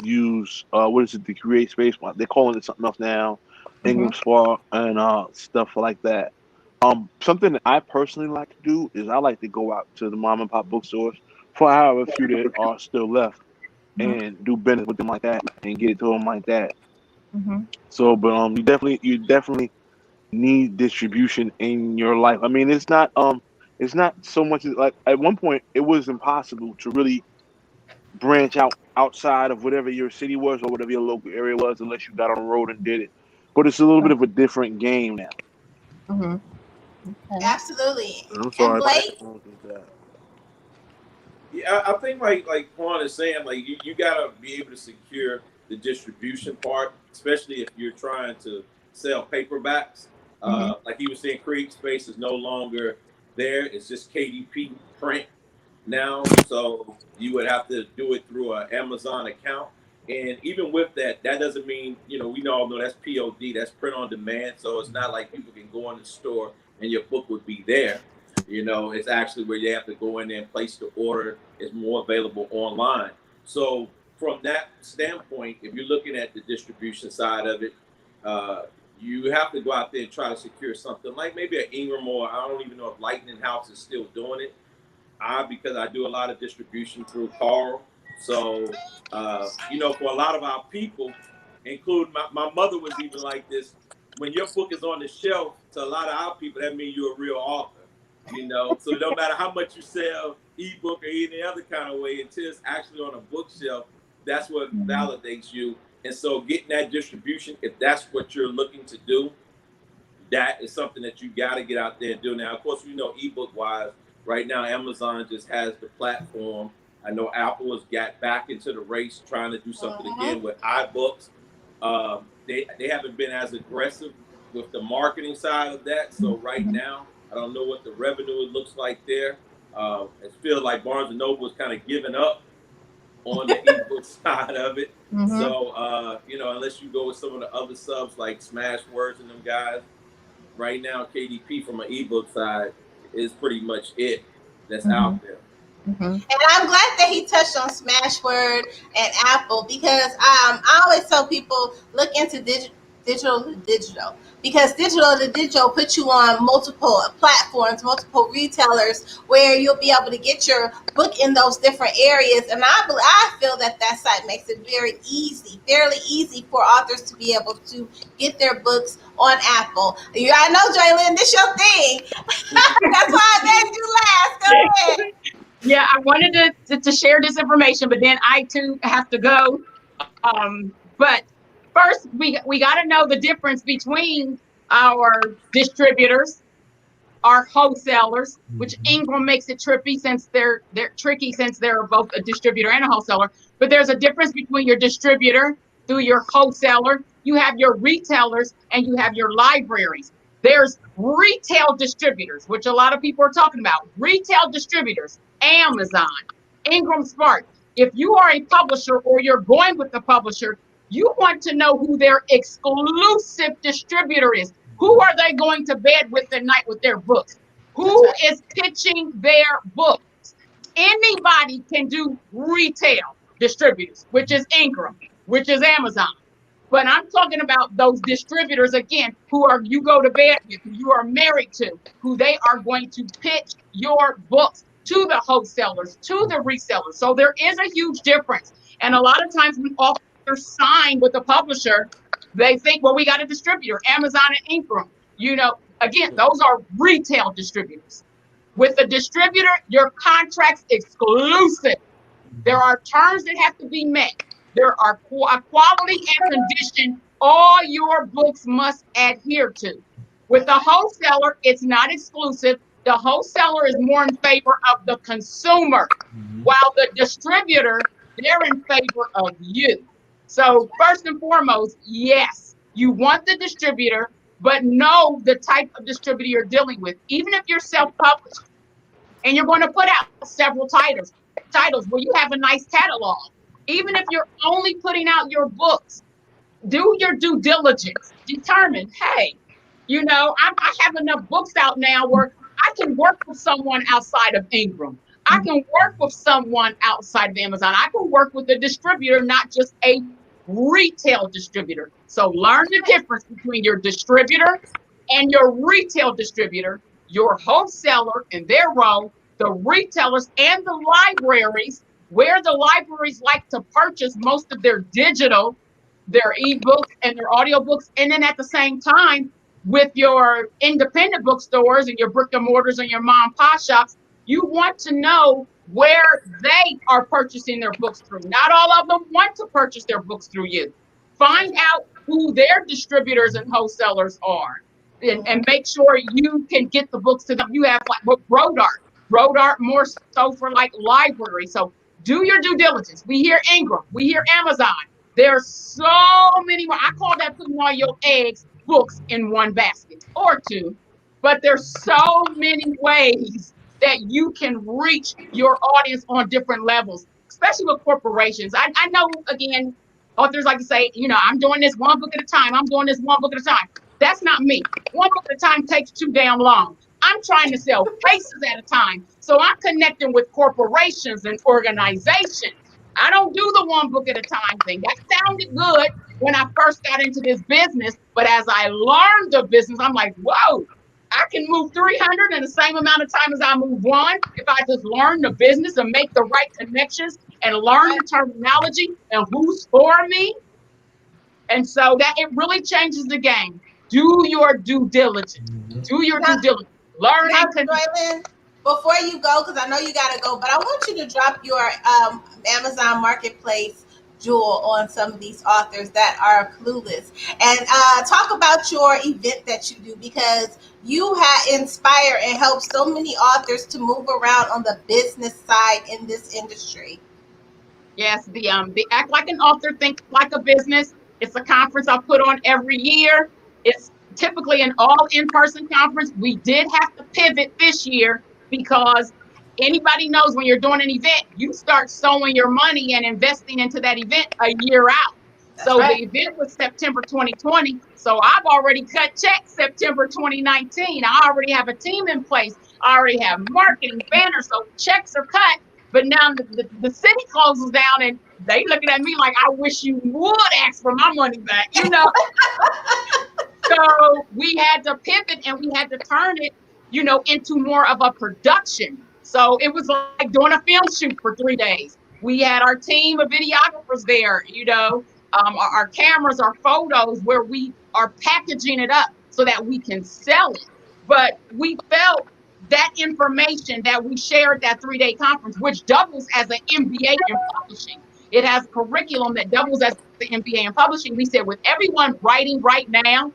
use what is it, the Create Space? They're calling it something else now, Ingram Spark and stuff like that. Something that I personally like to do is I like to go out to the mom and pop bookstores for however few that are still left and do business with them like that and get it to them like that. So, but you definitely need distribution in your life. I mean, it's not so much like at one point it was impossible to really branch out outside of whatever your city was or whatever your local area was unless you got on the road and did it. But it's a little bit of a different game now. Okay. Absolutely. I'm sorry. And Blake? Yeah, I think like Quan is saying, like you gotta be able to secure the distribution part, especially if you're trying to sell paperbacks. Like he was saying, Create Space is no longer there. It's just KDP print now. So you would have to do it through an Amazon account. And even with that, that doesn't mean, we all know that's POD, that's print on demand. So it's not like people can go in the store and your book would be there. It's actually where you have to go in there and place the order. It's more available online. So from that standpoint, if you're looking at the distribution side of it, you have to go out there and try to secure something like maybe an Ingram, or I don't even know if Lightning House is still doing it. Because I do a lot of distribution through Carl. So, for a lot of our people, including my mother was even like this, when your book is on the shelf, to a lot of our people, that means you're a real author. So no matter how much you sell ebook or any other kind of way, until it's actually on a bookshelf, that's what validates you. And so getting that distribution, if that's what you're looking to do, that is something that you got to get out there and do. Now, of course, ebook wise, right now, Amazon just has the platform. I know Apple has got back into the race trying to do something again with iBooks. They haven't been as aggressive with the marketing side of that. So right now, I don't know what the revenue looks like there. It feels like Barnes & Noble is kind of giving up on the ebook side of it. So, unless you go with some of the other subs like Smashwords and them guys, right now, KDP from an ebook side is pretty much it that's out there. And I'm glad that he touched on Smashword and Apple, because I always tell people, look into digital to digital, because digital to digital puts you on multiple platforms, multiple retailers, where you'll be able to get your book in those different areas. And I feel that site makes it fairly easy for authors to be able to get their books on Apple. I know, Jaylyn, this your thing. That's why I named you last. Go ahead. Yeah, I wanted to share this information, but then I too have to go. But first, we got to know the difference between our distributors, our wholesalers, which Ingram makes it tricky since they're both a distributor and a wholesaler. But there's a difference between your distributor through your wholesaler. You have your retailers and you have your libraries. There's retail distributors, which a lot of people are talking about. Retail distributors, Amazon, Ingram Spark. If you are a publisher or you're going with the publisher, you want to know who their exclusive distributor is. Who are they going to bed with at night with their books? Who is pitching their books? Anybody can do retail distributors, which is Ingram, which is Amazon. But I'm talking about those distributors, again, you go to bed with, who you are married to, who they are going to pitch your books to the wholesalers, to the resellers. So there is a huge difference. And a lot of times when authors sign with a publisher, they think, well, we got a distributor, Amazon and Ingram. Again, those are retail distributors. With a distributor, your contract's exclusive. There are terms that have to be met. There are quality and condition all your books must adhere to. With the wholesaler, it's not exclusive. The wholesaler is more in favor of the consumer, while the distributor, they're in favor of you. So first and foremost, yes, you want the distributor, but know the type of distributor you're dealing with. Even if you're self-published and you're going to put out several titles where you have a nice catalog. Even if you're only putting out your books, do your due diligence. Determine, hey, I have enough books out now where I can work with someone outside of Ingram. I can work with someone outside of Amazon. I can work with a distributor, not just a retail distributor. So learn the difference between your distributor and your retail distributor, your wholesaler and their role, the retailers and the libraries, where the libraries like to purchase most of their digital, their ebooks and their audiobooks. And then at the same time, with your independent bookstores and your brick and mortars and your mom and pop shops, you want to know where they are purchasing their books through. Not all of them want to purchase their books through you. Find out who their distributors and wholesalers are, and make sure you can get the books to them. You have like Road Art more so for like library. So do your due diligence. We hear Ingram, we hear Amazon. There's so many more. I call that putting all your books in one basket or two, but there's so many ways that you can reach your audience on different levels, especially with corporations. I know, again, authors like to say, I'm doing this one book at a time. I'm doing this one book at a time. That's not me. One book at a time takes too damn long. I'm trying to sell cases at a time. So I'm connecting with corporations and organizations I don't do the one book at a time thing. That sounded good when I first got into this business, but as I learned the business, I'm like, whoa, I can move 300 in the same amount of time as I move one if I just learn the business and make the right connections and learn the terminology and who's for me. And so that it really changes the game. Do your due diligence. Do your due diligence. Learn Now, and connect. Joylyn, before you go, because I know you got to go, but I want you to drop your Amazon Marketplace jewel on some of these authors that are clueless, and talk about your event that you do, because you have inspired and helped so many authors to move around on the business side in this industry. Yes, the Act Like an Author, Think Like a Business. It's a conference I put on every year. It's typically an all in-person conference. We did have to pivot this year because anybody knows when you're doing an event, you start sowing your money and investing into that event a year out. That's So the right. event was September 2020. So I've already cut checks September 2019. I already have a team in place. I already have marketing banners. So checks are cut. But now the city closes down and they looking at me like, I wish you would ask for my money back, you know? So we had to pivot and we had to turn it, into more of a production. So it was like doing a film shoot for 3 days. We had our team of videographers there, our cameras, our photos, where we are packaging it up so that we can sell it. But we felt that information that we shared that 3-day conference, which doubles as an MBA in publishing. It has curriculum that doubles as the MBA in publishing. We said with everyone writing right now,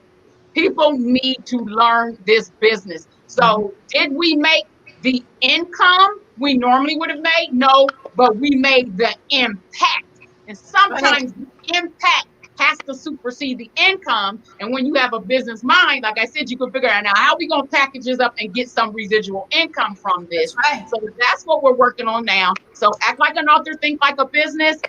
people need to learn this business. So, did we make the income we normally would have made? No, but we made the impact. And Right. sometimes the impact has to supersede the income. And when you have a business mind, like I said, you can figure out now how are we going to package this up and get some residual income from this. That's right. So that's what we're working on now. So act like an author, think like a business.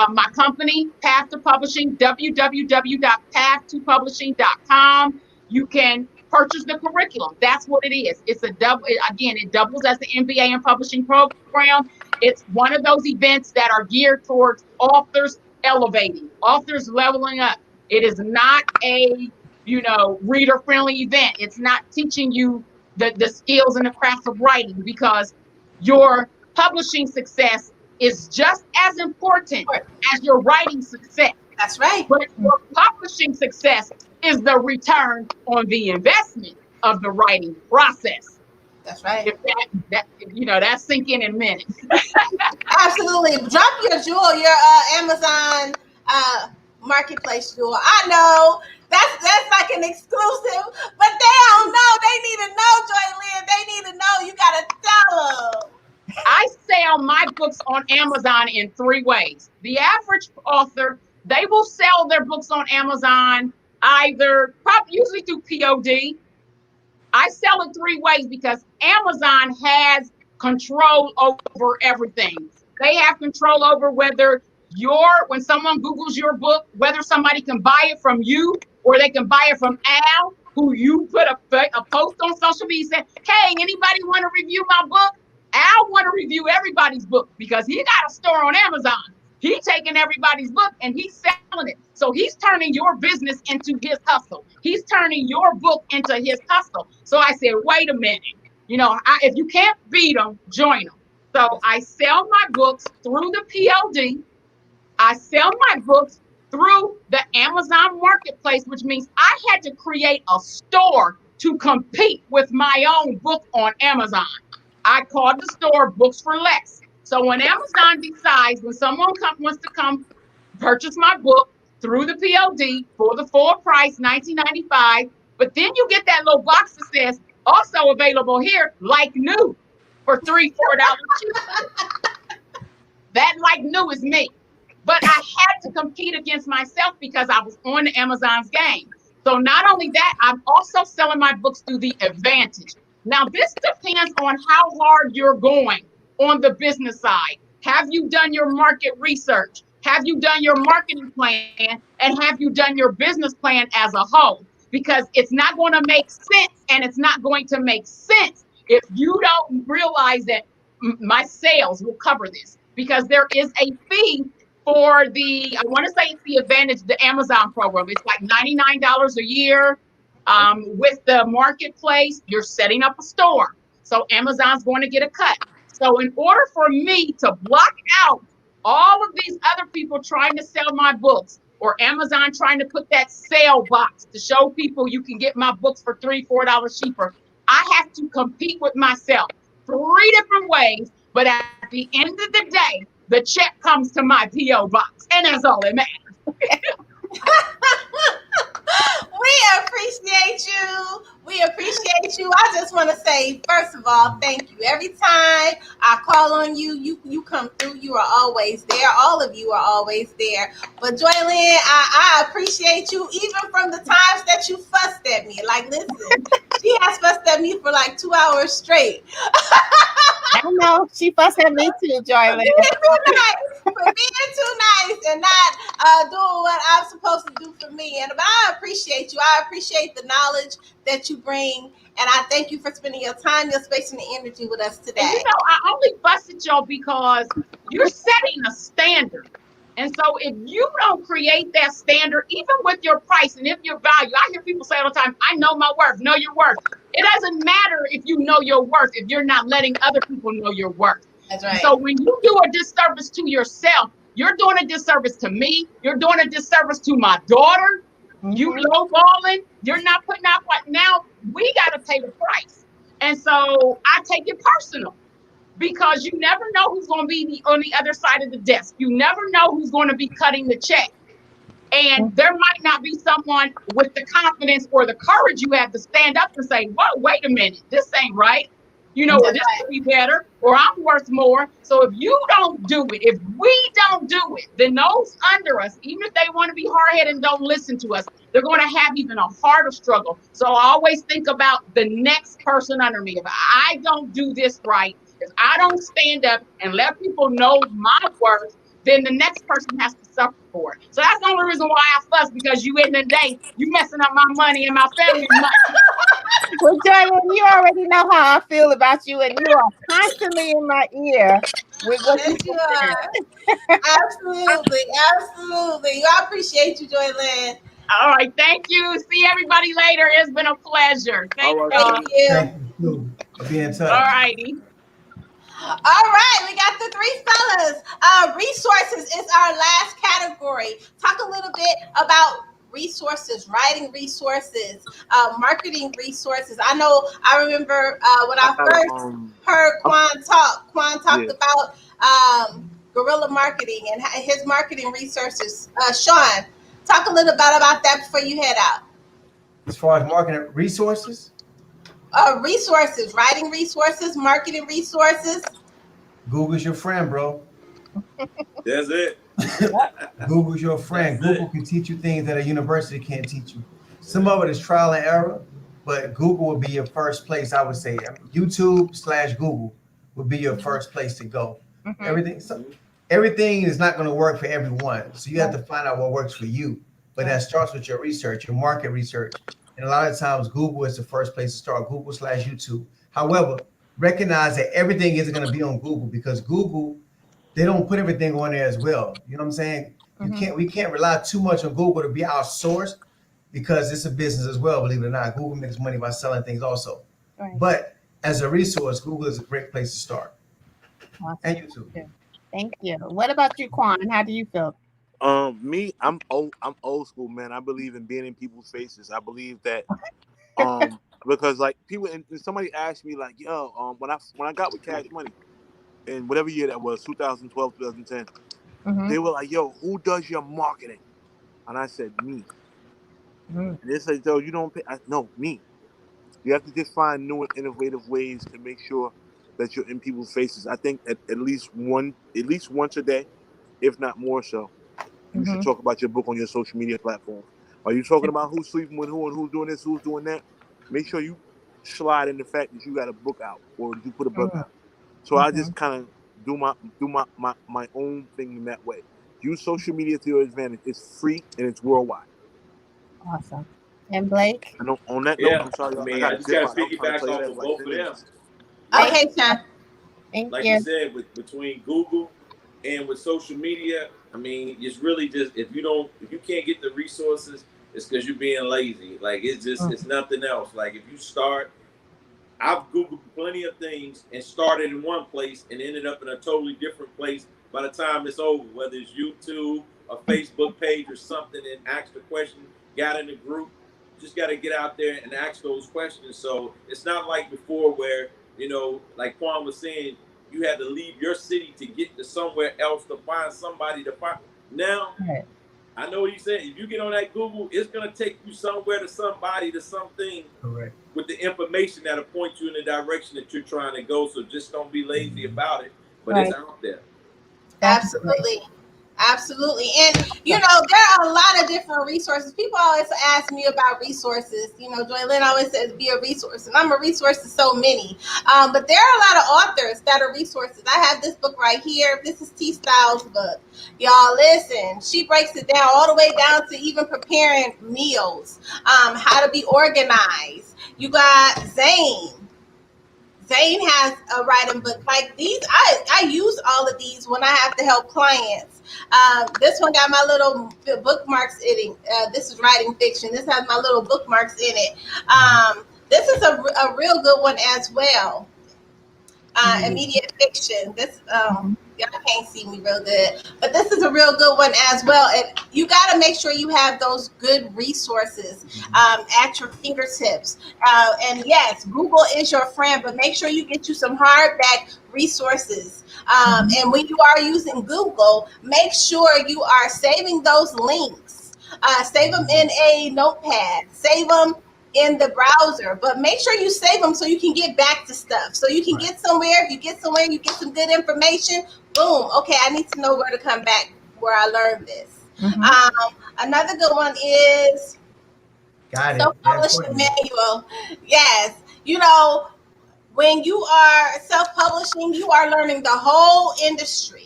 My company, Path to Publishing, www.path2publishing.com. You can purchase the curriculum. That's what it is. It's a double, again, it doubles as the MBA in publishing program. It's one of those events that are geared towards authors elevating, authors leveling up. It is not a, reader friendly event. It's not teaching you the skills and the crafts of writing, because your publishing success is just as important as your writing success. That's right. But your publishing success is the return on the investment of the writing process. That's right. If that sink in minutes. Absolutely. Drop your jewel, your Amazon Marketplace jewel. I know that's like an exclusive, but they don't know. They need to know, Joylyn. They need to know. You gotta tell them. I sell my books on Amazon in 3 ways. The average author, they will sell their books on Amazon usually through POD. I sell it 3 ways because Amazon has control over everything. They have control over whether when someone Googles your book, whether somebody can buy it from you or they can buy it from Al, who you put a post on social media saying, hey, anybody want to review my book? Al want to review everybody's book because he got a store on Amazon. He's taking everybody's book and he's selling it. So he's turning your business into his hustle. He's turning your book into his hustle. So I said, wait a minute. If you can't beat them, join them. So I sell my books through the PLD. I sell my books through the Amazon Marketplace, which means I had to create a store to compete with my own book on Amazon. I called the store Books for Less. So when Amazon decides, when someone wants to come purchase my book through the PLD for the full price, $19.95, but then you get that little box that says, also available here, like new, for $3-4 cheaper. That like new is me. But I had to compete against myself because I was on Amazon's game. So not only that, I'm also selling my books through the Advantage. Now, this depends on how hard you're going on the business side. Have you done your market research? Have you done your marketing plan? And have you done your business plan as a whole? Because it's not going to make sense, and it's not going to make sense if you don't realize that my sales will cover this. because there is a fee for I want to say it's the Advantage, the Amazon program. It's like $99 a year. With the marketplace, you're setting up a store. So Amazon's going to get a cut. So in order for me to block out all of these other people trying to sell my books, or Amazon trying to put that sale box to show people you can get my books for $3-4 cheaper, I have to compete with myself 3 different ways. But at the end of the day, the check comes to my P.O. box, and that's all that matters. We appreciate you. We appreciate you. I just want to say, first of all, thank you. Every time I call on you, you come through. You are always there. All of you are always there. But Joylyn, I appreciate you even from the times that you fussed at me. Like, listen, she has fussed at me for like 2 hours straight. I know she fussed at me too, Joylyn. For being too nice and not doing what I'm supposed to do for me. But I appreciate you. I appreciate the knowledge that you bring. And I thank you for spending your time, your space, and the energy with us today. And I only fuss at y'all because you're setting a standard. And so if you don't create that standard, even with your price and if your value, I hear people say all the time, I know my worth, know your worth. It doesn't matter if you know your worth if you're not letting other people know your worth. That's right. So when you do a disservice to yourself, you're doing a disservice to me. You're doing a disservice to my daughter. You lowballing. You're not putting out what now we got to pay the price. And so I take it personal because you never know who's going to be on the other side of the desk. You never know who's going to be cutting the check. And there might not be someone with the confidence or the courage you have to stand up and say, whoa, wait a minute, this ain't right. Or this could be better, or I'm worth more. So if you don't do it, if we don't do it, then those under us, even if they want to be hard-headed and don't listen to us, they're going to have even a harder struggle. So I always think about the next person under me. If I don't do this right, if I don't stand up and let people know my worth, then the next person has to suffer for it. So that's the only reason why I fuss, because you in the day, you messing up my money and my family's money. Well, Joylyn, you already know how I feel about you, and you are constantly in my ear with what you are. Absolutely. I appreciate you, Joylyn. All right, thank you. See everybody later. It's been a pleasure. Thank you. Thank you. Thank you. Be in touch. All righty. All right, we got the 3 fellas. Resources is our last category. Talk a little bit about resources, writing resources, marketing resources. I remember when I first heard Quan talk. Quan talked about guerrilla marketing and his marketing resources. Sean, talk a little bit about that before you head out. As far as marketing resources? Resources, writing resources, marketing resources. Google's your friend, bro. That's it. Google's your friend. Google can teach you things that a university can't teach you. Some of it is trial and error, but Google would be your first place, I would say. YouTube/Google would be your first place to go. Everything is not going to work for everyone. So you have to find out what works for you. But that starts with your research, your market research. And a lot of times Google is the first place to start, Google/YouTube. However, recognize that everything isn't going to be on Google, because Google, they don't put everything on there as well. You know what I'm saying? We can't rely too much on Google to be our source, because it's a business as well, believe it or not. Google makes money by selling things also. Right. But as a resource, Google is a great place to start. Awesome. And YouTube. Thank you. What about you, Quan? How do you feel? Me, I'm old school, man. I believe in being in people's faces. I believe that because like people, and somebody asked me like, yo, when I got with Cash Money in whatever year that was, 2012, 2010, they were like, yo, who does your marketing? And I said, me. And they said, yo, you don't pay. No, me. You have to just find new and innovative ways to make sure that you're in people's faces. I think at least once a day, if not more so, you should talk about your book on your social media platforms. Are you talking about who's sleeping with who and who's doing this, who's doing that? Make sure you slide in the fact that you got a book out, or you put a book out. So I just kind of do my own thing in that way. Use social media to your advantage. It's free and it's worldwide. Awesome. And Blake? On that note, I'm sorry. I just got to piggyback off of both of them. Okay, Sean. Like you said, between Google And with social media, I mean, it's really just if you can't get the resources, it's because you're being lazy. Like it's nothing else. Like if you start, I've Googled plenty of things and started in one place and ended up in a totally different place by the time it's over, whether it's YouTube, a Facebook page or something, and asked a question, got in a group, just got to get out there and ask those questions. So it's not like before where, like Quan was saying, you had to leave your city to get to somewhere else to find somebody to find. Now, Right. I know what he said. If you get on that Google, it's going to take you somewhere to somebody to something. Correct. With the information that'll point you in the direction that you're trying to go. So just don't be lazy about it. But it's out there. Absolutely. Absolutely. And, there are a lot of different resources. People always ask me about resources. Joy Lynn always says be a resource. And I'm a resource to so many. But there are a lot of authors that are resources. I have this book right here. This is T Styles' book. Y'all listen. She breaks it down all the way down to even preparing meals, how to be organized. You got Zane. Zane has a writing book like these. I use all of these when I have to help clients. This one got my little bookmarks in it. This is writing fiction. This has my little bookmarks in it. This is a real good one as well. Immediate fiction. This y'all can't see me real good, but this is a real good one as well. And you got to make sure you have those good resources at your fingertips. And yes, Google is your friend, but make sure you get you some hardback resources. And when you are using Google, make sure you are saving those links. Save them in a notepad. Save them in the browser, but make sure you save them so you can get back to stuff. So you can get somewhere. If you get somewhere, you get some good information. Boom. Okay, I need to know where to come back where I learned this. Another good one is self-publishing manual. Yes. When you are self-publishing, you are learning the whole industry.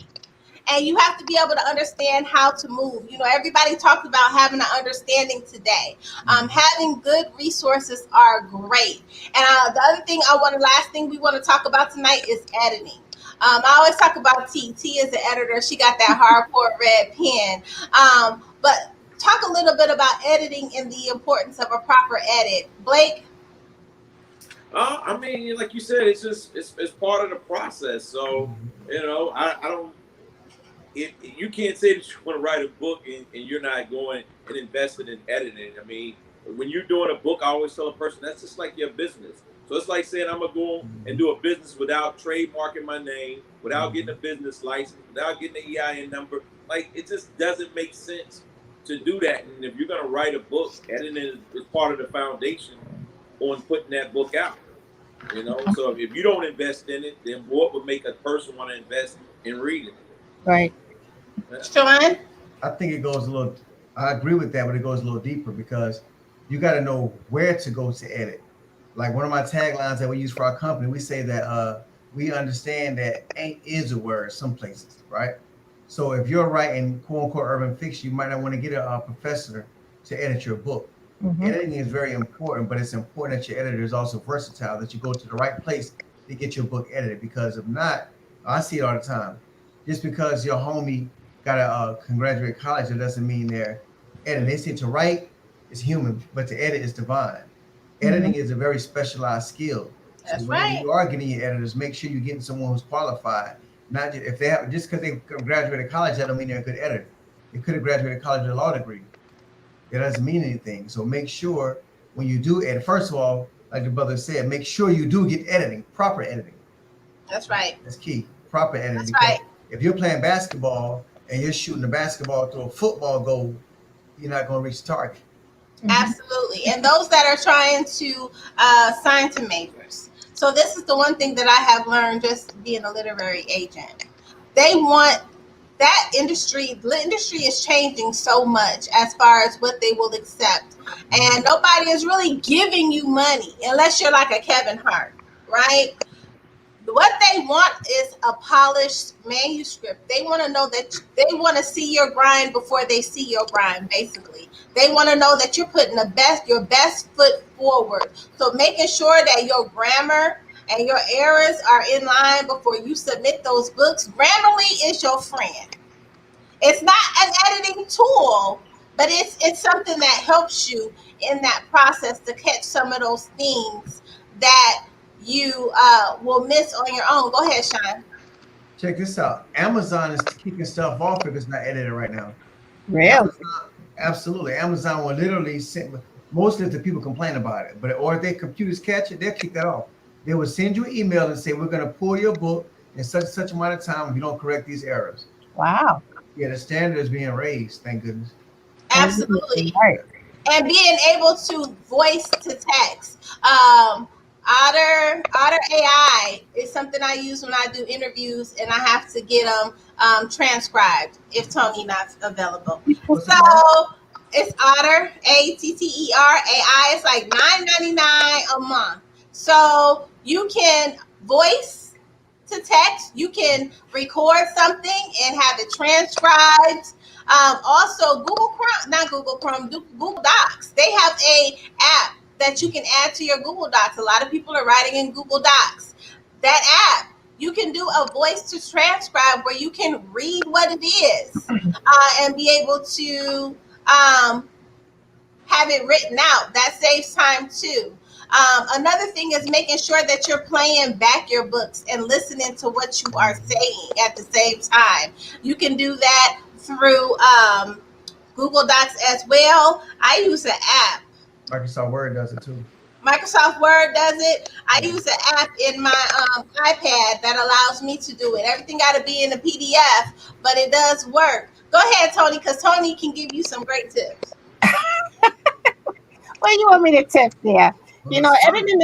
And you have to be able to understand how to move. Everybody talked about having an understanding today. Having good resources are great. And the other thing last thing we want to talk about tonight is editing. I always talk about T. T is the editor. She got that hardcore red pen. But talk a little bit about editing and the importance of a proper edit. Blake? I mean, like you said, it's just it's part of the process. So, I don't. You can't say that you want to write a book and you're not going and invested in editing. I mean, when you're doing a book, I always tell a person that's just like your business. So it's like saying I'm going to go and do a business without trademarking my name, without getting a business license, without getting an EIN number. Like, it just doesn't make sense to do that. And if you're going to write a book, editing is part of the foundation on putting that book out. So if you don't invest in it, then what would make a person want to invest in reading it? Right. Sean? I think it goes I agree with that, but it goes a little deeper because you got to know where to go to edit. Like one of my taglines that we use for our company, we say that we understand that ain't is a word some places, right? So if you're writing quote unquote urban fiction, you might not want to get a professor to edit your book. Editing is very important, but it's important that your editor is also versatile, that you go to the right place to get your book edited, because if not, I see it all the time. Just because your homie got a graduate college, it doesn't mean they're editing. They say to write is human, but to edit is divine. Editing is a very specialized skill. That's so right. when you are getting your editors, make sure you're getting someone who's qualified. Not just, if they have, just because they graduated college, that don't mean they're a good editor. They could have graduated college with a law degree. It doesn't mean anything. So make sure when you do edit, first of all, like the brother said, make sure you do get editing, proper editing. That's right. That's key. Proper editing. That's right. If you're playing basketball and you're shooting a basketball to a football goal, you're not going to reach the target. Absolutely. And those that are trying to sign to majors. So this is the one thing that I have learned just being a literary agent. They want that industry. The industry is changing so much as far as what they will accept. And nobody is really giving you money unless you're like a Kevin Hart, right? What they want is a polished manuscript. They want to know that they want to see your grind before they see your grind, basically. They want to know that you're putting your best foot forward. So making sure that your grammar, and your errors are in line before you submit those books, Grammarly is your friend. It's not an editing tool, but it's something that helps you in that process to catch some of those things that you will miss on your own. Go ahead, Sean. Check this out. Amazon is kicking stuff off if it's not edited right now. Really? Amazon, absolutely. Amazon will literally send, mostly if the people complain about it, but or if their computers catch it, they'll kick that off. They will send you an email and say, we're going to pull your book in such and such amount of time if you don't correct these errors. Wow. Yeah, the standard is being raised, thank goodness. Absolutely. Right. And being able to voice to text. Otter AI is something I use when I do interviews, and I have to get them transcribed if Tony not available. So it's Otter ATTER AI. It's like $9.99 a month. So you can voice to text. You can record something and have it transcribed. Also, Google Chrome, not Google Chrome, Google Docs. They have a app that you can add to your Google Docs. A lot of people are writing in Google Docs. That app, you can do a voice to transcribe where you can read what it is and be able to have it written out. That saves time too. Another thing is making sure that you're playing back your books and listening to what you are saying at the same time. You can do that through Google Docs as well. I use an app. Microsoft Word does it too. Microsoft Word does it. I use an app in my iPad that allows me to do it. Everything got to be in a PDF, but it does work. Go ahead, Tony, because Tony can give you some great tips. Well, you want me to tip there? You know, editing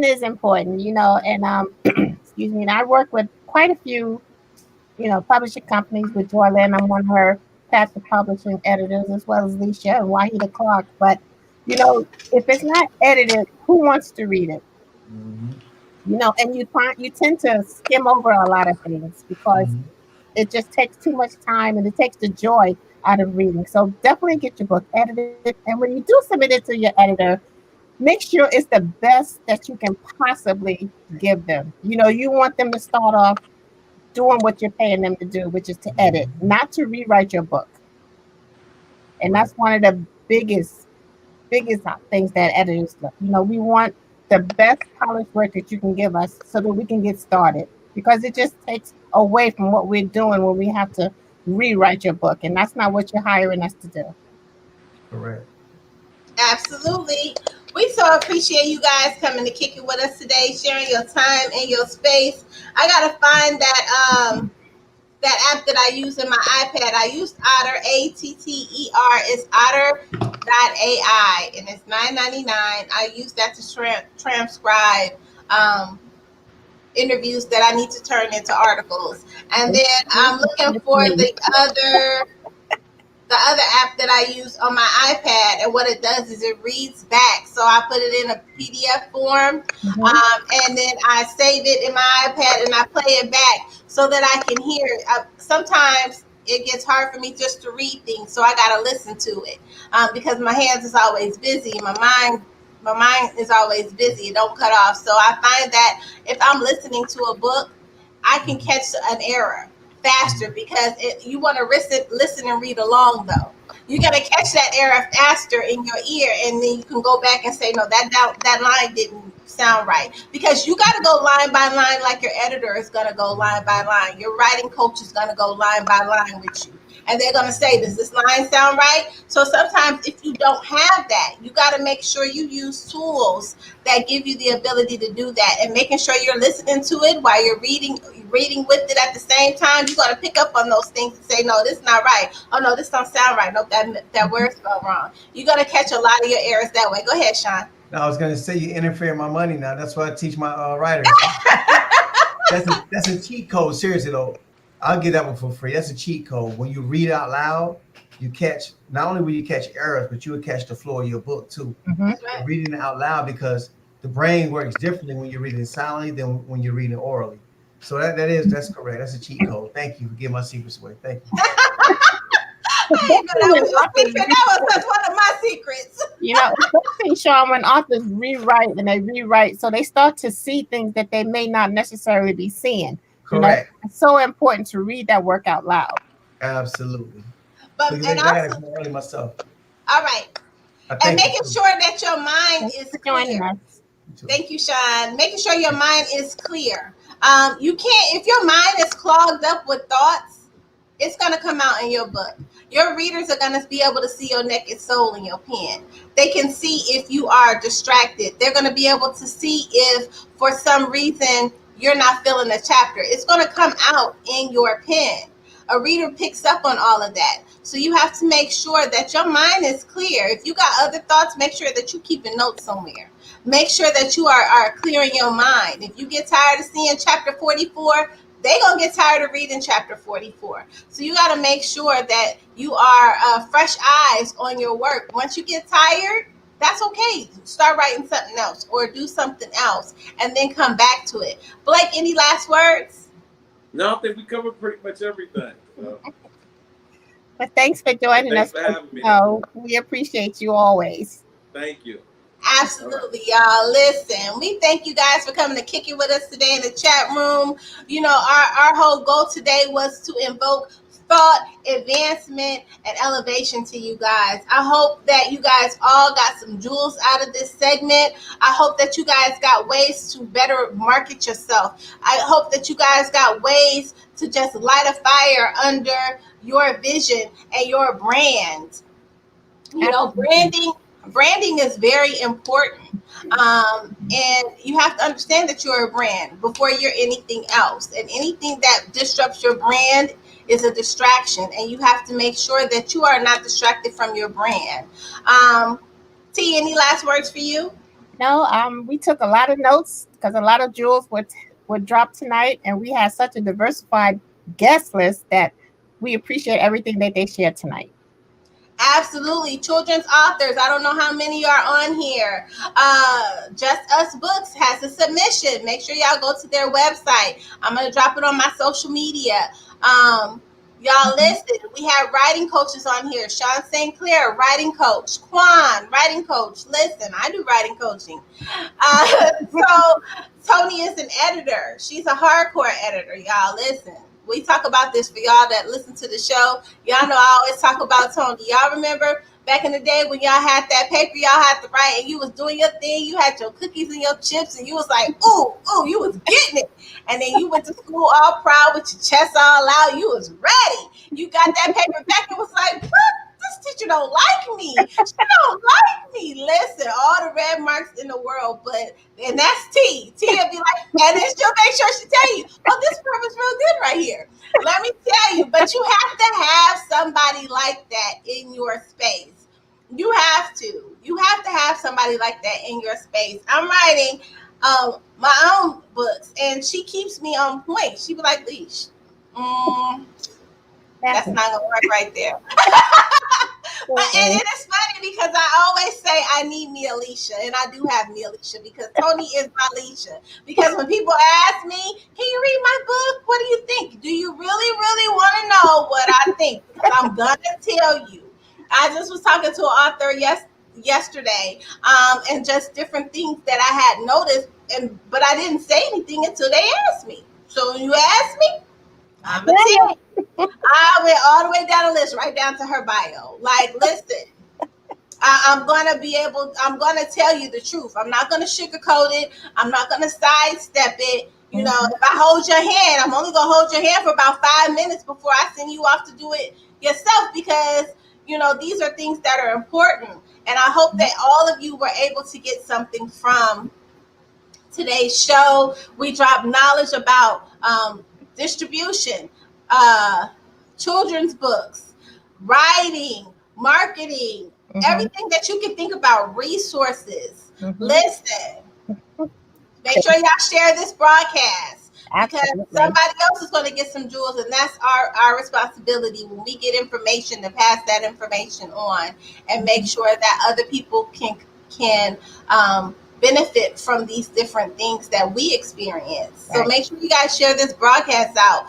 is important. You know, and excuse me. And I work with quite a few, you know, publishing companies. With Joyland, I'm one of her past publishing editors, as well as Leisha and Wahida Clark. But you know, if it's not edited, who wants to read it? You know, and you tend to skim over a lot of things because it just takes too much time and it takes the joy out of reading. So definitely get your book edited, and when you do submit it to your editor, make sure it's the best that you can possibly give them. You know, you want them to start off doing what you're paying them to do, which is to edit, not to rewrite your book. And that's one of the biggest things that editors do. You know, we want the best polished work that you can give us so that we can get started, because it just takes away from what we're doing when we have to rewrite your book, and that's not what you're hiring us to do. Correct. Absolutely. We so appreciate you guys coming to kick it with us today, sharing your time and your space. I gotta find that app that I use in my iPad. I used Otter ATTER. It's Otter.ai, and it's $9.99. I use that to transcribe interviews that I need to turn into articles. And then I'm looking for the other app that I use on my iPad, and what it does is it reads back. So I put it in a PDF form, and then I save it in my iPad and I play it back so that I can hear it. Sometimes it gets hard for me just to read things, so I got to listen to it because my hands is always busy. My mind is always busy. It don't cut off. So I find that if I'm listening to a book, I can catch an error faster because you want to listen and read along though. You got to catch that error faster in your ear, and then you can go back and say, no, that line didn't sound right, because you got to go line by line, like your editor is going to go line by line. Your writing coach is going to go line by line with you, and they're going to say, does this line sound right? So sometimes if you don't have that, you got to make sure you use tools that give you the ability to do that, and making sure you're listening to it while you're reading with it at the same time. You got to pick up on those things and say, no, this is not right. Oh no, this don't sound right. No, that word spelled wrong. You got to catch a lot of your errors that way. Go ahead, Sean. Now, I was going to say you interfere in my money now. That's what I teach my writers. That's a cheat code. Seriously though, I'll get that one for free. That's a cheat code. When you read out loud, you catch, not only will you catch errors, but you will catch the flow of your book too. Right. Reading it out loud, because the brain works differently when you're reading silently than when you're reading orally. So that's correct. That's a cheat code. Thank you for giving my secrets away. Thank you. didn't know that was your secret. That was just one of my secrets. Especially Sean, when authors rewrite and they rewrite, so they start to see things that they may not necessarily be seeing. Correct. It's so important to read that work out loud. Absolutely. But Because and I got also, to early myself. all right, and making sure that your mind is clear. Thank you, Sean. Making sure your mind is clear. You can't, if your mind is clogged up with thoughts, it's going to come out in your book. Your readers are going to be able to see your naked soul in your pen. They can see if you are distracted. They're going to be able to see if, for some reason, you're not feeling the chapter. It's going to come out in your pen. A reader picks up on all of that. So you have to make sure that your mind is clear. If you got other thoughts, make sure that you keep a note somewhere. Make sure that you are clearing your mind. If you get tired of seeing chapter 44, they're going to get tired of reading chapter 44. So you got to make sure that you are fresh eyes on your work. Once you get tired, that's okay. Start writing something else or do something else and then come back to it. Blake, any last words? No, I think we covered pretty much everything. So. But thanks for joining us. Thanks for having me. We appreciate you always. Thank you. Absolutely, y'all. Listen, we thank you guys for coming to kick it with us today in the chat room. Our whole goal today was to invoke thought, advancement, and elevation to you guys. I hope that you guys all got some jewels out of this segment. I hope that you guys got ways to better market yourself. I hope that you guys got ways to just light a fire under your vision and your brand. Branding is very important. And you have to understand that you're a brand before you're anything else. And anything that disrupts your brand is a distraction. And you have to make sure that you are not distracted from your brand. T, any last words for you? No, we took a lot of notes because a lot of jewels would drop tonight. And we had such a diversified guest list that we appreciate everything that they shared tonight. Absolutely. Children's authors. I don't know how many are on here. Just Us Books has a submission. Make sure y'all go to their website. I'm going to drop it on my social media. Y'all listen. We have writing coaches on here. Sean St. Clair, writing coach. Quan, writing coach. Listen, I do writing coaching. So Tony is an editor. She's a hardcore editor. Y'all listen. We talk about this for y'all that listen to the show. Y'all know I always talk about Tony. Y'all remember back in the day when y'all had that paper y'all had to write and you was doing your thing, you had your cookies and your chips and you was like, ooh, you was getting it. And then you went to school all proud with your chest all out. You was ready. You got that paper back and was like, what? This teacher don't like me. She don't like me. Listen, all the red marks in the world, and that's T. T will be like, and then she'll make sure she tell you, oh, this firm is real good right here. Let me tell you, but you have to have somebody like that in your space. You have to. You have to have somebody like that in your space. I'm writing my own books, and she keeps me on point. She be like, Leash, that's not gonna work right there. And it is funny because I always say I need me Alicia, and I do have me Alicia because Tony is my Alicia. Because when people ask me, can you read my book? What do you think? Do you really, really want to know what I think? Because I'm gonna tell you. I just was talking to an author yesterday, and just different things that I had noticed, but I didn't say anything until they asked me. So when you ask me, I'm gonna tell you. I went all the way down the list, right down to her bio. Like, listen, I'm gonna tell you the truth. I'm not gonna sugarcoat it. I'm not gonna sidestep it. You know, if I hold your hand, I'm only gonna hold your hand for about 5 minutes before I send you off to do it yourself because, these are things that are important. And I hope that all of you were able to get something from today's show. We dropped knowledge about distribution, children's books, writing, marketing, everything that you can think about, resources. Listen, make sure y'all share this broadcast because somebody else is going to get some jewels, and that's our responsibility when we get information to pass that information on and make sure that other people can benefit from these different things that we experience. So Right. make sure you guys share this broadcast out.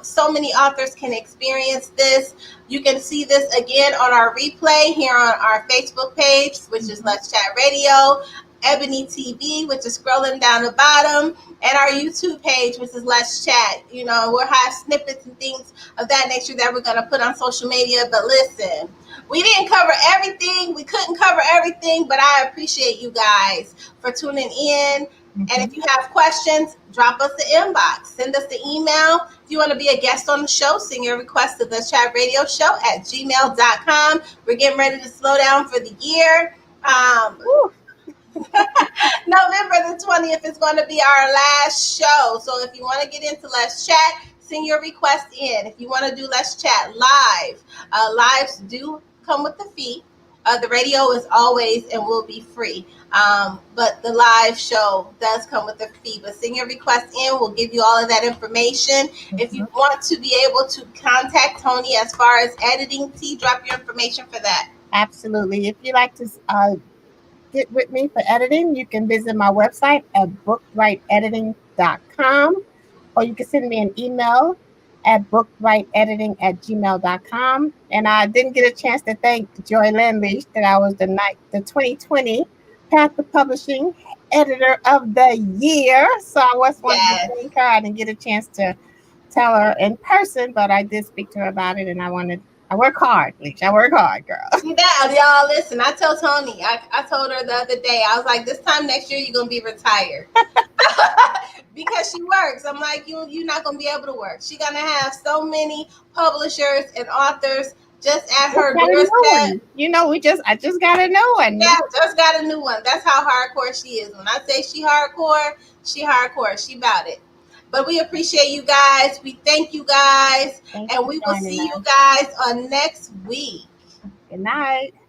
So many authors can experience this. You can see this again on our replay here on our Facebook page, which is Let's Chat Radio, Ebony TV, which is scrolling down the bottom, and our YouTube page, which is Let's Chat. You know, we'll have snippets and things of that nature that we're going to put on social media. But listen, we didn't cover everything. We couldn't cover everything, but I appreciate you guys for tuning in. And if you have questions, drop us the inbox. Send us the email. If you want to be a guest on the show, send your request to thechatradioshow@gmail.com. We're getting ready to slow down for the year. November the 20th is going to be our last show. So if you want to get into Let's Chat, send your request in. If you want to do Let's Chat live, lives do come with a fee. The radio is always and will be free. But the live show does come with a fee. But send your request in. We'll give you all of that information. If you want to be able to contact Tony as far as editing, T, drop your information for that. Absolutely. If you like to get with me for editing, you can visit my website at bookwriteediting.com, or you can send me an email at bookwriteediting@gmail.com. And I didn't get a chance to thank Joy Landleash that I was the 2020 Panther Publishing Editor of the Year. So I was wanting to thank her. I didn't get a chance to tell her in person, but I did speak to her about it, and I work hard, Leash. I work hard, girl. See that, y'all? Listen, I tell Tony, I told her the other day, I was like, this time next year, you're going to be retired. Because she works. I'm like, you're not going to be able to work. She's going to have so many publishers and authors just at her doorstep. You know, I just got a new one. Yeah, just got a new one. That's how hardcore she is. When I say she hardcore. She about it. But we appreciate you guys. We thank you guys. And we will see you guys on next week. Good night.